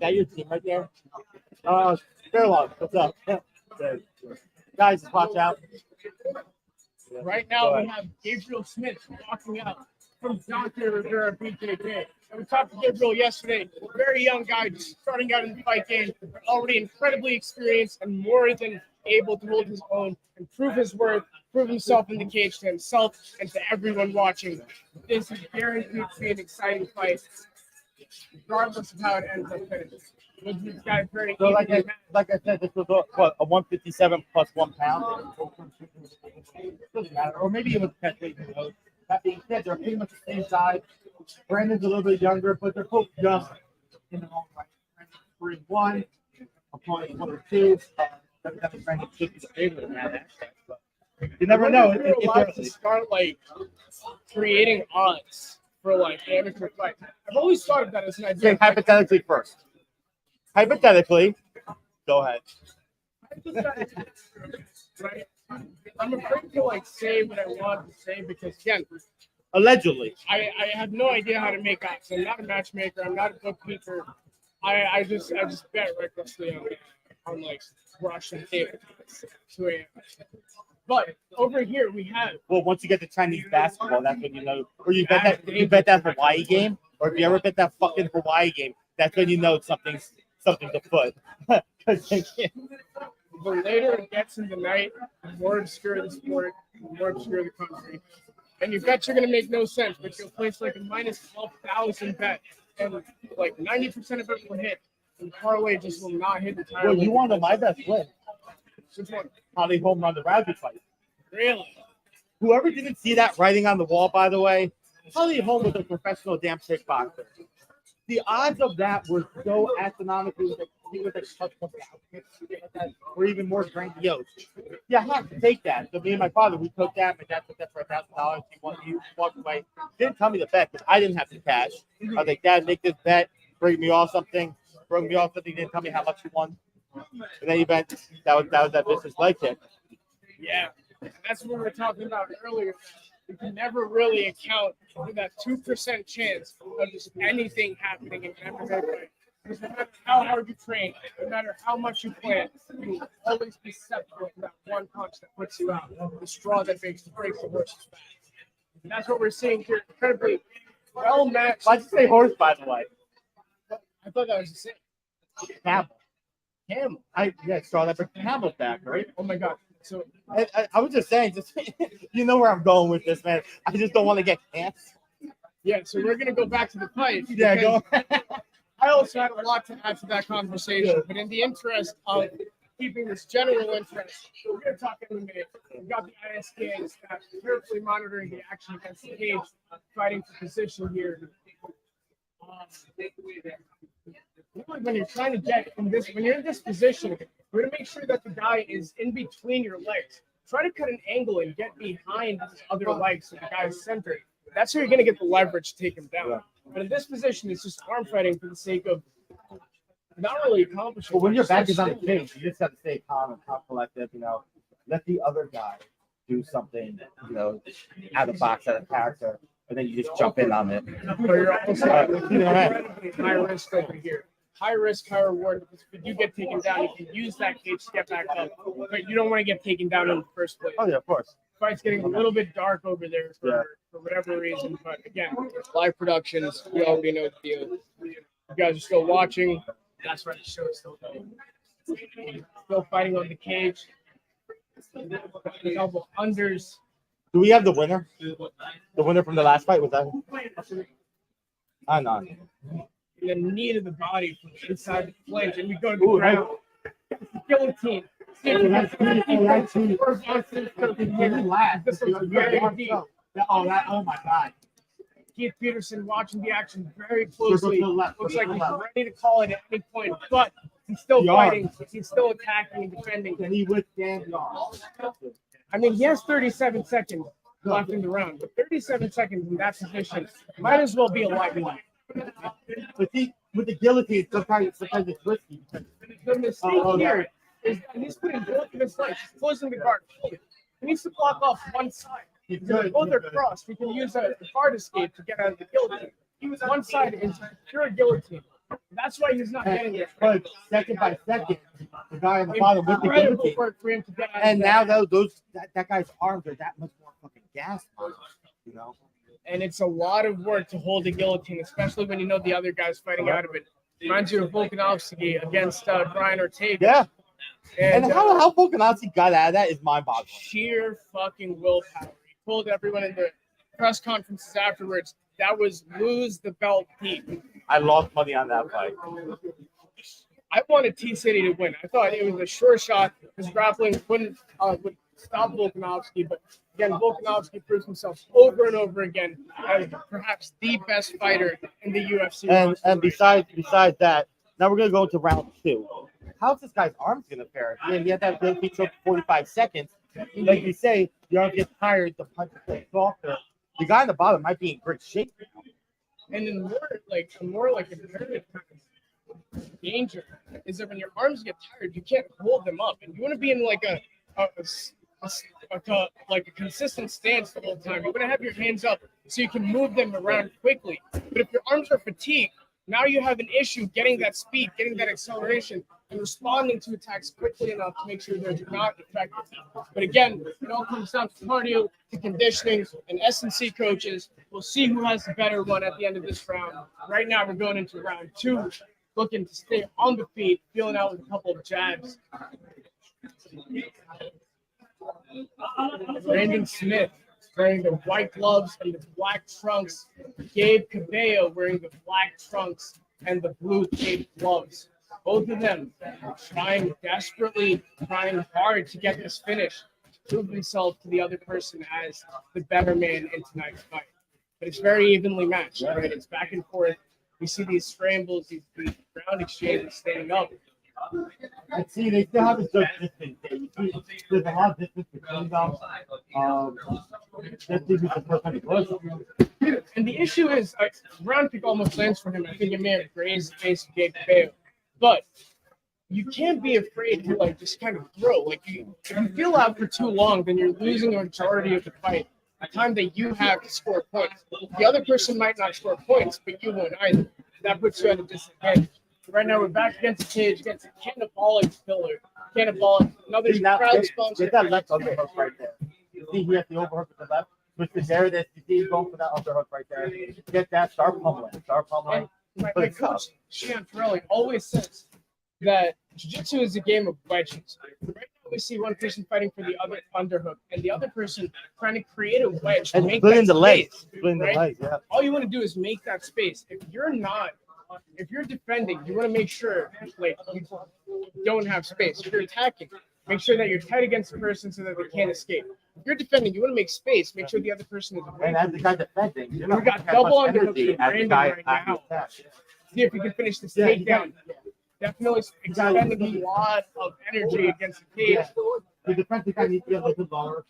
that your team right there? Fairlong, what's up? Guys, watch out. Right now, we have Gabriel Smith walking out from Dante Rivera BJJ. And we talked to Gabriel yesterday. A very young guy, just starting out in the fight game, but already incredibly experienced and more than able to hold his own and prove his worth, prove himself in the cage to himself and to everyone watching. This is guaranteed to be an exciting fight, regardless of how it ends up finishing. These guys very so like I said, this was a 157 plus 1 pound. Doesn't matter, or maybe it was 10 weight. That being said, they're pretty much the same size. Brandon's a little bit younger, but they're both just in the wrong right. Brandon's 3-1, opponent 1-2. Brandon should be the favorite in that aspect, but you never know. It's allowed to start like creating odds for like amateur fights. I've always thought of that as an idea. Hypothetically first. Hypothetically, go ahead. Right? I'm afraid to like say what I want to say because again, allegedly, I have no idea how to make odds. I'm not a matchmaker. I'm not a bookkeeper. I just bet recklessly on like Russian table. But over here we have. Well, once you get the Chinese basketball, that's when you know. Or you bet that Hawaii game, or if you ever bet that fucking Hawaii game, that's when you know something's afoot. The later it gets in the night, the more obscure the sport, the more obscure the country. And you bet you're going to make no sense, but you'll place like a minus 12,000 bet, and like 90% of it will hit. And parlay just will not hit entirely. Well, you want to my best win. Which one? Holly home run the Rousey fight. Really? Whoever didn't see that writing on the wall, by the way, Holly Holm was a professional damn kickboxer. The odds of that were so astronomically he was like plus 1,000 or even more grandiose. Yeah, I have to take that. So me and my father, we took that. My dad took that for $1,000. He walked away. Didn't tell me the bet because I didn't have the cash. I was like, Dad, make this bet. Bring me off something. He didn't tell me how much he won. In any event, that was that business leg kick. Yeah, that's what we were talking about earlier. You can never really account for that 2% chance of just anything happening in an MMA fight. Because no matter how hard you train, no matter how much you plan, you will always be susceptible to that one punch that puts you out, the straw that breaks the horse's back. And that's what we're seeing here. Incredibly well matched. Why'd you say horse, by the way? I thought that was the same. Camel. Straw that breaks the camel's back, right? Oh my God. So I was just saying, you know where I'm going with this, man. I just don't want to get cancer. Yeah, so we're gonna go back to the fight. Yeah, go. I also had a lot to add to that conversation, but in the interest of keeping this general interest, we're gonna talk in a minute. We've got the ISKA staff carefully monitoring the action against the cage, fighting for position here. When you're trying to get in this, when you're in this position, we're gonna make sure that the guy is in between your legs. Try to cut an angle and get behind his other leg so the guy is centered. That's how you're gonna get the leverage to take him down. But in this position, it's just arm fighting for the sake of not really accomplishing. But when your back is on the Still- cage, you just got to stay calm and calm, collective. Let the other guy do something. Out of the box, out of character, and then you just jump in on it. But you're also incredibly high risk over here. High risk, high reward. Because if you do get taken down, you can use that cage to get back up. But you don't want to get taken down in the first place. Oh yeah, of course. Fight's getting a little bit dark over there for whatever reason. But again, live productions, we already know the deal. You guys are still watching. That's right, the show is still going. Still fighting on the cage. Double unders. Do we have the winner? The winner from the last fight was that? I know. In the knee to the body from inside the flinch, and we go to the ground. Guillotine. Oh my God. Keith Peterson watching the action very closely. Looks like he's ready to call it at any point, but he's still fighting. He's still attacking and defending. Can he withstand the arm? I mean, he has 37 seconds left in the round, but 37 seconds in that position might as well be a lifeline. But see, with the guillotine, sometimes it's risky. The mistake here is that he's putting both of his legs, he's closing the guard. He needs to block off one side. If both are crossed, we can use a guard escape to get out of the guillotine. One side is pure guillotine. That's why he's not getting it. But second by second, the guy on the bottom with the Incredible guillotine. work for him to get out And of now that. that guy's arms are that much more fucking gas, And it's a lot of work to hold a guillotine, especially when you know the other guy's fighting out of it. Reminds you of Volkanovski against Brian Ortega. Yeah. And And how Volkanovski got out of that is mind-boggling. sheer fucking willpower. He told everyone in the press conferences afterwards that was lose the belt deep. I lost money on that fight. I wanted T City to win. I thought it was a sure shot. His grappling would stop Volkanovski, but again, Volkanovski proves himself over and over again as perhaps the best fighter in the UFC. And besides that, now we're gonna go into round 2. How's this guy's arms gonna fare? Yeah, he had that guillotine choke for 45 seconds. Like you say, the arm gets tired, the punch is softer. The guy on the bottom might be in great shape now. And then more like a nervous kind of danger is that when your arms get tired, you can't hold them up, and you want to be in like a consistent stance the whole time. You want to have your hands up so you can move them around quickly. But if your arms are fatigued, now you have an issue getting that speed, getting that acceleration, and responding to attacks quickly enough to make sure they're not effective. But again, it all comes down to cardio, to conditioning, and S&C coaches. We'll see who has the better one at the end of this round. Right now, we're going into round 2, looking to stay on the feet, feeling out with a couple of jabs. Brandon Smith wearing the white gloves and the black trunks. Gabe Cabello wearing the black trunks and the blue tape gloves. Both of them trying desperately, trying hard to get this finish, to prove themselves to the other person as the better man in tonight's fight. But it's very evenly matched, right? It's back and forth. We see these scrambles, these ground exchanges standing up. And see, they still have a good distance. There's a lot of distance between them. This is the first time he was. And the issue is, round kick almost lands for him. I think it may have grazed the face of Gabe Cabello. But you can't be afraid to just kind of throw. If you feel out for too long, then you're losing a majority of the fight. The time that you have to score points. The other person might not score points, but you won't either. That puts you at a disadvantage. Right now, we're back against the cage, against a cannibalic pillar. Cannibalic, another crowd sponsor. Get that left underhook right there. You see, he has the overhook with the left. Which is there. You see, he's going for that underhook right there. Get that. Start pummeling. My coach, Shaun always says that jiu-jitsu is a game of wedges. Right now, we see one person fighting for the other underhook, and the other person trying to create a wedge. And splitting the legs. Right? All you want to do is make that space. If you're defending, you want to make sure you don't have space. If you're attacking, make sure that you're tight against the person so that they can't escape. If you're defending, you want to make space. Make sure the other person is away. And as the guy defending, we got double underhooks for Brandon right now. See if we can finish this takedown. Definitely expending a lot of energy against the cage. The defensive guy needs to be a little bit lower.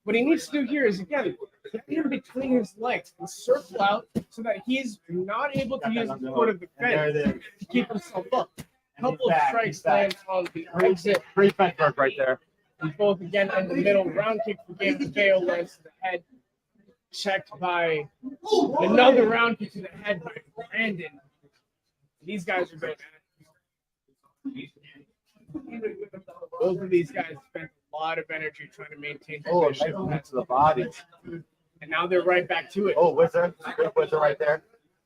What he needs to do here is, again, get him between his legs and circle out so that he's not able to use the foot of the fence to keep himself up. couple of strikes land on the exit. Great fence work right there. And both again in the middle. Round kick for Gabe Cabello lands to the head. Checked by another round kick to the head by Brandon. These guys are good. Both of these guys spent a lot of energy trying to maintain position. Oh, nice to the body. And now they're right back to it. Oh, Wizard. Good Wizard right there.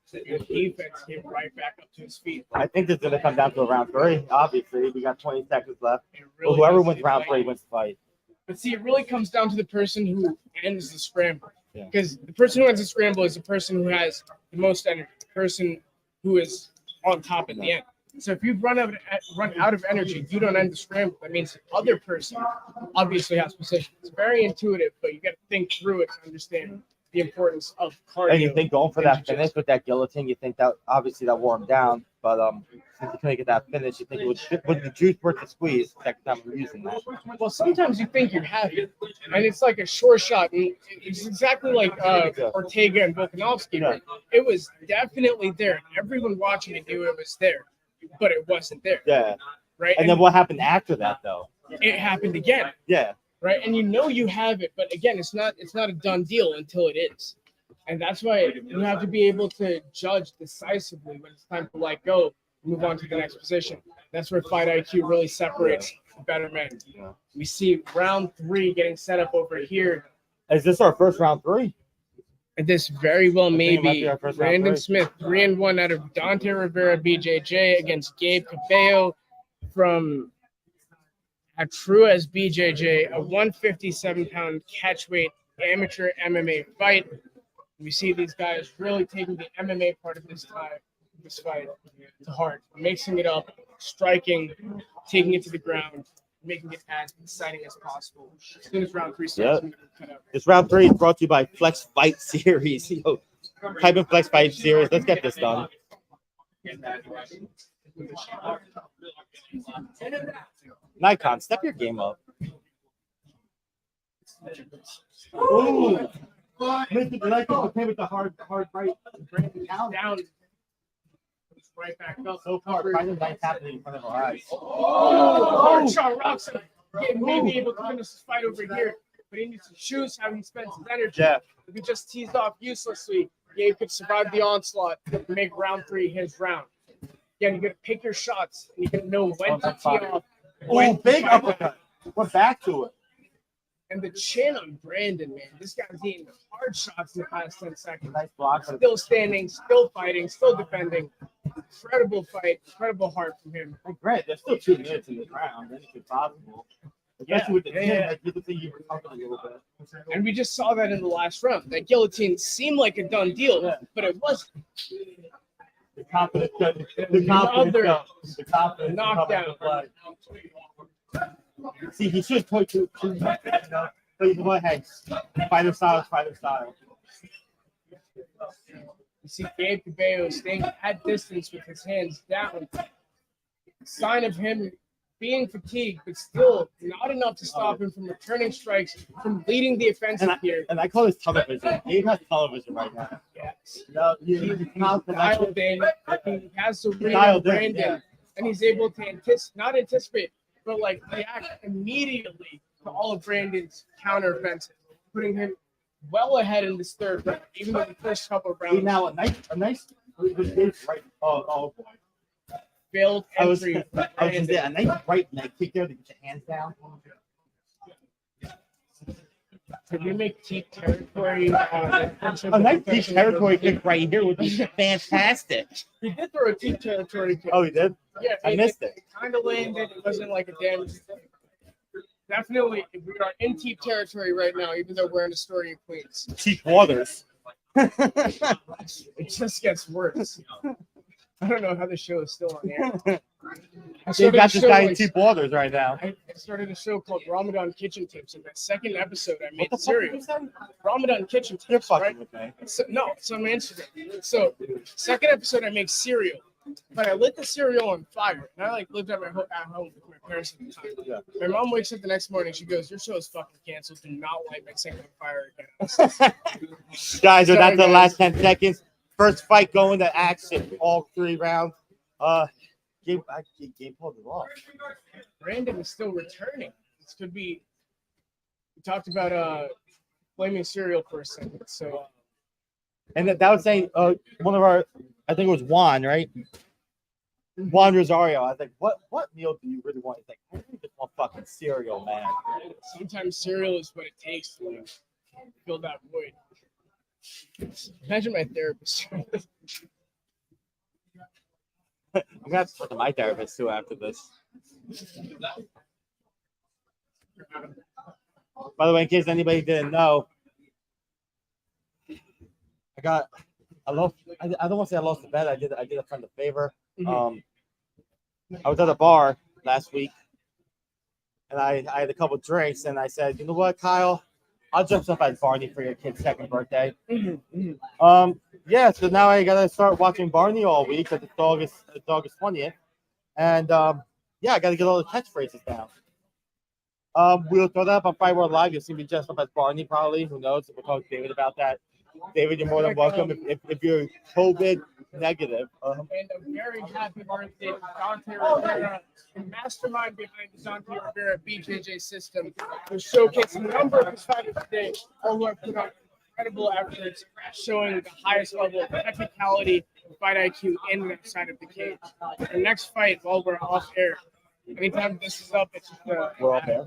The defense came right back up to his feet. I think this is going to come down to a round 3. Obviously, we got 20 seconds left. Really whoever wins round 3 wins the fight. But see, it really comes down to the person who ends the scramble. Yeah. Because the person who ends the scramble is the person who has the most energy, the person who is on top at the end. So if you run out of energy, you don't end the scramble. That means the other person obviously has position. It's very intuitive, but you got to think through it to understand the importance of cardio. And you think going for that finish with that guillotine, you think that obviously that wore him down, but since you couldn't get that finish, you think it would the juice worth the squeeze. Second time we're using that. Well, sometimes you think you have it, and it's like a sure shot. And it's exactly like Ortega and Volkanovski. Yeah. It was definitely there. Everyone watching it knew it was there, but it wasn't there. Yeah. Right. And then what happened after that, though? It happened again. Yeah. Right. And you know you have it, but again, it's not a done deal until it is. And that's why you have to be able to judge decisively when it's time to let go, move on to the next position. That's where fight IQ really separates the better men. Yeah. We see round 3 getting set up over here. Is this our first round 3? And this very well may be first round Brandon 3. Smith, 3-1 out of Dante Rivera, BJJ against Gabe Cabello from Atruas BJJ, a 157-pound catchweight amateur MMA fight. We see these guys really taking the MMA part of this fight to heart, mixing it up, striking, taking it to the ground, making it as exciting as possible. As soon as round 3 starts, I'm gonna cut out. This round 3 is brought to you by Flex Fight Series. Yo, type in Flex Fight Series. Let's get this done. Nikon, step your game up. Ooh. Mr. Nikon okay with the hard fight. Down. Right back up. So far, fighting nights happening in front of our eyes. Hard shot rocks him. He may be able to finish this fight over here, but he needs to choose how he spends his energy. Yeah. If he just teased off uselessly, Gabe could survive the onslaught and make round 3 his round. Again, you got to pick your shots, and you got to know when to tee off. Oh, big uppercut. We're back to it. And the chin on Brandon, man. This guy's eating hard shots in the past 10 seconds. Nice block. Still standing, still fighting, still defending. Incredible fight, incredible heart from him. Hey, Grant, there's still 2 minutes in this round. Anything possible. Especially with the chin, like, you can see you recovered a little bit. And we just saw that in the last round. That guillotine seemed like a done deal, but it wasn't. The confidence The confidence knockdown. See, he should point to but you go ahead. Fighter style. You see Gabe Cabello staying at distance with his hands down. Sign of him being fatigued, but still not enough to stop him from returning strikes, from leading the offensive here. And I call this television. He has television right now. Yes. No, He's dialed in. He has to read Brandon, and he's able to not anticipate, but like react immediately to all of Brandon's counteroffensive, putting him well ahead in this third round, even though the first couple of rounds. Now a nice right. Oh boy. Failed entry. I was a nice right leg kick there to get your hands down. Could we make deep territory? A nice deep territory kick right here would be fantastic. He did throw a deep territory kick. Oh, he did? Yeah, I missed it. It kind of landed. It wasn't like a damage. Definitely, we are in deep territory right now, even though we're in Astoria, Queens. Deep waters. It just gets worse. I don't know how the show is still on air. They got this guy in deep waters right now. I started a show called Ramadan Kitchen Tips. In the second episode, I made What the cereal. fuck is Ramadan Kitchen Tips. You're fucking right? with me. So, no, it's on my Instagram. So, second episode, I make cereal, but I lit the cereal on fire. And I lived at home with my parents at the time. Yeah. My mom wakes up the next morning. She goes, "Your show is fucking canceled. Do not light my thing on fire again." Guys, we're down to the Sorry, last 10 seconds. First fight going to action, all 3 rounds. Gabe pulled it off. Brandon is still returning. This could be. We talked about blaming cereal for a second. So. And that was saying one of our, I think it was Juan, right? Juan Rosario. I was like, what meal do you really want? He's like, I really just want fucking cereal, man. Sometimes cereal is what it takes to like, fill that void. Imagine my therapist. I'm gonna have to talk to my therapist too after this. By the way, in case anybody didn't know, I don't want to say I lost the bet. I did a friend a favor. I was at a bar last week, and I had a couple drinks, and I said, you know what, Kyle, I'll dress up as Barney for your kid's second birthday. Yeah, so now I gotta start watching Barney all week because it's August 20th, and yeah, I gotta get all the catchphrases down. We'll throw that up on FIGHTWORLD Live. You'll see me dressed up as Barney, probably. Who knows? We'll talk to David about that. David, you're more than welcome if you're COVID negative. And a very happy birthday to Dante Rivera, the mastermind behind the Dante Rivera BJJ system, who showcased a number of his fighters today, all who have put on incredible efforts, showing the highest level of technicality and fight IQ in and outside of the cage. Our next fight, while we're off air, anytime this is up, it's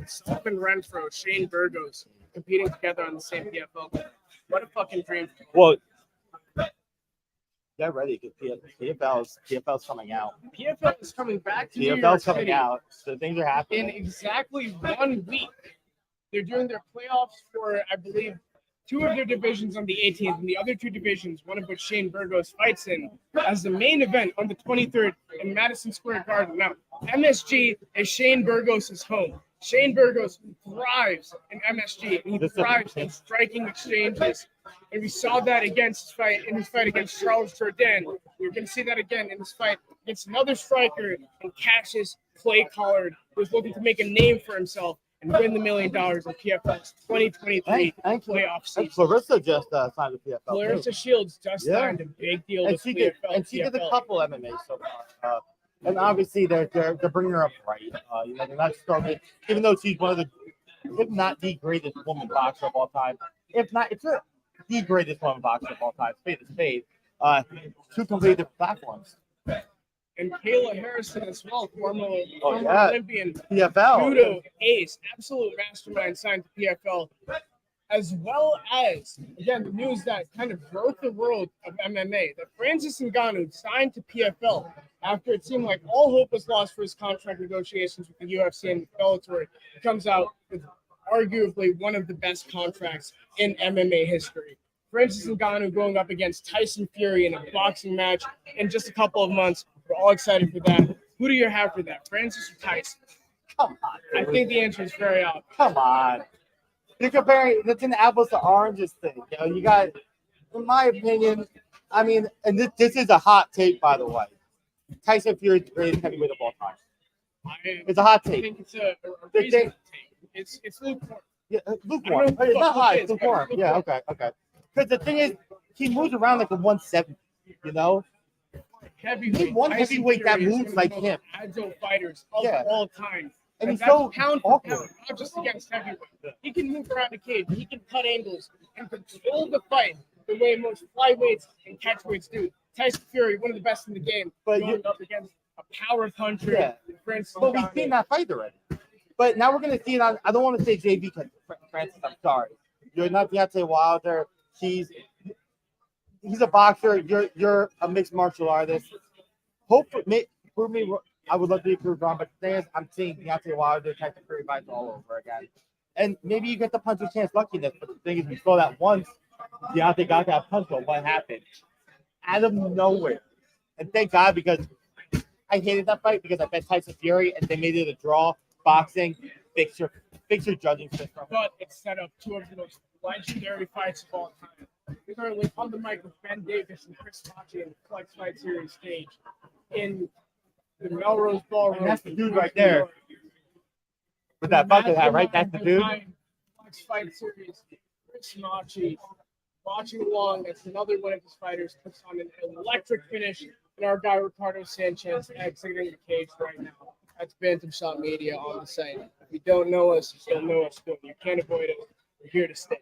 Stephen Renfro, Shane Burgos competing together on the same PFL. What a fucking dream. Well, get ready because PFL's coming out. PFL is coming back to New York PFL's coming City out, so things are happening. in exactly 1 week. They're doing their playoffs for, I believe, 2 of their divisions on the 18th, and the other 2 divisions, one of which Shane Burgos fights in, as the main event on the 23rd in Madison Square Garden. Now, MSG is Shane Burgos' home. Shane Burgos thrives in MSG, and he thrives in striking exchanges. And we saw that against in his fight against Charles Jourdain. We're going to see that again in his fight against another striker in Cassius Clay Collard, who's looking to make a name for himself and win the $1 million in PFL's 2023 playoff season. Clarissa just signed with PFL. Clarissa Shields just signed a big deal with PFL. And she did a couple MMA so far. And obviously they're bringing her up right. You know, they're not struggling, even though she's one of the, if not the greatest woman boxer of all time. If not, it's the greatest woman boxer of all time. Spade to spade. 2 completely different platforms. And Kayla Harrison as well, former Olympian, PFL, judo ace, absolute mastermind, signed to PFL, as well as, again, the news that kind of broke the world of MMA, that Francis Ngannou signed to PFL after it seemed like all hope was lost for his contract negotiations with the UFC and Bellator. It comes out with arguably one of the best contracts in MMA history. Francis Ngannou going up against Tyson Fury in a boxing match in just a couple of months. We're all excited for that. Who do you have for that, Francis or Tyson? Come on. I think the answer is very obvious. Come on. You're comparing, it's an apples to oranges thing. You know, you got, in my opinion, I mean, and this is a hot take, by the way. Tyson Fury is the greatest heavyweight of all time. It's a hot take. I think it's a reasonable take. It's lukewarm. Yeah, lukewarm. It's not hot, it's lukewarm. Yeah, okay. Because the thing is, he moves around like a 170, you know? Heavyweight. One heavyweight that moves like him. Agile fighters of all time. And he's that's so pound for awkward. pound, not just against heavyweight. He can move around the cage. He can cut angles and control the fight the way most flyweights and catchweights do. Tyson Fury, one of the best in the game, going up against a power puncher. Yeah. But we've seen that fight already. But now we're going to see it on, I don't want to say JB because Francis, I'm sorry. You're not Deontay Wilder. He's a boxer. You're a mixed martial artist. Hopefully, for me, I would love to be proved wrong, but the thing is, I'm seeing Deontay Wilder, Tyson Fury fights all over again. And maybe you get the puncher's chance luckiness, but the thing is, we saw that once. Deontay got that punch, but what happened? Out of nowhere. And thank God, because I hated that fight because I bet Tyson Fury and they made it a draw. Boxing, fix your judging system. But it set up 2 of the most legendary fights of all time. We're currently on the mic with Ben Davis and Chris Machi in the Flex Fight Series stage in the Melrose Ballroom. And that's the dude right there. With that bucket hat, right? That's the dude. Flex Fight Series, Chris Machi. Watching along, that's another one of his fighters puts on an electric finish and our guy Ricardo Sanchez exiting the cage right now. That's Bantamshot Media on the site. If you don't know us, you don't know us. You can't avoid us. We're here to stay.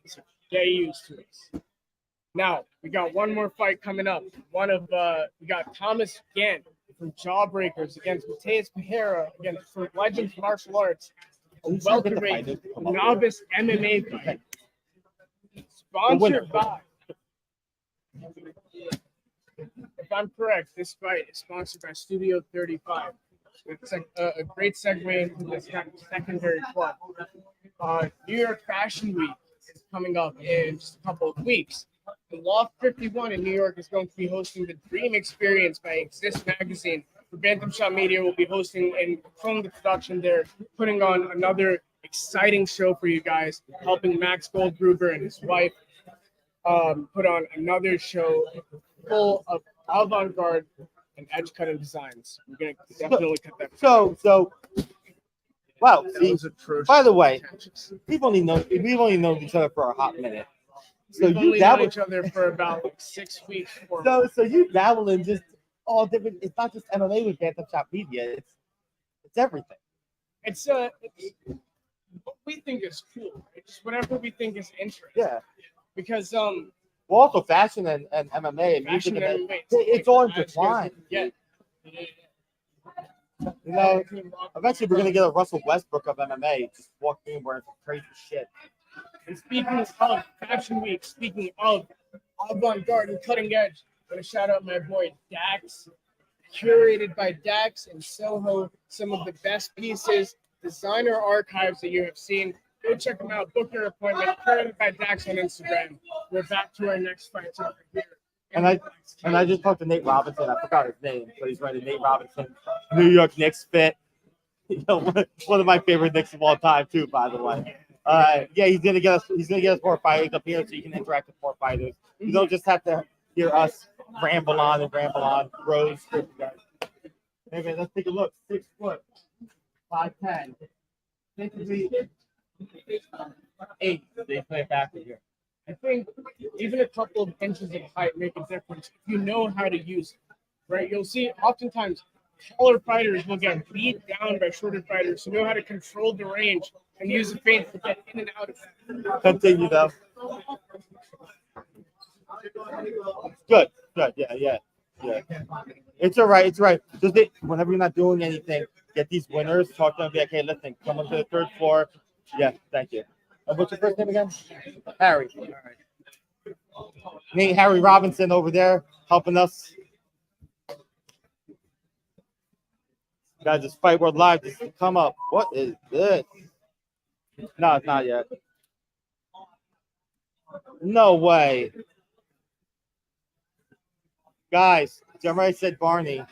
So get used to us. Now, we got one more fight coming up. We got Thomas Gant from Jawbreakers against Mateus Pereira against from Legends Martial Arts, a welterweight novice MMA fight. Sponsored by, if I'm correct, this fight is sponsored by Studio 35. It's a great segue into this kind of secondary club. New York Fashion Week is coming up in just a couple of weeks. The Loft 51 in New York is going to be hosting the Dream Experience by Exist Magazine. For Bantamshot Media will be hosting and from the production there, putting on another exciting show for you guys, helping Max Goldgruber and his wife put on another show full of avant-garde and edge-cutting designs. We're going to definitely cut that. So, wow. See, by the way, we've only known each other for a hot minute. So We've only known each other for about like 6 weeks. So you dabble in just all different. It's not just MMA with Bantamshot Media. It's everything. It's what we think is cool. It's whatever we think is interesting. Yeah. Because well, also fashion and MMA and music. And it's all intertwined. Yeah. You know, eventually we're gonna get a Russell Westbrook of MMA. Just walking in wearing some crazy shit. And speaking of Fashion Week, speaking of avant-garde and cutting edge, I'm gonna shout out my boy Dax, curated by Dax and Soho, some of the best pieces, designer archives that you have seen. Go check them out. Book your appointment. Curated by Dax on Instagram. We're back to our next fight over here. And I just talked to Nate Robinson. I forgot his name, but he's writing Nate Robinson, New York Knicks fit. You know, one of my favorite Knicks of all time too, by the way. Yeah, he's gonna get us more fighters up here, so you can interact with more fighters. You don't just have to hear us ramble on. Rose, guys. Hey man, let's take a look. 6 foot, 5'10". 8. They play back here. I think even a couple of inches of height make a difference if you know how to use it, right? You'll see oftentimes taller fighters will get beat down by shorter fighters who know how to control the range and use the feint to get in and out of it. Continue though. Good. Yeah. It's all right. Just whenever you're not doing anything, get these winners, talk to them, be like, hey, listen, come up to the 3rd floor. Yeah, thank you. What's your first name again? Harry. All right. Nate Harry Robinson over there helping us. Guys, this Fight World Live just come up. What is this? No, it's not yet. No way. Guys, Jeremiah said Barney.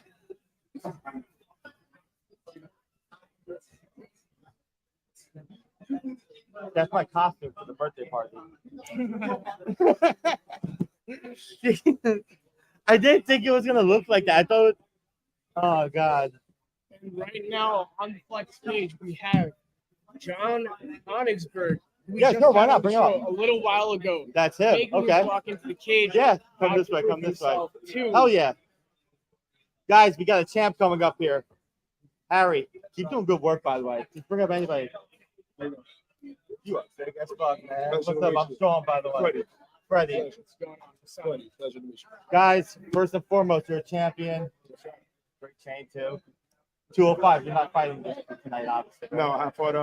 That's my costume for the birthday party. I didn't think it was gonna look like that. I thought, oh god. And right now on the flex page we have John Onigsberg. Yeah, sure. Why not? Bring it up. A little while ago. That's him. Okay. Walk into the cage. Yeah, come this way. Hell yeah. Guys, we got a champ coming up here. Harry, keep doing good work, by the way. Just bring up anybody. You are sick as fuck, man. What's up? I'm Shaun, by the way. Freddie. What's going on? Pleasure to meet you. Guys, first and foremost, you're a champion. Great chain, too. 205. You're not fighting this tonight, obviously. No, I fought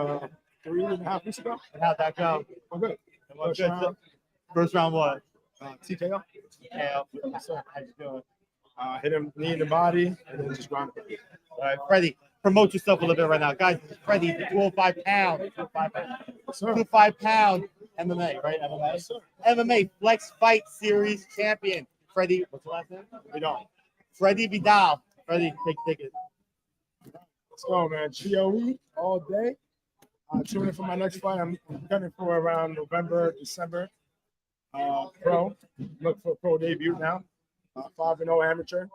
3.5 weeks ago. And how'd that go? I'm good. First round what? TKO. TKO. How'd you doing? Hit him knee in the body and then just ground him. All right, Freddie, promote yourself a little bit right now. Guys, Freddie, 205 pound. 205 pound MMA, right? MMA? Yes, sir. MMA Flex Fight Series champion. Freddie, what's your last name? Vidal. Freddie Vidal. Freddie, take it. Let's go, man. GOE all day. Tuning in for my next fight. I'm gunning for around November, December. Pro. Look for a pro debut now. 5-0 amateur.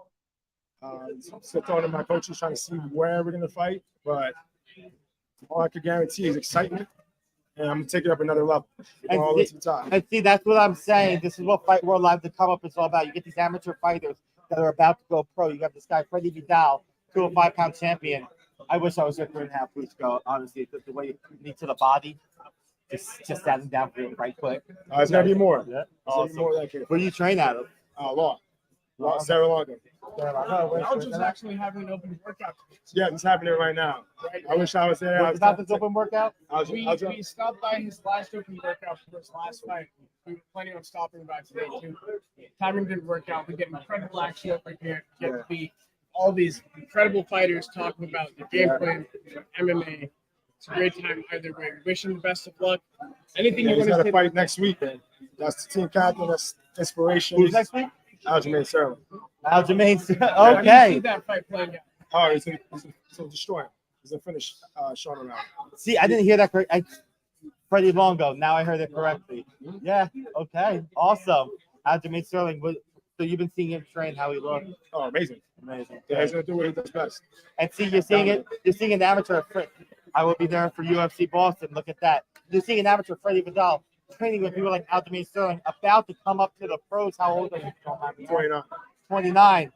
Still talking to my coaches, trying to see where we're going to fight. But all I can guarantee is excitement. And I'm going to take it up another level. All the way to the top. And see, that's what I'm saying. This is what Fight World Live to come up is all about. You get these amateur fighters that are about to go pro. You got this guy, Freddie Vidal, 205-pound champion. I wish I was here 3.5 weeks ago. Honestly, the way you need to the body, just sat him down for a right quick. It's gonna be more. Yeah. Awesome. More that kid. Where you train at? Law. Sarah Logan. Belgium's actually having an open workout. Yeah, it's happening right now. I wish I was there. Was about this open workout? We stopped by his last open workout for his last fight. We were planning on stopping by today too. Timing didn't work out. We get incredible action over here. Get to be all these incredible fighters talking about the game plan, MMA. It's a great time either way. We wish him the best of luck. Anything you want to say? Fight next week. That's the team captain. That's inspiration. Who's next week? Aljamain Sterling. Aljamain. How do you Okay. see that fight playing out? Oh, he's a destroyer. He's a finish. Shaun around. See, I didn't hear that correct. Freddie Longo. Now I heard it correctly. Yeah. Okay. Awesome. Aljamain Sterling. So you've been seeing him train, how he looks. Oh, amazing. Amazing. Yeah, he's gonna do what he does best. And see, you're seeing it. You're seeing an amateur. I will be there for UFC Boston. Look at that. You're seeing an amateur, Freddie Vidal, training with people like Aljamain Sterling, about to come up to the pros. How old are you? 29. 29.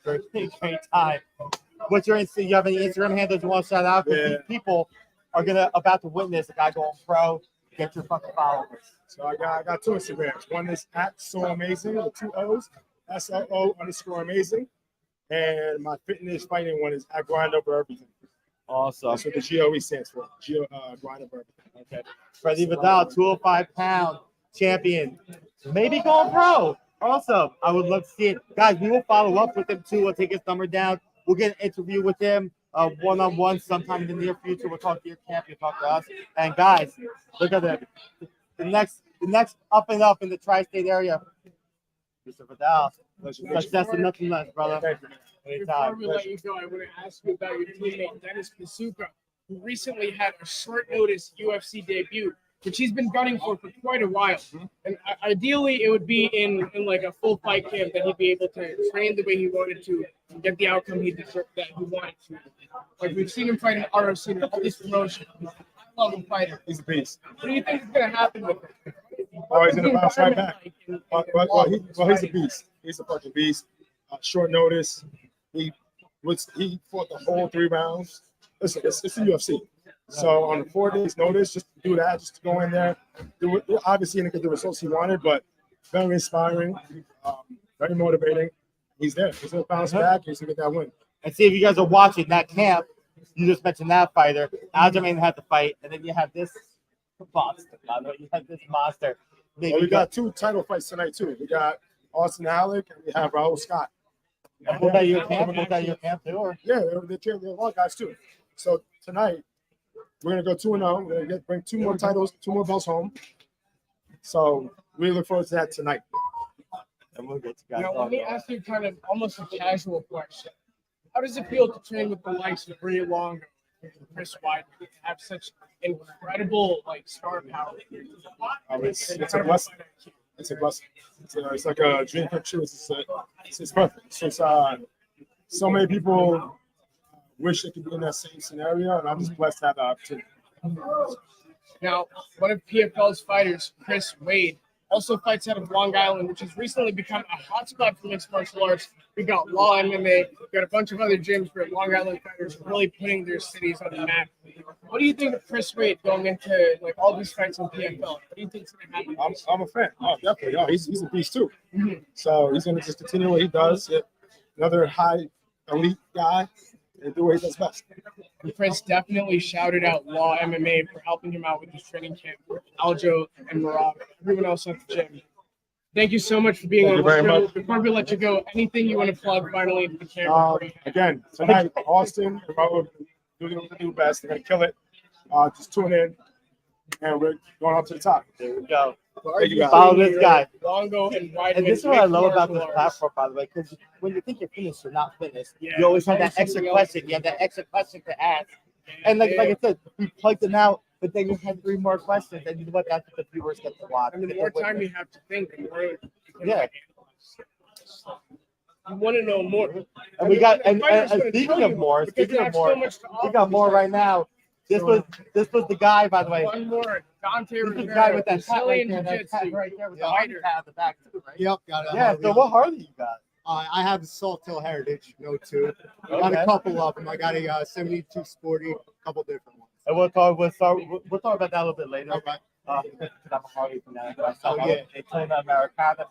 Great time. What's your you have any Instagram handles you want to shout out? Because these people are about to witness a guy going pro. Get your fucking followers. So I got two Instagrams. One is @SoAmazing with 2 O's, SOO_amazing. And my fitness fighting one is @GrindOverEverything. Awesome. That's what the GOE stands for. GrindOverEverything. Okay. Freddie Vidal, 205-pound champion. Maybe going pro. Also, I would love to see it. Guys, we will follow up with him too. We'll take his number down. We'll get an interview with him one-on-one sometime in the near future. We'll talk to your camp. You'll talk to us. And guys, look at them. The next up and up in the tri-state area. Mr. Vidal. Success and nothing less, brother. Before we let you go, I want to ask you about your teammate, Dennis Pasuka, who recently had a short notice UFC debut, which he's been gunning for quite a while. And ideally, it would be in like a full fight camp that he'd be able to train the way he wanted to and get the outcome he deserved that he wanted to. Like we've seen him fight in ROC and all these promotions. He's a high-level fighter. He's a beast. What do you think is going to happen with him? Oh, he's going to bounce right back. He's a beast. He's a fucking beast. Short notice. He fought the whole 3 rounds. Listen, it's the UFC. So on 4 days' notice, just to do that, just to go in there, obviously didn't get the results he wanted, but very inspiring, very motivating. He's there. He's gonna bounce back. He's gonna get that win. And see if you guys are watching that camp. You just mentioned that fighter. Aljamain had to fight, and then you have this monster. You have this monster. Well, we got 2 title fights tonight too. We got Austin Halleck and we have Raul Scott. Was that your camp? Was that your camp too? Or? Yeah, they're a lot of guys too. So tonight we're gonna go 2-0. We're gonna bring 2 more titles, 2 more belts home. So we look forward to that tonight. And we'll get you guys. Now, let me ask you kind of almost a casual question. How does it feel to train with the likes of Brie Longo and Chris Weidman to have such incredible star power? It's a blessing. It's a blessing. It's like a dream come true. It's perfect. So many people wish they could be in that same scenario, and I'm just blessed to have the opportunity. Now, one of PFL's fighters, Chris Wade, also fights out of Long Island, which has recently become a hotspot for mixed martial arts. We got Law MMA, we got a bunch of other gyms where Long Island fighters are really putting their cities on the map. What do you think of Chris Wade going into all these fights in PFL? What do you think is going to happen? I'm a fan. Oh, definitely. Oh, he's a beast too. So he's going to just continue what he does. Another high elite guy, and do what he does best. Chris definitely shouted out Law MMA for helping him out with his training camp, Aljo and Marab, everyone else at the gym. Thank you so much for being on the show. Before we let you go, anything you want to plug finally into the camera? Again, tonight, Austin, we're doing what we do best. They're going to kill it. Just tune in, and we're going up to the top. There we go. Thank you, guys. Follow this guy. Longo and Weidman. And this is what I love about this platform, by the way, because when you think you're finished or not finished, you always have that extra question. You have that extra question to ask. And like I said, we plugged them out, but then you had 3 more questions, and you know what? That's what the viewers get to watch. And the more time you have to think, the more you yeah. You want to know more. And we got and speaking of more, we got more right now. This was the guy, by the way. One more, Dante This is the guy with that hat right there, with the hat at the back too, right? Yep, got it. Yeah. So what Harley you got? I have a Saltail Heritage, no two. I got a couple of them. I got a 72 Sporty, a couple different ones. And we'll talk about that a little bit later. Okay. Because I'm a Harley from that. It's an Americana,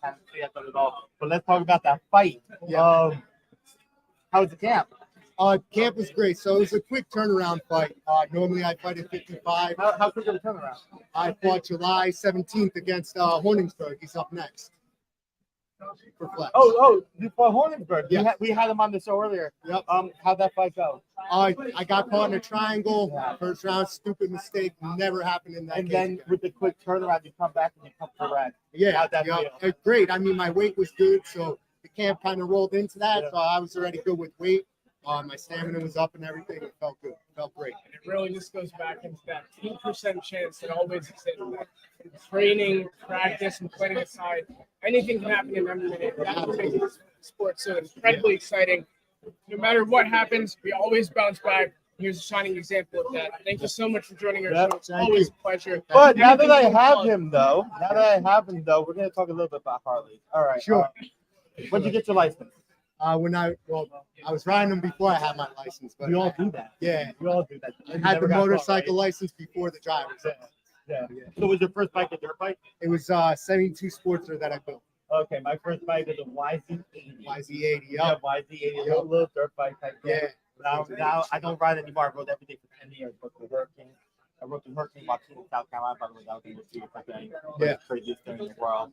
but let's talk about that fight. Yeah. How was the camp? Camp was great. So it was a quick turnaround fight. Normally I fight at 55. How quick of a turnaround? I fought July 17th against Horningsberg. He's up next. For flex. Oh, you fought Horningsberg. Yeah. We had him on the show earlier. Yep. How'd that fight go? I got caught in a triangle. First round, stupid mistake. Never happened in that And case then again. with the quick turnaround, you come back and you come correct. Yeah, How'd that feel? great. I mean, my weight was good, so the camp kind of rolled into that. So I was already good with weight. My stamina was up and everything. It felt good. It felt great. And it really just goes back into that 10% chance that always exists. Training, practice, and planning aside, anything can happen in MMA. That's what makes this sport so incredibly exciting. No matter what happens, we always bounce back. Here's a shining example of that. Thank you so much for joining our show. It's always a pleasure. But now that I have him, though, we're going to talk a little bit about Harley. All right. Sure. When'd you get your license? I was riding them before I had my license. But You all do that. Yeah. You all do that. I had the motorcycle license before the driver's. Yeah. So was your first bike a dirt bike? It was 72 Sportster that I built. Okay, my first bike was a YZ80. YZ80, Yeah, YZ80, a little dirt bike type thing. Yeah. Now I don't ride anymore. I rode every day for 10 years. But the Hurricane, I rode the Hurricane watching in South Carolina. By the way, that was the craziest thing in the world.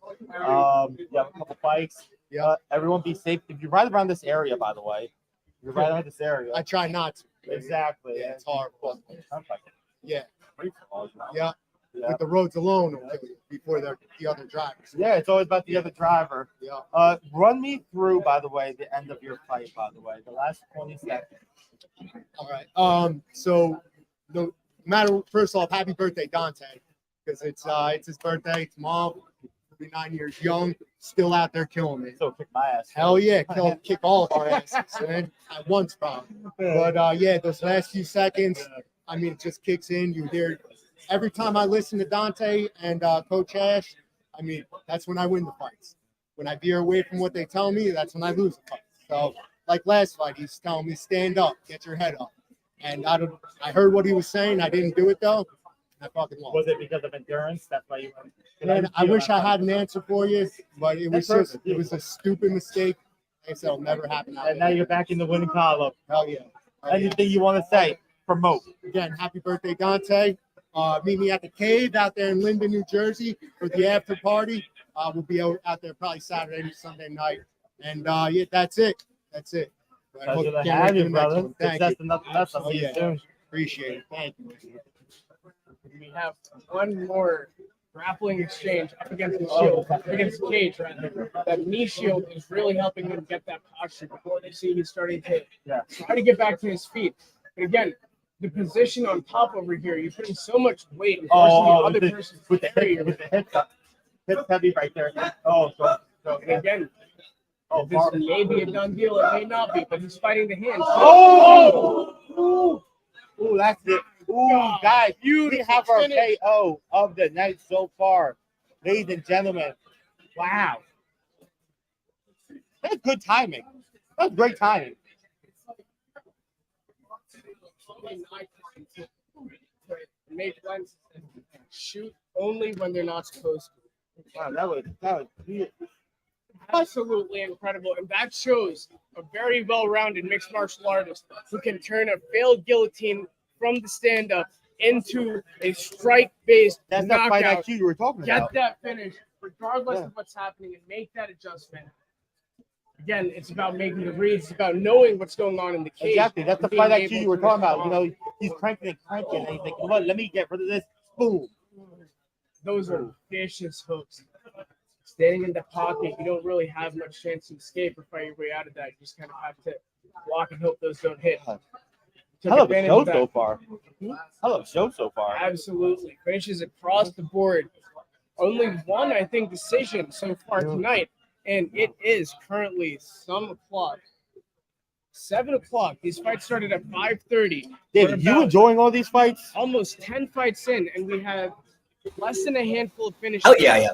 You have a couple bikes. Yeah. Everyone be safe. If you ride around this area, by the way, you ride around this area. I try not to. Exactly. Yeah, it's horrible. Yeah. Yeah. But the roads alone will kill you before the other drivers. Yeah, it's always about the other driver. Yeah. Run me through, by the way, the end of your fight, by the way, the last 20 seconds. All right. So no matter, first off, happy birthday, Dante, because it's his birthday tomorrow. He'll be 9 years young, still out there killing me. So kick my ass. Hell yeah, kick all of our asses, man. At once, probably. But yeah, those last few seconds, I mean, it just kicks in. You hear every time I listen to Dante and Coach Ash, I mean, that's when I win the fights. When I veer away from what they tell me, that's when I lose the fight. So, like last fight, he's telling me, stand up, get your head up. And I heard what he was saying. I didn't do it, though. I fucking lost. Was it because of endurance? That's why you went? And I wish I had an answer for you, but it was a stupid mistake. Like I said, it'll never happen. And now you're back in the winning column. Hell yeah. Anything you want to say? Promote. Again, happy birthday, Dante. Meet me at the Cave out there in Linden, New Jersey for the after party. We'll be out there probably Saturday and Sunday night. And yeah, that's it. That's it. Pleasure to have you, brother. Thank Success you. and nothing less. I'll see you soon. Appreciate it. Thank you. We have one more grappling exchange up against the shield, against the cage, rather. That knee shield is really helping him get that posture before they see he's starting to try to get back to his feet. But again, the position on top over here, you're putting so much weight and forcing the other person to carry you. With the hips heavy right there. And again, this may be a done deal, it may not be, but he's fighting the hands. Ooh, that's it. Ooh, guys, we have our KO of the night so far. Ladies and gentlemen, wow. That's good timing. That's great timing. Make lenses and shoot only when they're not supposed to. Wow, that was absolutely incredible, and that shows a very well-rounded mixed martial artist who can turn a failed guillotine from the stand-up into a strike-based knockout. That's that fight IQ you were talking about. Get that finish, regardless of what's happening, and make that adjustment. Again, it's about making the reads. It's about knowing what's going on in the cage. Exactly. That's the fight IQ you were talking about. You know, he's cranking and cranking, and he's like, come on, let me get rid of this. Boom. Those are vicious hooks. Standing in the pocket, you don't really have much chance to escape or fight your way out of that. You just kind of have to block and hope those don't hit. Hell of a show so far. Hell of a show so far. Absolutely. Finishes across the board. Only one, I think, decision so far tonight. And it is currently 7 o'clock. These fights started at 5:30. David, you enjoying all these fights? Almost 10 fights in, and we have less than a handful of finishes. Oh, yeah, yeah.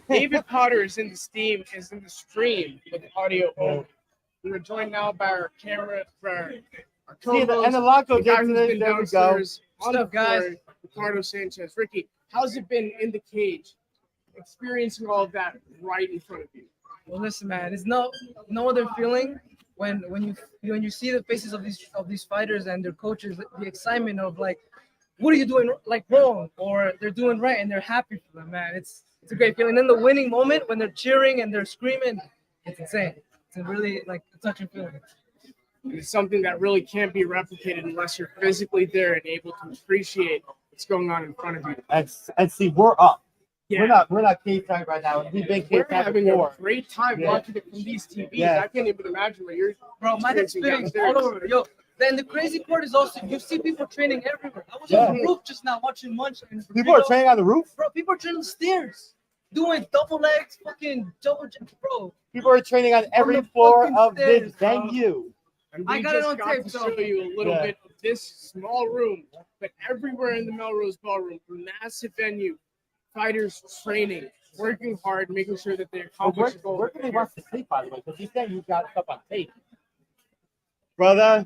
David Potter is in the stream with audio only. We are joined now by our camera, our co-host, and the Loco the guy who's today. been There we go. downstairs on the What's up, guys? floor, Ricardo Sanchez. Ricky, how's it been in the cage, experiencing all of that right in front of you? Well, listen, man, it's no other feeling when you see the faces of these fighters and their coaches, the excitement of like, what are you doing like wrong, or they're doing right, and they're happy for them, man. It's a great feeling. And then the winning moment when they're cheering and they're screaming, it's insane. It's a really like a touching feeling. It's something that really can't be replicated unless you're physically there and able to appreciate what's going on in front of you. And see, we're up. Yeah. We're not cage time right now. We've been We're cage time having before. a great time Yeah. watching it from these TVs. Yeah. I can't even imagine what you're Bro, my head's experiencing spinning downstairs. all over. Yo, then the crazy part is also you see people training everywhere. I was Yeah. on the roof just now watching Munch. And People are training on the roof. Bro, people are training on the stairs, doing double legs, fucking double jump, bro. People are training on every the floor fucking of this stairs, venue. And I we got it just on got tape, to so- show you a little Yeah. bit of this small room, but everywhere in the Melrose Ballroom, massive venue, fighters training, working hard, making sure that they accomplish the goal. Where can he watch the tape, by the way? Because he said you got stuff on tape. Brother,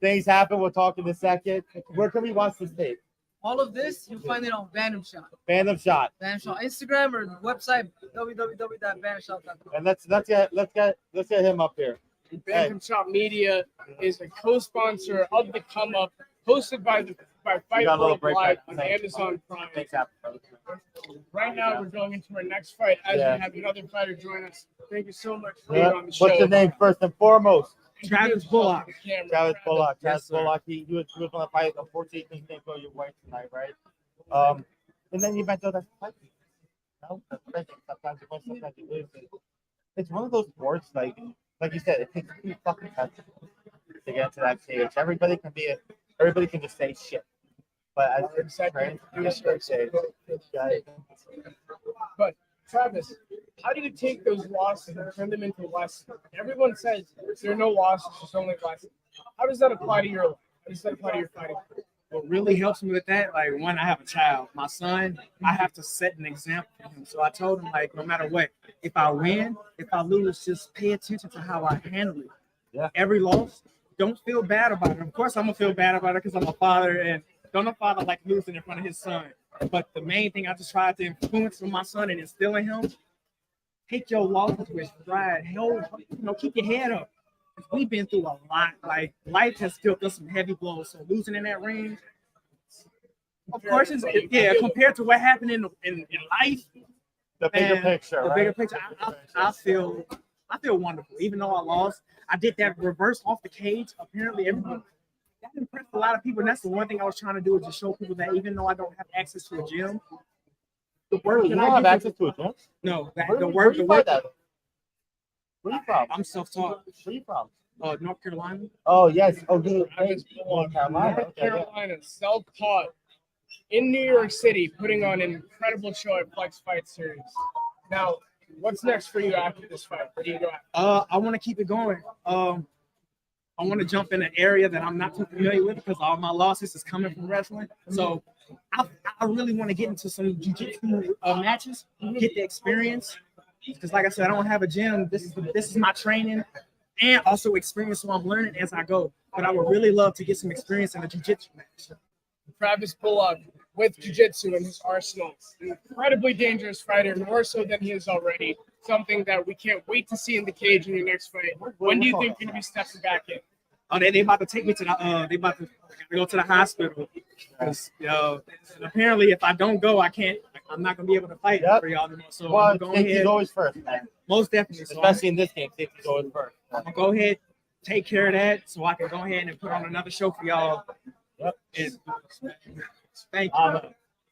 things happen. We'll talk in a second. Where can we watch this tape? All of this you'll find it on Bantamshot. Bantamshot. Bantamshot Instagram or website www.bantamshot.com. And let's get him up here. Bantamshot Media is a co-sponsor of the Come Up, hosted by We got a little FIGHTWORLD break Live back. on Thanks. Amazon Prime. Thanks, Apple. Right now, we're going into our next fight as Yeah. we have another fighter join us. Thank you so much for being Yeah. on the show. What's your name first and foremost? Travis Bullock. Travis Bullock. Yes, Travis sir. Bullock. He was on the fight. Unfortunately, he couldn't go your way tonight, right? And then you might know that's fight. No, that's right. Sometimes you win, sometimes you lose. It's one of those sports, like you said, it takes 2 fucking touches to get into that cage. Everybody can just say shit. But as right? But Travis, how do you take those losses and turn them into lessons? Everyone says there are no losses, there's only lessons. How does that apply to your life? How does that apply to your fighting? What really helps me with that, like when I have a child, my son, I have to set an example for him. So I told him, like, no matter what, if I win, if I lose, just pay attention to how I handle it. Yeah. Every loss, don't feel bad about it. Of course, I'm gonna feel bad about it because I'm a father, and don't a father like losing in front of his son. But the main thing I just tried to influence with my son and instill in him: take your losses with stride. Keep your head up. We've been through a lot. Like, life has dealt us some heavy blows. So losing in that ring, of course, compared to what happened in life, The bigger picture, the right? bigger picture. I feel wonderful. Even though I lost, I did that reverse off the cage. Apparently, everyone that impressed a lot of people. And that's the one thing I was trying to do, is to show people that even though I don't have access to a gym, the work You don't have access to a gym? No, Where you fight at? Where you from? I'm self-taught. Where you from? North Carolina. Oh yes. Oh, good. North Carolina. Carolina, self-taught in New York City, putting on an incredible show at Flex Fight Series. Now, what's next for you after this fight? Where do you go after? I want to keep it going. I want to jump in an area that I'm not too familiar with because all my losses is coming from wrestling. So I really want to get into some jiu-jitsu matches, get the experience. Because like I said, I don't have a gym. This is my training and also experience, so I'm learning as I go. But I would really love to get some experience in a jiu-jitsu match. Travis Bullock with jiu-jitsu in his arsenal. An incredibly dangerous fighter, more so than he is already. Something that we can't wait to see in the cage in your next fight. When do you think you're going to be stepping back in? Oh, they about to take me to the they about to go to the hospital. Because apparently if I don't go, I'm not gonna be able to fight for y'all anymore. So well, I'm gonna go safety's ahead. always first, man. Most definitely. So especially in this game, safety's always first. I'm gonna go ahead, take care of that, so I can go ahead and put on another show for y'all. Yep. And thank you.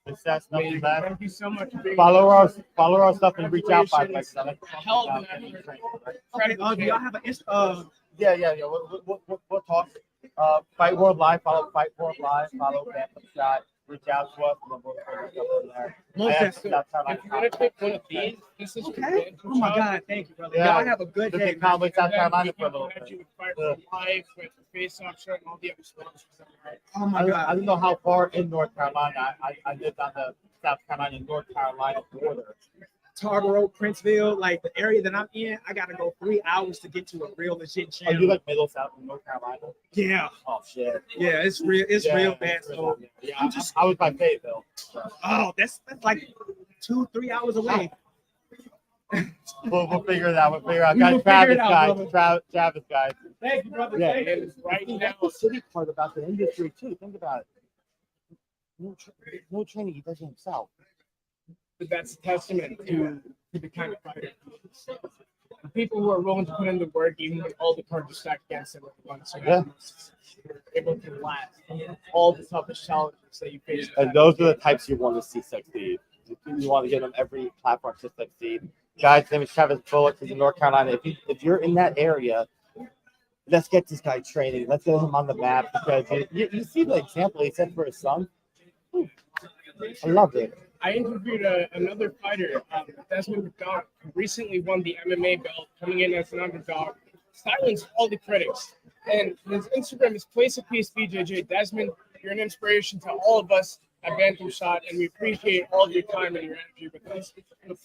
Success, nothing bad. Thank you so much for being Follow our stuff and reach out by like hell of an effort. Okay, do y'all have an Yeah. We'll talk. Fight World Live, follow Fight World Live, follow Bantamshot, reach out to us, and then we'll go from there. Most definitely. If you're gonna pick one of these, this is Okay. Oh my God, thank you, brother. Yeah. Y'all have a good day. Cowboy, South And then Carolina we for a can little connect bit. you with Fight World Live, with the Face-Off Show, and all the other sponsors. Oh my I God. don't know how far in North Carolina. I lived on the South Carolina North Carolina border. Tarboro, Princeville, like the area that I'm in, I gotta go 3 hours to get to a real legit gym. Are you like middle south in North Carolina? Yeah. Oh shit. Yeah, it's real. It's Yeah, real bad. So yeah, I was by Fayetteville. oh, that's like 2-3 hours away. We'll figure it out. We'll figure it out. We will Guys, figure it out, Travis, guys. Thank you, brother. Yeah, Thank you. and right now, that's the shitty part about the industry too. Think about it. No training, he does it himself. But that's a testament to the kind of fighter. The people who are willing to put in the work, even when all the cards are stacked against them, Yeah. able to last all the toughest challenges that you face. And those are the types you want to see succeed. You want to give them every platform to succeed. Guys, his name is Travis Bullock. He's in North Carolina. If you're in that area, let's get this guy training. Let's get him on the map because you see the example he set for his son. I love it. I interviewed another fighter, Desmond McDonald, who recently won the MMA belt, coming in as an underdog, silenced all the critics. And his Instagram is Place of Peace BJJ. Desmond, you're an inspiration to all of us at Bantamshot, and we appreciate all of your time and your energy with us.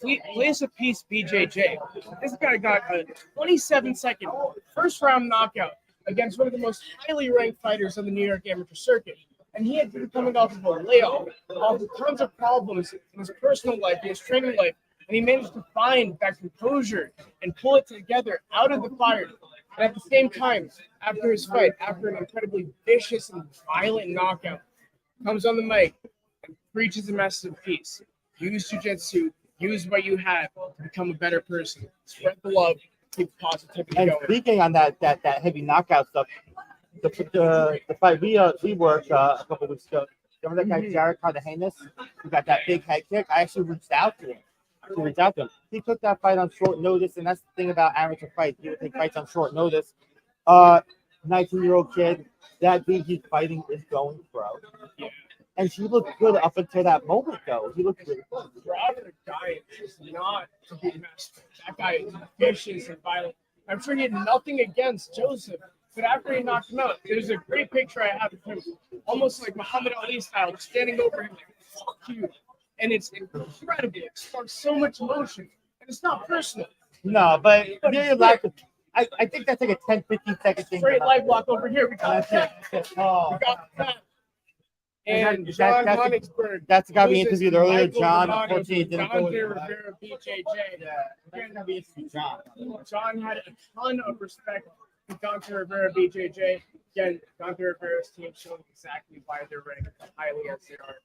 The Place of Peace BJJ. This guy got a 27-second first-round knockout against one of the most highly ranked fighters on the New York amateur circuit. And he had been coming off of a layoff, off of tons of problems in his personal life, in his training life, and he managed to find that composure and pull it together out of the fire. And at the same time, after his fight, after an incredibly vicious and violent knockout, comes on the mic and preaches a message of peace. Use jiu-jitsu, use what you have to become a better person. Spread the love, keep positivity And going. speaking on that heavy knockout stuff, the fight we worked a couple weeks ago. Remember that guy Jared Cartagenas who got that big head kick? I actually reached out to him. He took that fight on short notice, and that's the thing about amateur fights. People take fights on short notice. 19-year-old kid, that dude he's fighting is going pro. Yeah. And she looked good up until that moment, though. He looked really good. Robert Guy is not to be messed with. That guy is vicious and violent. I'm sure he had nothing against Joseph. But after he knocked him out, there's a great picture I have of him, almost like Muhammad Ali style, standing over him like, fuck you. And it's incredible. It sparks so much emotion. And it's not personal. No, but you're allowed to, I think that's like a 10, 15 second thing. Straight live block over here. We got that. Oh. We got that. And John Königsberg. That's the guy we interviewed earlier, Michael John. Romano, Unfortunately, didn't go with Rivera, BJJ. John. John had a ton of respect for Dante Rivera, BJJ. Again, Dante Rivera's team showing exactly why they're ranked as highly as they are.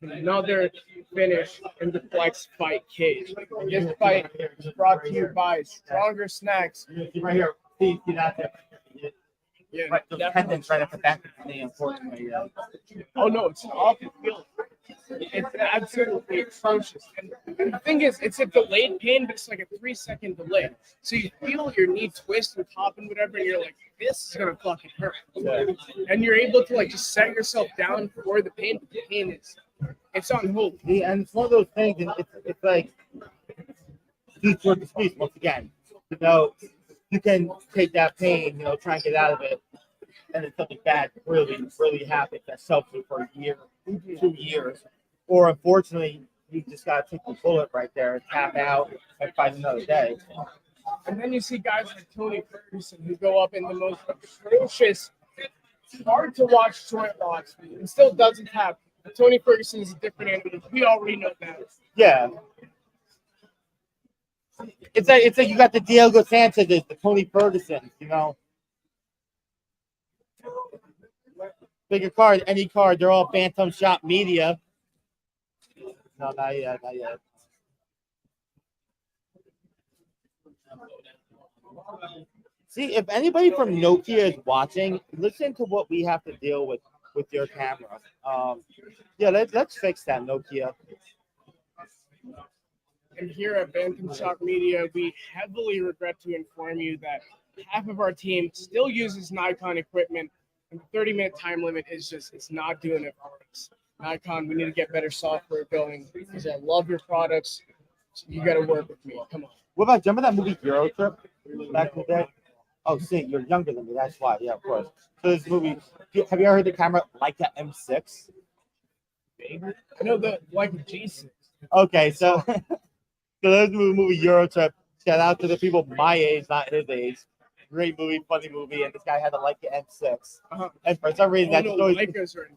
Another finish in the Flex Fight cage. This fight is brought to you by Stronger Snacks. Right here. See that there. Yeah, right, the tendons right at the back of the knee, unfortunately. Oh no, it's an awful feeling. It's absolutely atrocious. And the thing is, it's a delayed pain, but it's like a 3-second delay. So you feel your knee twist and pop and whatever, and you're like, this is gonna fucking hurt. Yeah. And you're able to like just set yourself down for the pain, but the pain is it's on hold. Yeah, and it's one of those things, and it's like speech or speech once again. You know, you can take that pain, you know, try and get out of it, and then something bad really happens that helps you for a year, 2 years. Or unfortunately, you just gotta take the bullet right there and tap out and fight another day. And then you see guys like Tony Ferguson who go up in the most atrocious, hard to watch joint locks and still doesn't have. Tony Ferguson is a different animal. We already know that. Yeah. It's like you got the Diego Sanchez, the Tony Ferguson, you know. Bigger card, any card, they're all Bantamshot media. No, not yet. See, if anybody from Nokia is watching, listen to what we have to deal with your camera. Yeah, let's fix that, Nokia. And here at Bantamshot Media, we heavily regret to inform you that half of our team still uses Nikon equipment, and the 30-minute time limit is just, it's not doing it for us. Nikon, we need to get better software going because I love your products. So you got to work with me. Come on. What about, remember that movie Euro Trip back in the day? Oh, see, you're younger than me. That's why. Yeah, of course. So this movie, have you ever heard the camera like an M6? I know the like a G6. Okay, so So there's the movie Eurotrip. Shout out to the people my age, not his age. Great movie, funny movie, and this guy had a Leica M6. And for some reason, that's always Leicas are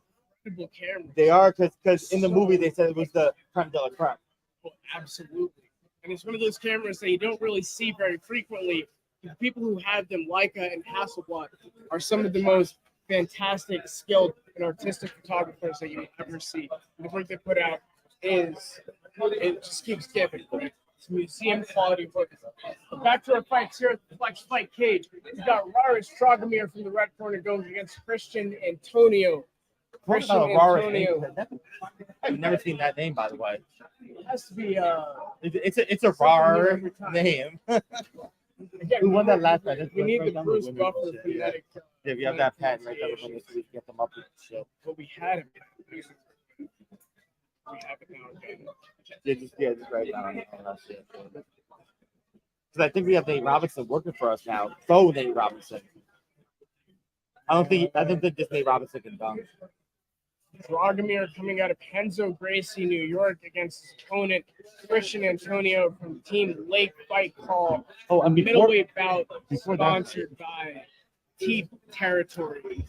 incredible cameras. they are because in the movie they said it was the creme de la creme. Well, absolutely. And it's one of those cameras that you don't really see very frequently. The people who have them, Leica and Hasselblad, are some of the most fantastic, skilled, and artistic photographers that you ever see. And the work they put out it just keeps giving. It's museum quality work. Back to our fights here at the Flex Fight Cage. We got Raris Dragomir from the red corner going against Christian Antonio. Christian Antonio. I've never seen that name, by the way. It has to be it's a rare name. Again, Who won that last fight? We need the Bruce Buffer phonetic. Yeah, we have that patent right there. We can get them up with the shit. But we had it. We have it now again. Just right now. Because I think we have Nate Robinson working for us now. Faux Nate Robinson. I think just Nate Robinson can dunk. Dragomir coming out of Penzo Gracie, New York, against his opponent Christian Antonio from Team Lake Fight Call. Oh, and middleweight bout sponsored by T Territory.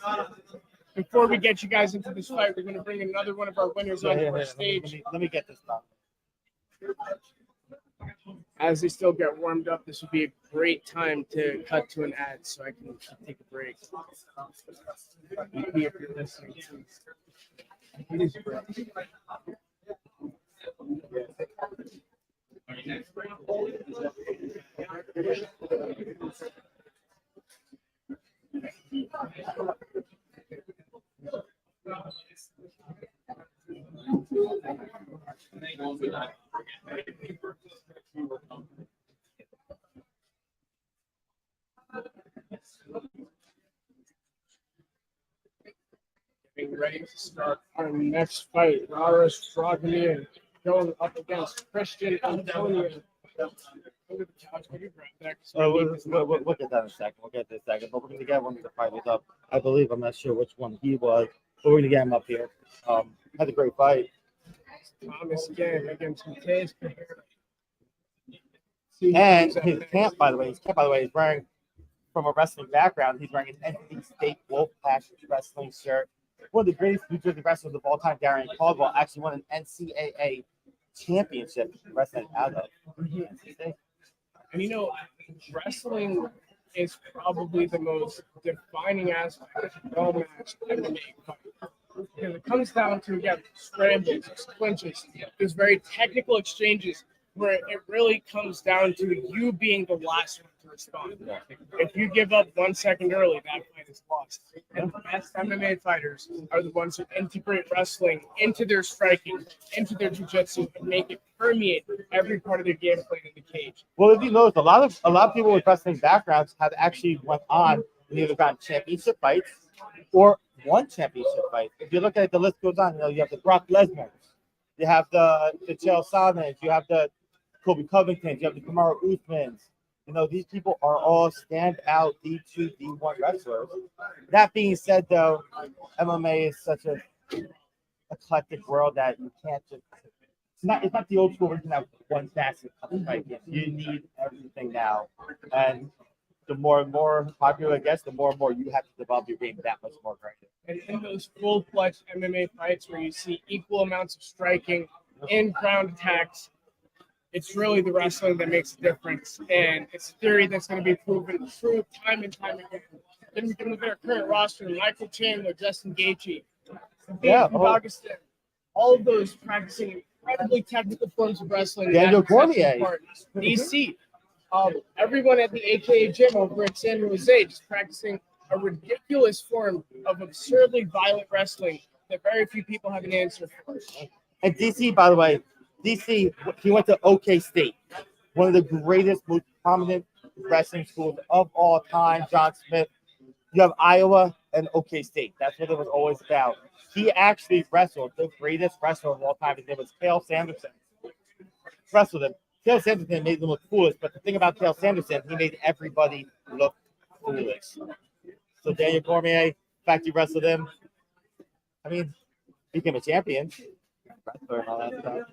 Before we get you guys into this fight, we're going to bring another one of our winners onto our stage. Let me get this done. As they still get warmed up, this would be a great time to cut to an ad so I can take a break. If you're listening. It is great. Getting ready to start our next fight. Raris Dragomir going up against Christian Antonio. We'll get that in a second. We'll get this second. But we're going to get one of the fighters up. I believe, I'm not sure which one he was, but we're going to get him up here. Had a great fight. Thomas again against Mateus. And his camp, by the way, is wearing, from a wrestling background, he's wearing an NC State Wolfpack wrestling shirt. One of the greatest New Jersey wrestlers of all time, Darian Caldwell, actually won an NCAA championship wrestling out of NC State. And you know, wrestling is probably the most defining aspect of well-matched MMA fight. Because it comes down to, again, scrambles, clinches, these very technical exchanges where it really comes down to you being the last one to respond. If you give up 1 second early, that fight is lost. And the best MMA fighters are the ones who integrate wrestling into their striking, into their jiu-jitsu, and make it permeate every part of their game plan in the cage. Well, if you notice, a lot of people with wrestling backgrounds have actually went on and either gotten championship fights or won championship fights. If you look at it, the list goes on. You know, you have the Brock Lesnar, you have the Chael Sonnen, you have the Kobe Covington, you have the Kamaru Usmans. You know, these people are all standout D2, D1 wrestlers. That being said, though, MMA is such a eclectic world that you can't just. It's not the old school where you can have one facet of the fight. You need everything now, and the more and more popular it gets, the more and more you have to develop your game that much more greater. And in those full-fledged MMA fights where you see equal amounts of striking and ground attacks, it's really the wrestling that makes a difference. And it's a theory that's going to be proven true time and time again. Then we can look at our current roster: Michael Chandler, Justin Gaethje, Augustin, all of those practicing incredibly technical forms of wrestling. Daniel Cormier. DC. Everyone at the AKA gym over at San Jose just practicing a ridiculous form of absurdly violent wrestling that very few people have an answer for. And DC, by the way, he went to OK State, one of the greatest, most prominent wrestling schools of all time. John Smith. You have Iowa and OK State. That's what it was always about. He actually wrestled the greatest wrestler of all time. His name was Cael Sanderson. Wrestled him. Cael Sanderson made them look foolish, but the thing about Cael Sanderson, he made everybody look foolish. So Daniel Cormier, in fact, he wrestled him. I mean, he became a champion. wrestler and all that stuff.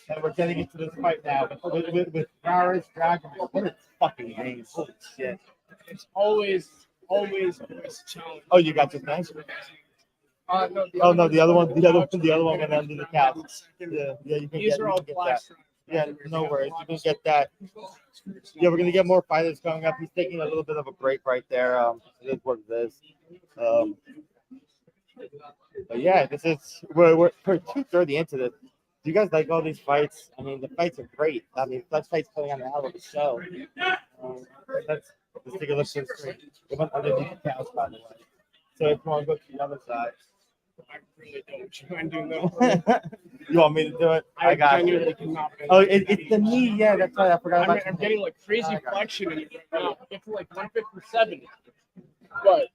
And we're getting into this fight now with Paris Dragon. What a fucking name! Holy shit! It's always a challenge. Oh, you got this nice. No, the other one went under the couch. Yeah, you can These get. are all Get black. that. Yeah, no worries. You can get that. Yeah, we're gonna get more fighters coming up. He's taking a little bit of a break right there. It is what it is. But yeah, we're 2:30 into this. Do you guys like all these fights? I mean, the fights are great. I mean, Flex Fight's putting on a hell of a show. Let's take a look at the screen. It went underneath the couch, by the way. So if you want to go to the other side. I really don't try and do that. You want me to do it? I got you. genuinely cannot. Oh, it's the knee. Yeah, that's right. I forgot about I'm getting like crazy flexion in it right now. Get to like 157, but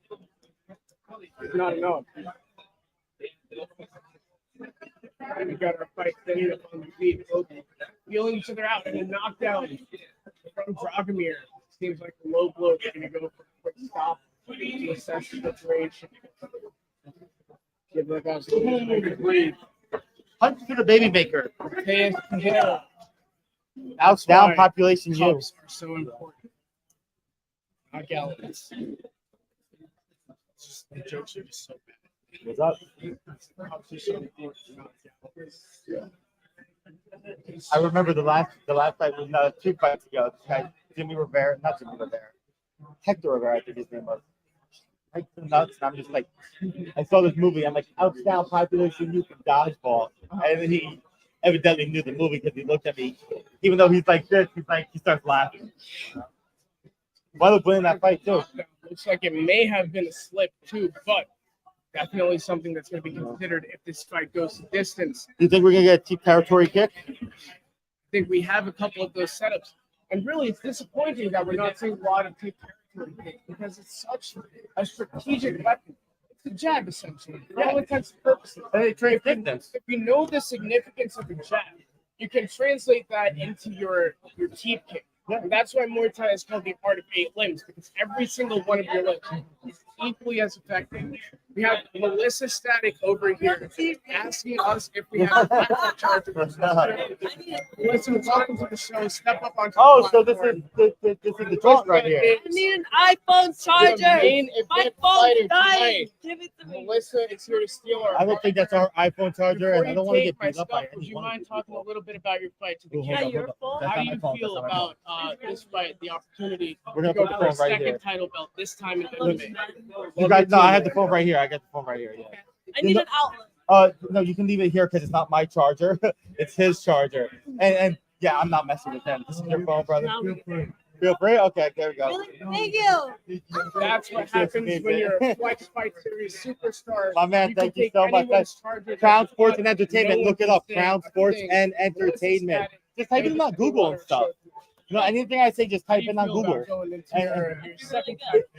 it's not enough. We got our fight standing up on the feet, both feeling each other out, and a knockdown from Dragomir. Seems like the low blow is going to go for a quick stop to assess the situation. Give the guys a little bit to breathe. Punch to the baby maker. Yeah. Out down population you. Cups are so important. Not gallons. The jokes are just so bad. What's up? Cups are so important. Not gallons. I remember the last fight was 2 fights ago. This guy, not Jimmy Rivera. Hector Rivera, I think his name was. Like nuts, and I'm just like, I saw this movie. I'm like, out down population, you can dodgeball, and then he evidently knew the movie because he looked at me, even though he's like this, he starts laughing. Why was winning that fight too? Looks like it may have been a slip too, but definitely something that's going to be considered if this fight goes to distance. Do you think we're gonna get a deep territory kick? I think we have a couple of those setups, and really, it's disappointing that we're not seeing a lot of deep territory kick because it's such a strategic weapon. It's a jab, essentially, for all intents and purposes. And they trade distance. If you know the significance of a jab, you can translate that into your teep kick. And that's why Muay Thai is called the art of 8 limbs, because every single one of your limbs is equally as effective. We have Melissa Static over here asking us if we have a backup charger. Melissa, welcome to the show. Step up on. Oh, so this is the twist right here. I need an iPhone charger. The main My event phone's fighter dying. tonight. Give it to me. Melissa is here to steal our. I don't think that's our iPhone charger, and I don't want to get my beat up by stuff, would you anyone. mind talking a little bit about your fight to the Hold camera? up, hold up. That's How not do my you phone, feel that's not my about this fight, the opportunity We're to gonna go put the for a phone right second here. title belt, this time in MMA? You guys, no, I have the phone right here. I got the phone right here. Yeah. I need an outlet. No, you can leave it here because it's not my charger. It's his charger. And yeah, I'm not messing with him. This is your phone, brother. Feel free? Okay, there we go. Really? Thank you. That's what happens when you're a Flex Fight Series superstar. My man, thank you so much. That's Crown Sports and Entertainment. Look it up. Crown Sports and Entertainment. Just type it in on Google and stuff. You know, anything I say, just type in on Google.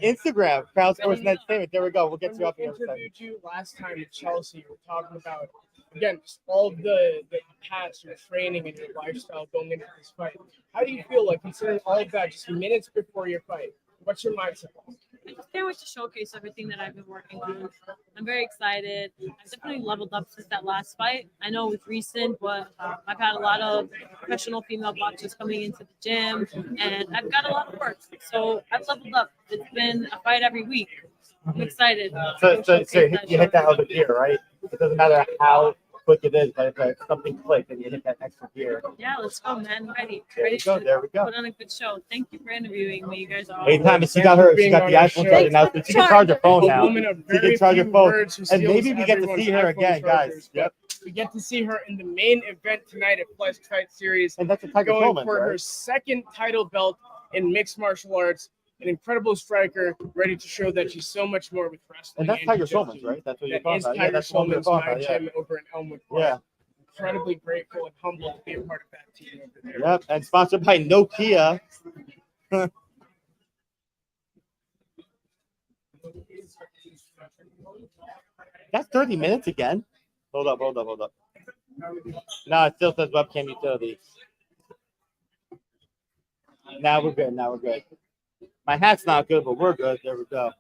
Instagram, Crown Sports and Entertainment. There we go. We'll get you up When here. we interviewed you last time in Chelsea, you were talking about, again, just all of the past, your training and your lifestyle going into this fight. How do you feel like, considering all of that just minutes before your fight? What's your mindset? I just can't wait to showcase everything that I've been working on. I'm very excited. I've definitely leveled up since that last fight. I know it was recent, but I've had a lot of professional female boxers coming into the gym, and I've got a lot of work. So I've leveled up. It's been a fight every week. I'm excited. So you hit that other gear, right? It doesn't matter how quick it is, but if something clicks and you hit that extra gear. Yeah, let's go, man. Ready. There we Ready go. to There we go. put on a good show. Thank you for interviewing me. You guys are Anytime she got the iPhone charger now, so she can charge her phone now. She can charge her phone, and maybe we get to see her again, guys. Yep. We get to see her in the main event tonight at Flex Fight Series. And that's a Tiger going Showman, for her right? second title belt in mixed martial arts. An incredible striker, ready to show that she's so much more with wrestling. And that's Tiger jiu-jitsu. Showman, right? That's what you're That talking is about. Yeah, Tiger that's what we're Showman's talking about. my Yeah. gym over in Elmwood. Yeah. Incredibly grateful and humbled to be a part of that team over there. Yep. And sponsored by Nokia. That's 30 minutes again. Hold up. No, it still says webcam utility. Now we're good. My hat's not good, but we're good. There we go.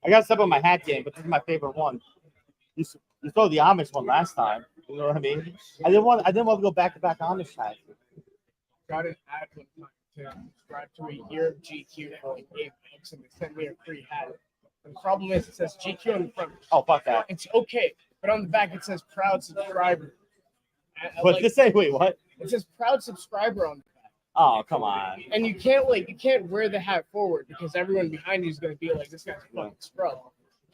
I got stuff on my hat game, but this is my favorite one. You saw the Amish one last time. You know what I mean? I didn't want to go back to back on this time. Got an ad one time to subscribe to a year of GQ for like $8, and they sent me a free hat. And the problem is it says GQ on the front. Oh, fuck that. It's okay, but on the back it says proud subscriber. What's this say? Wait, what? It says proud subscriber on the back. Oh, come on. And you can't wear the hat forward because everyone behind you is going to be like, this guy's a fucking scrub.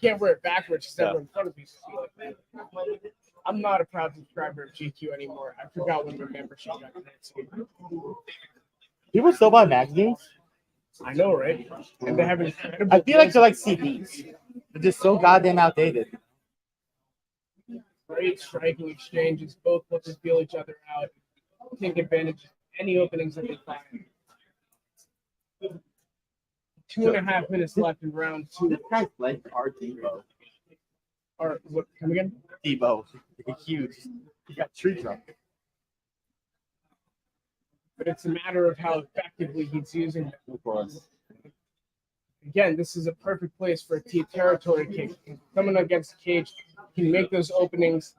You can't wear it backwards because everyone in front of you is like that. I'm not a proud subscriber of GQ anymore. I forgot when my membership got canceled. People still buy magazines? I know, right? And they have incredible. I feel like they're like CDs. They're just so goddamn outdated. Great striking exchanges. Both look to feel each other out. Take advantage of any openings that they find. 2.5 minutes left in round 2. This guy's legs are Debo. Or what? Come again? Debo. He's huge. He got tree trunk. But it's a matter of how effectively he's using it. Of course. Again, this is a perfect place for a T territory kick. Coming against the cage, he can make those openings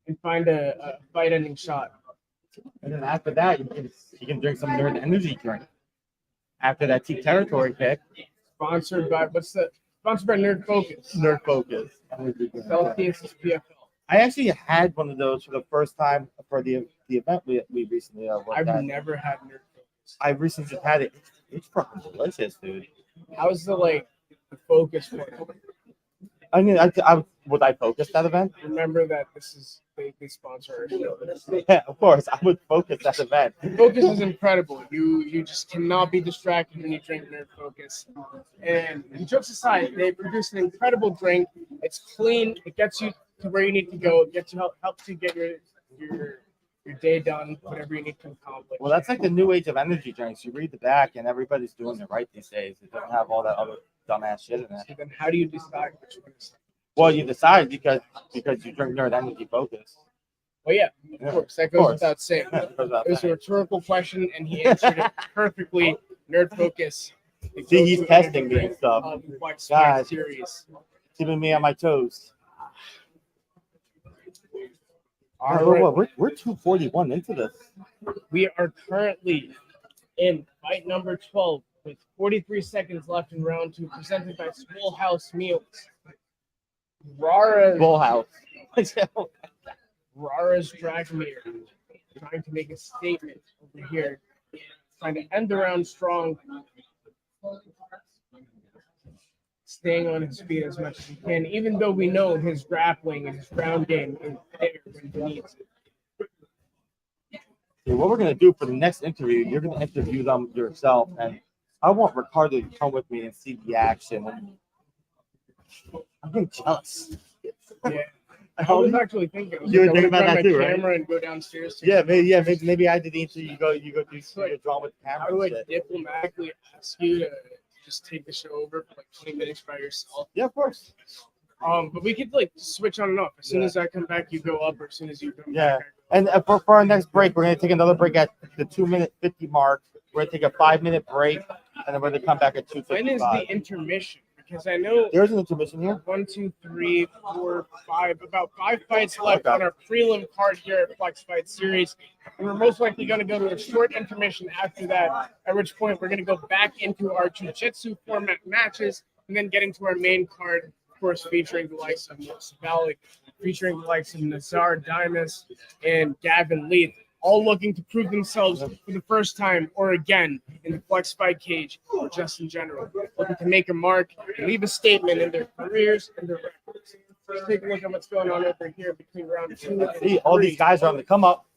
and find a fight-ending shot. And then after that, you can drink some Nerd Energy drink. After that T territory pick. Sponsored by Nerd Focus. Nerd Focus. PFL. I actually had one of those for the first time for the event we recently worked at. I've never had Nerd Focus. I recently just had it. It's fucking delicious, dude. How's the focus for it? I mean, I focus that event? Remember that they sponsor our show. Yeah, of course. I would focus that event. Focus is incredible. You just cannot be distracted when you drink Nerd Focus. And jokes aside, they produce an incredible drink. It's clean. It gets you to where you need to go. It gets you helps you get your day done, whatever you need to accomplish. Well, that's like the new age of energy drinks. You read the back, and everybody's doing it right these days. It doesn't have all that other dumbass shit in it. So then, how do you decide which one is? Well, you decide because you drink Nerd Energy Focus. Well, yeah, of course. That goes without saying. It was a rhetorical question, and he answered it perfectly. Nerd Focus. See, he's testing me and stuff. God, series. keeping me on my toes. All right. We're 241 into this. We are currently in fight number 12 with 43 seconds left in round 2, presented by Swole House Meals. Swole House. Rara's Dragomir trying to make a statement over here, trying to end the round strong, staying on his feet as much as he can, even though we know his grappling and his ground game is there when he needs it. So what we're going to do for the next interview, you're going to interview them yourself, and I want Ricardo to come with me and see the action. And I'm getting jealous. Yeah. I was actually thinking. You were thinking about that too, right? Camera and go downstairs. Yeah, maybe I did the interview. You go do your drawing with the camera. I would diplomatically ask you to just take the show over for 20 minutes by yourself. Yeah, of course. But we could switch on and off. As soon as I come back, you go up, or as soon as you come back. And for our next break, we're gonna take another break at the 2-minute 50 mark. We're gonna take a 5-minute break, and then we're gonna come back at 2:55. When is the intermission? Because I know there's an intermission here. 1, 2, 3, 4, 5. About 5 fights left on our prelim card here at Flex Fight Series. And we're most likely going to go to a short intermission after that, at which point we're going to go back into our jiu-jitsu format matches and then get into our main card, of course, featuring the likes of Savalik, featuring the likes of Nazar Dimas and Gavin Leith, all looking to prove themselves for the first time or again in the Flex Fight cage or just in general, looking to make a mark and leave a statement in their careers and their records. Let's take a look at what's going on over here between round 2 and 3. All these guys are on the come up.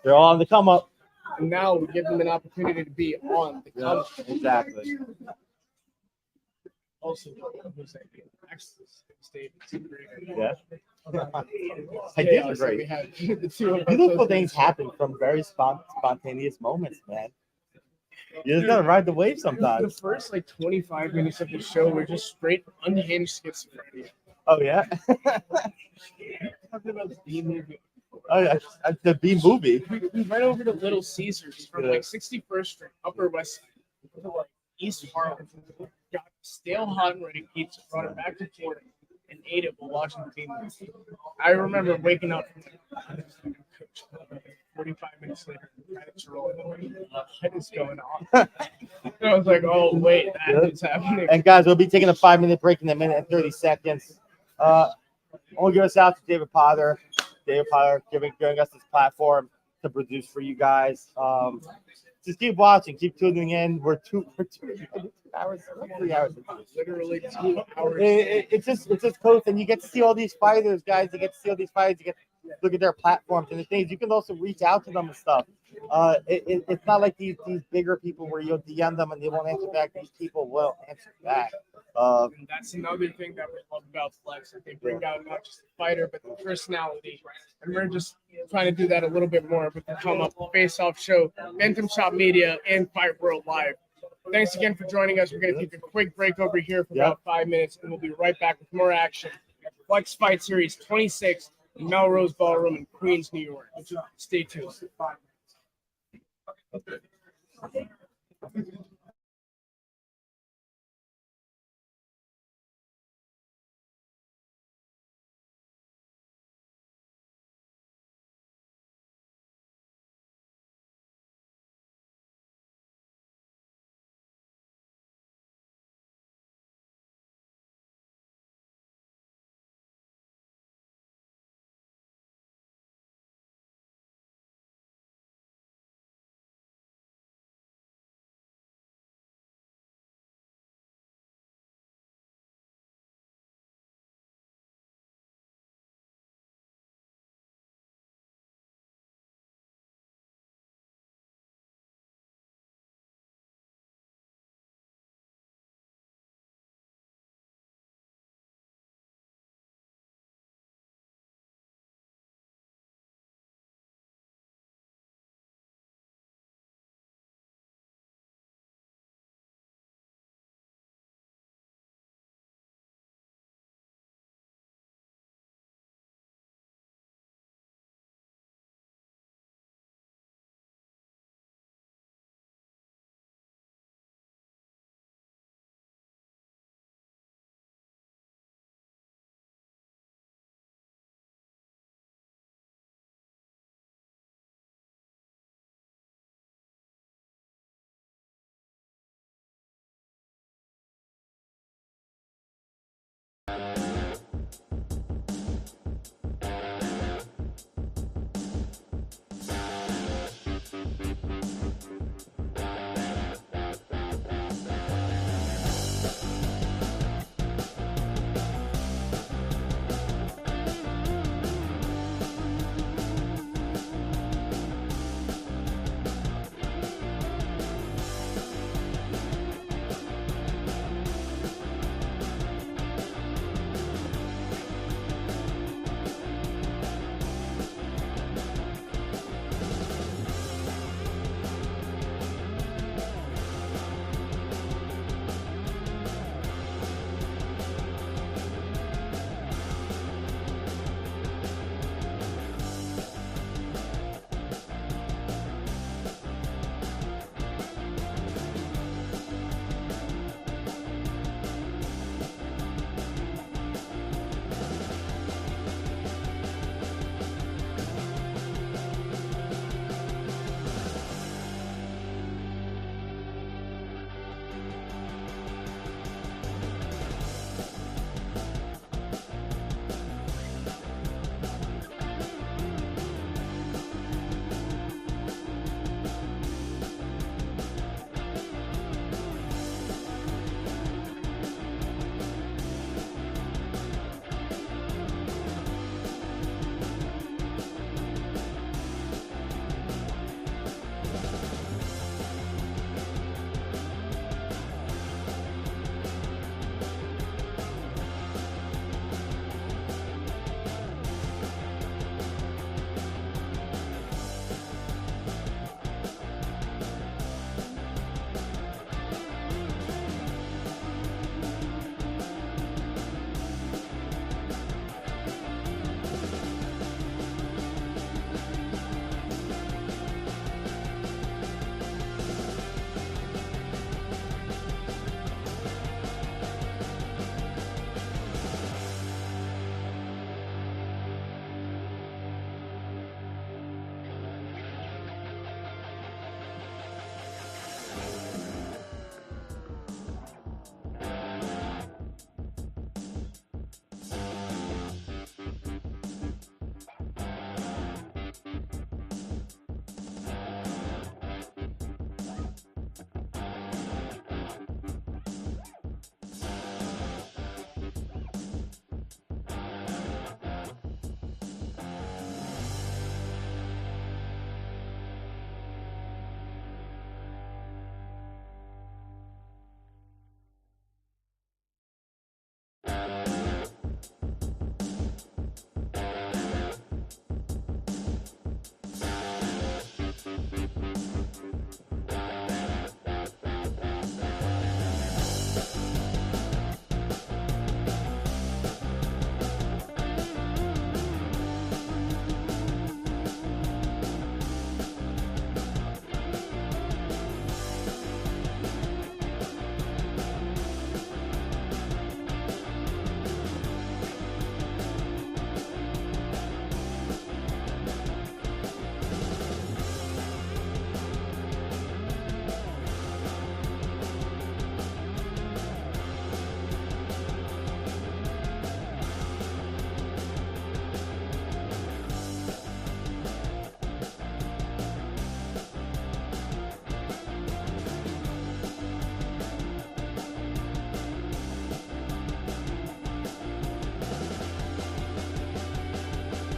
They're all on the come up. And now we give them an opportunity to be on the come up. Exactly. Also, yeah. Ideas are great. Beautiful things happen from very spontaneous moments, man. You just gotta ride the wave sometimes. The first 25 minutes of the show were just straight unhinged schizophrenia. Oh yeah. Talking about the B movie. Oh, the B movie. We went over to Little Caesars from 61st Street, Upper West Side, to East Harlem. Got stale hot and ready pizza, brought it back to Florida, and ate it while watching the team. I remember waking up from 45 minutes later, credits rolling. What is going on? I was like, oh wait, that is happening. And guys, we'll be taking a 5-minute break in a minute and 30 seconds. I want to give us out to David Potter. David Potter giving us this platform to produce for you guys. Just keep watching, keep tuning in. We're 2 hours, 3 hours. Literally 2 hours. It's just close, and you get to see all these fighters, guys. You get to see all these fighters. You get to look at their platforms and the things. You can also reach out to them and stuff. It's not like these bigger people where you'll DM them and they won't answer back. These people will answer back. And that's another thing that we love about Flex. That they bring out not just the fighter, but the personality. And we're just trying to do that a little bit more with the Come Up Face Off Show, Bantamshot Media, and Fight World Live. Thanks again for joining us. We're going to take a quick break over here for about 5 minutes, and we'll be right back with more action. Flex Fight Series 26, Melrose Ballroom in Queens, New York. Stay tuned.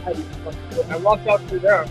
I walked out through there.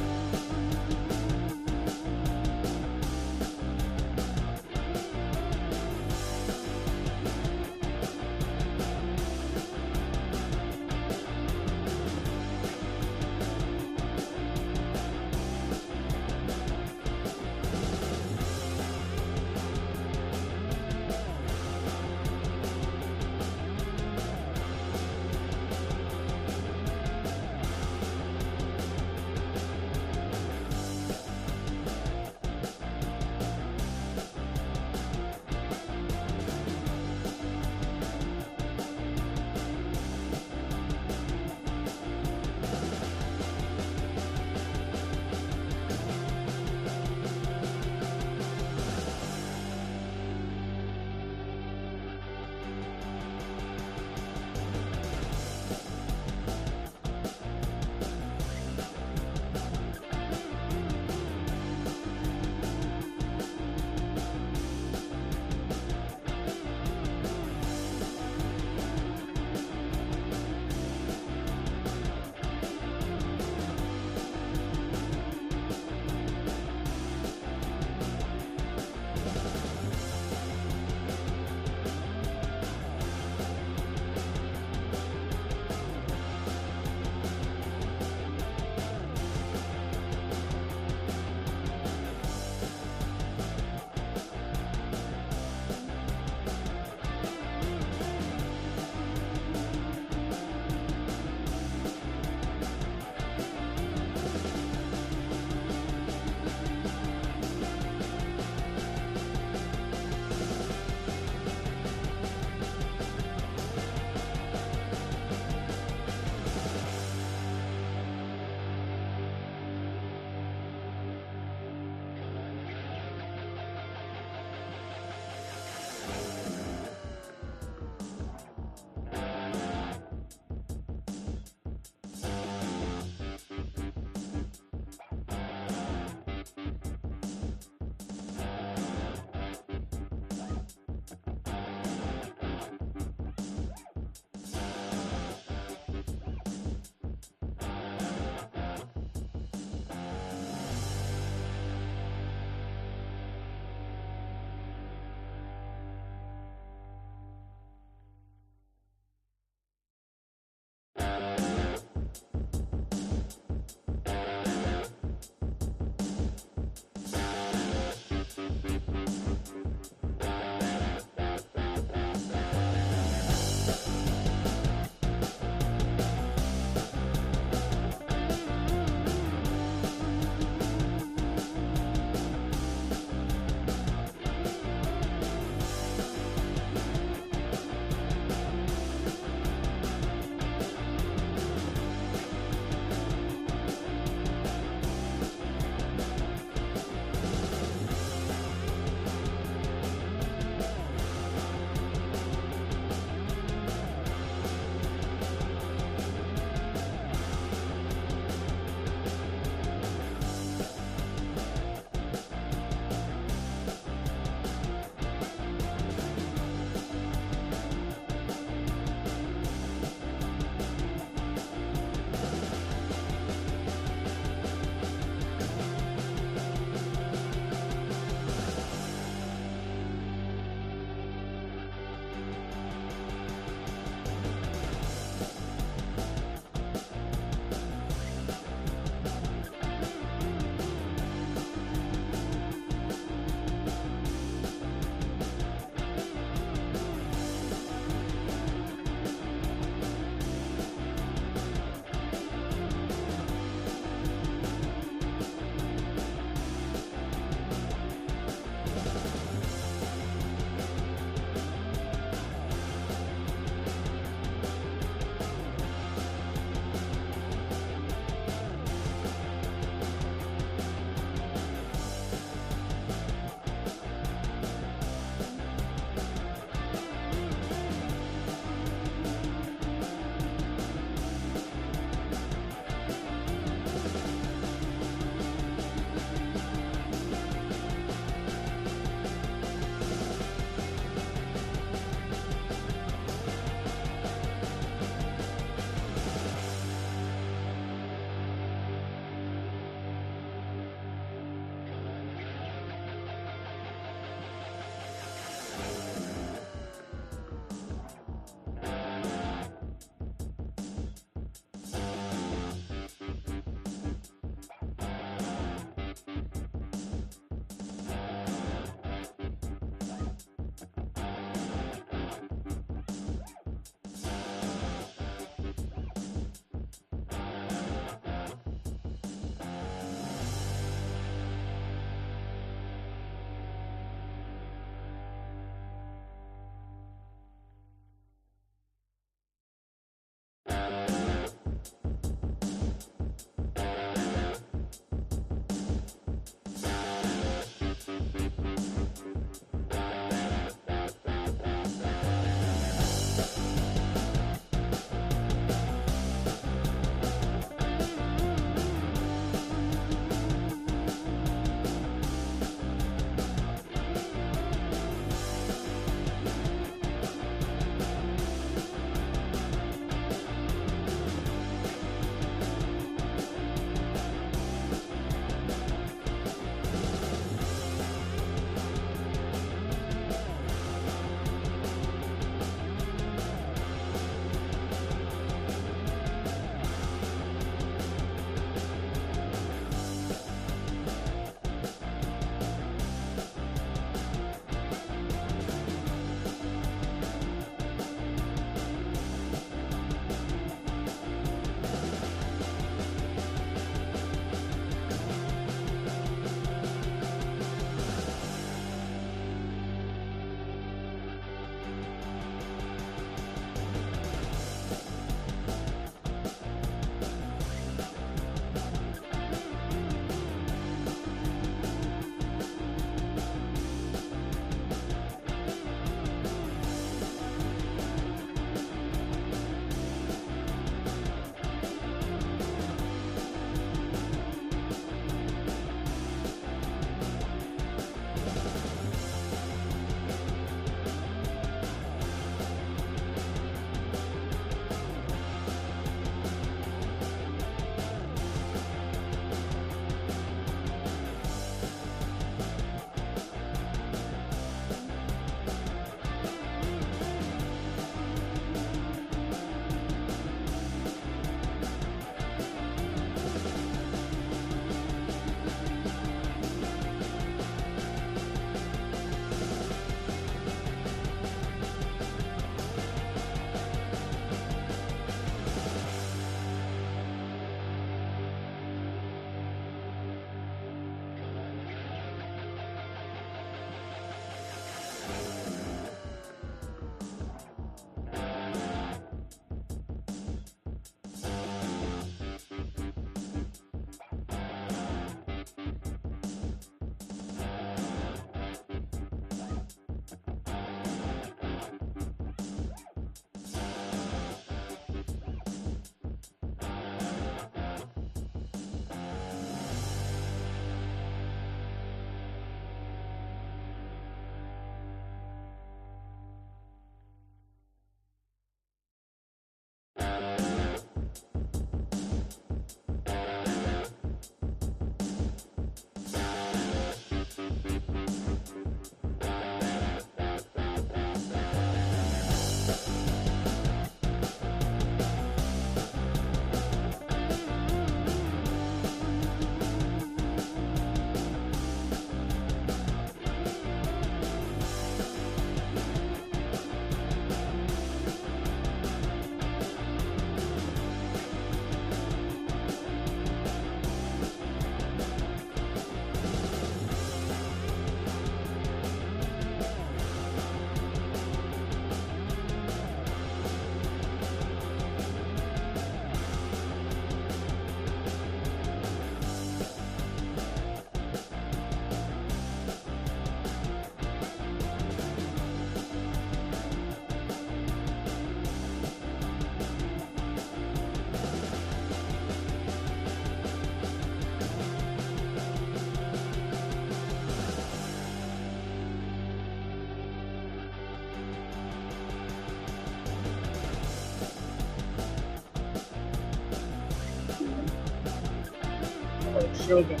show that.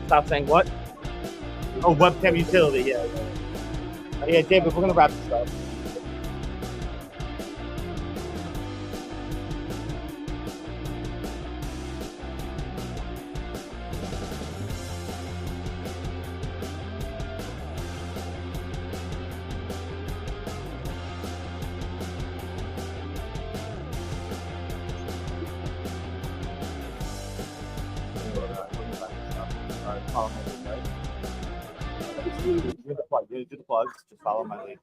Stop saying what? Oh, webcam utility. Yeah. Yeah, David, we're gonna wrap this up. Do the plugs. Just follow my leads.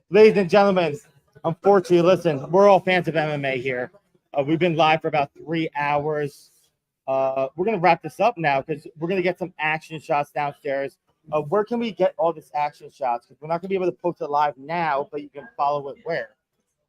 Ladies and gentlemen, unfortunately, listen, we're all fans of MMA here. We've been live for about 3 hours. We're going to wrap this up now because we're going to get some action shots downstairs. Where can we get all this action shots? Because we're not going to be able to post it live now, but you can follow it where?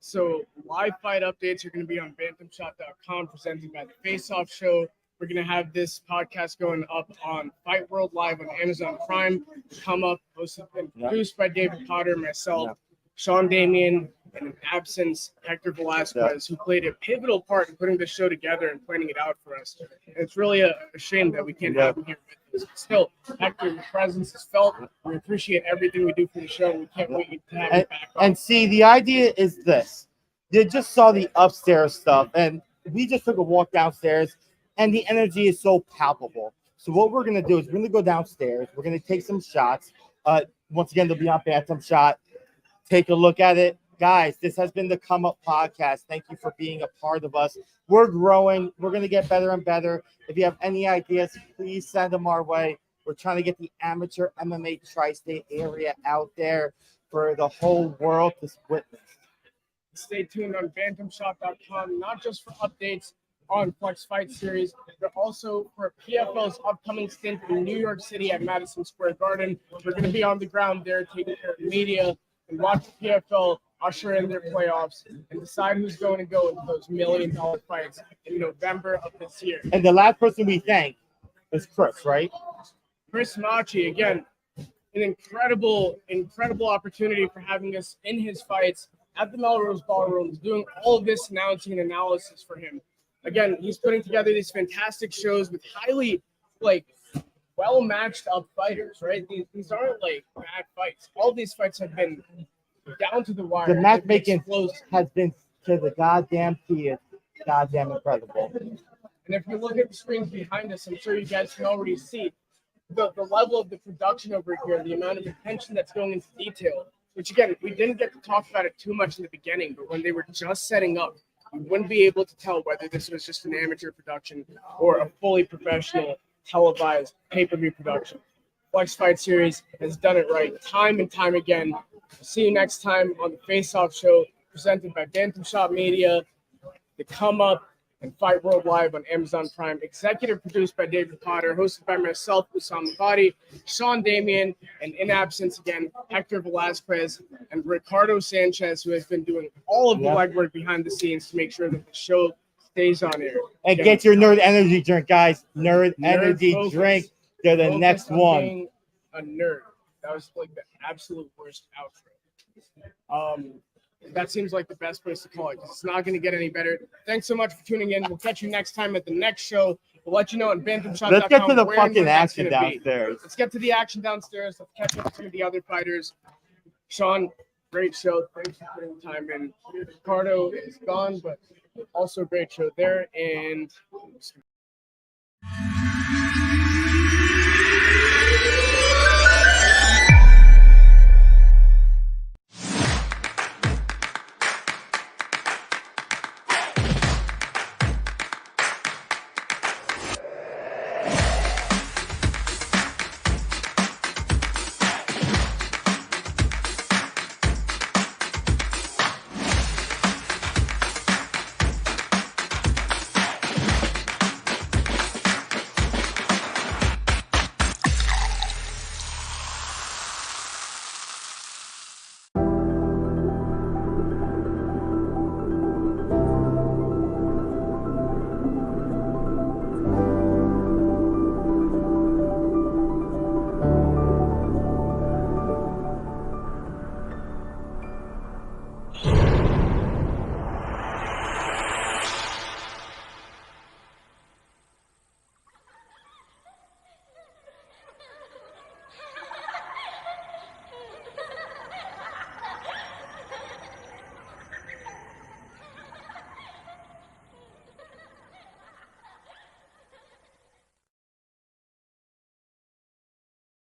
So live fight updates are going to be on bantamshot.com, presented by the Face Off Show. We're going to have this podcast going up on Fight World Live on Amazon Prime. Come up, hosted and produced by David Potter, myself, Shaun Damian, and in absence, Hector Velasquez, who played a pivotal part in putting this show together and planning it out for us. And it's really a shame that we can't have him here with us. Still, Hector, your presence is felt. We appreciate everything we do for the show. We can't wait to have you back on. And see, the idea is this. You just saw the upstairs stuff, and we just took a walk downstairs, and the energy is so palpable. So what we're going to do is we're going to go downstairs. We're going to take some shots. Once again, they'll be on Bantamshot. Take a look at it. Guys, this has been the Come Up Podcast. Thank you for being a part of us. We're growing. We're going to get better and better. If you have any ideas, please send them our way. We're trying to get the amateur MMA tri-state area out there for the whole world to witness. Stay tuned on bantamshot.com, not just for updates on Flex Fight Series, but also for PFL's upcoming stint in New York City at Madison Square Garden. We're going to be on the ground there taking care of the media and watch the PFL usher in their playoffs and decide who's going to go into those $1 million fights in November of this year. And the last person we thank is Chris, right? Chris Machi, again, an incredible opportunity for having us in his fights at the Melrose Ballroom, doing all of this announcing and analysis for him. Again, he's putting together these fantastic shows with highly, well matched up fighters, right? These aren't bad fights. All these fights have been down to the wire. The matchmaking has been to the goddamn T. It's goddamn incredible. And if you look at the screens behind us, I'm sure you guys can already see the level of the production over here, the amount of attention that's going into detail. Which again, we didn't get to talk about it too much in the beginning, but when they were just setting up, you wouldn't be able to tell whether this was just an amateur production or a fully professional televised pay-per-view production. Flex Fight Series has done it right time and time again. See you next time on the Face Off Show, presented by Bantamshot Media, the Come Up, and Fight World Live on Amazon Prime. Executive produced by David Potter, hosted by myself, Usama Badi, Shaun Damian, and in absence again, Hector Velasquez and Ricardo Sanchez, who has been doing all of the legwork behind the scenes to make sure that the show stays on air. And get your Nerd Energy drink, guys. Nerd Energy focus. Drink. They're the Focus next on one. being a nerd. That was the absolute worst outro. That seems like the best place to call it because it's not going to get any better. Thanks so much for tuning in. We'll catch you next time at the next show. We'll let you know on bantamshot.com. Let's get to the where fucking that's action gonna be. downstairs. Let's get to the action downstairs. Let's catch up with some of the other fighters. Shaun, great show. Thanks for putting the time in. Ricardo is gone, but also great show there. And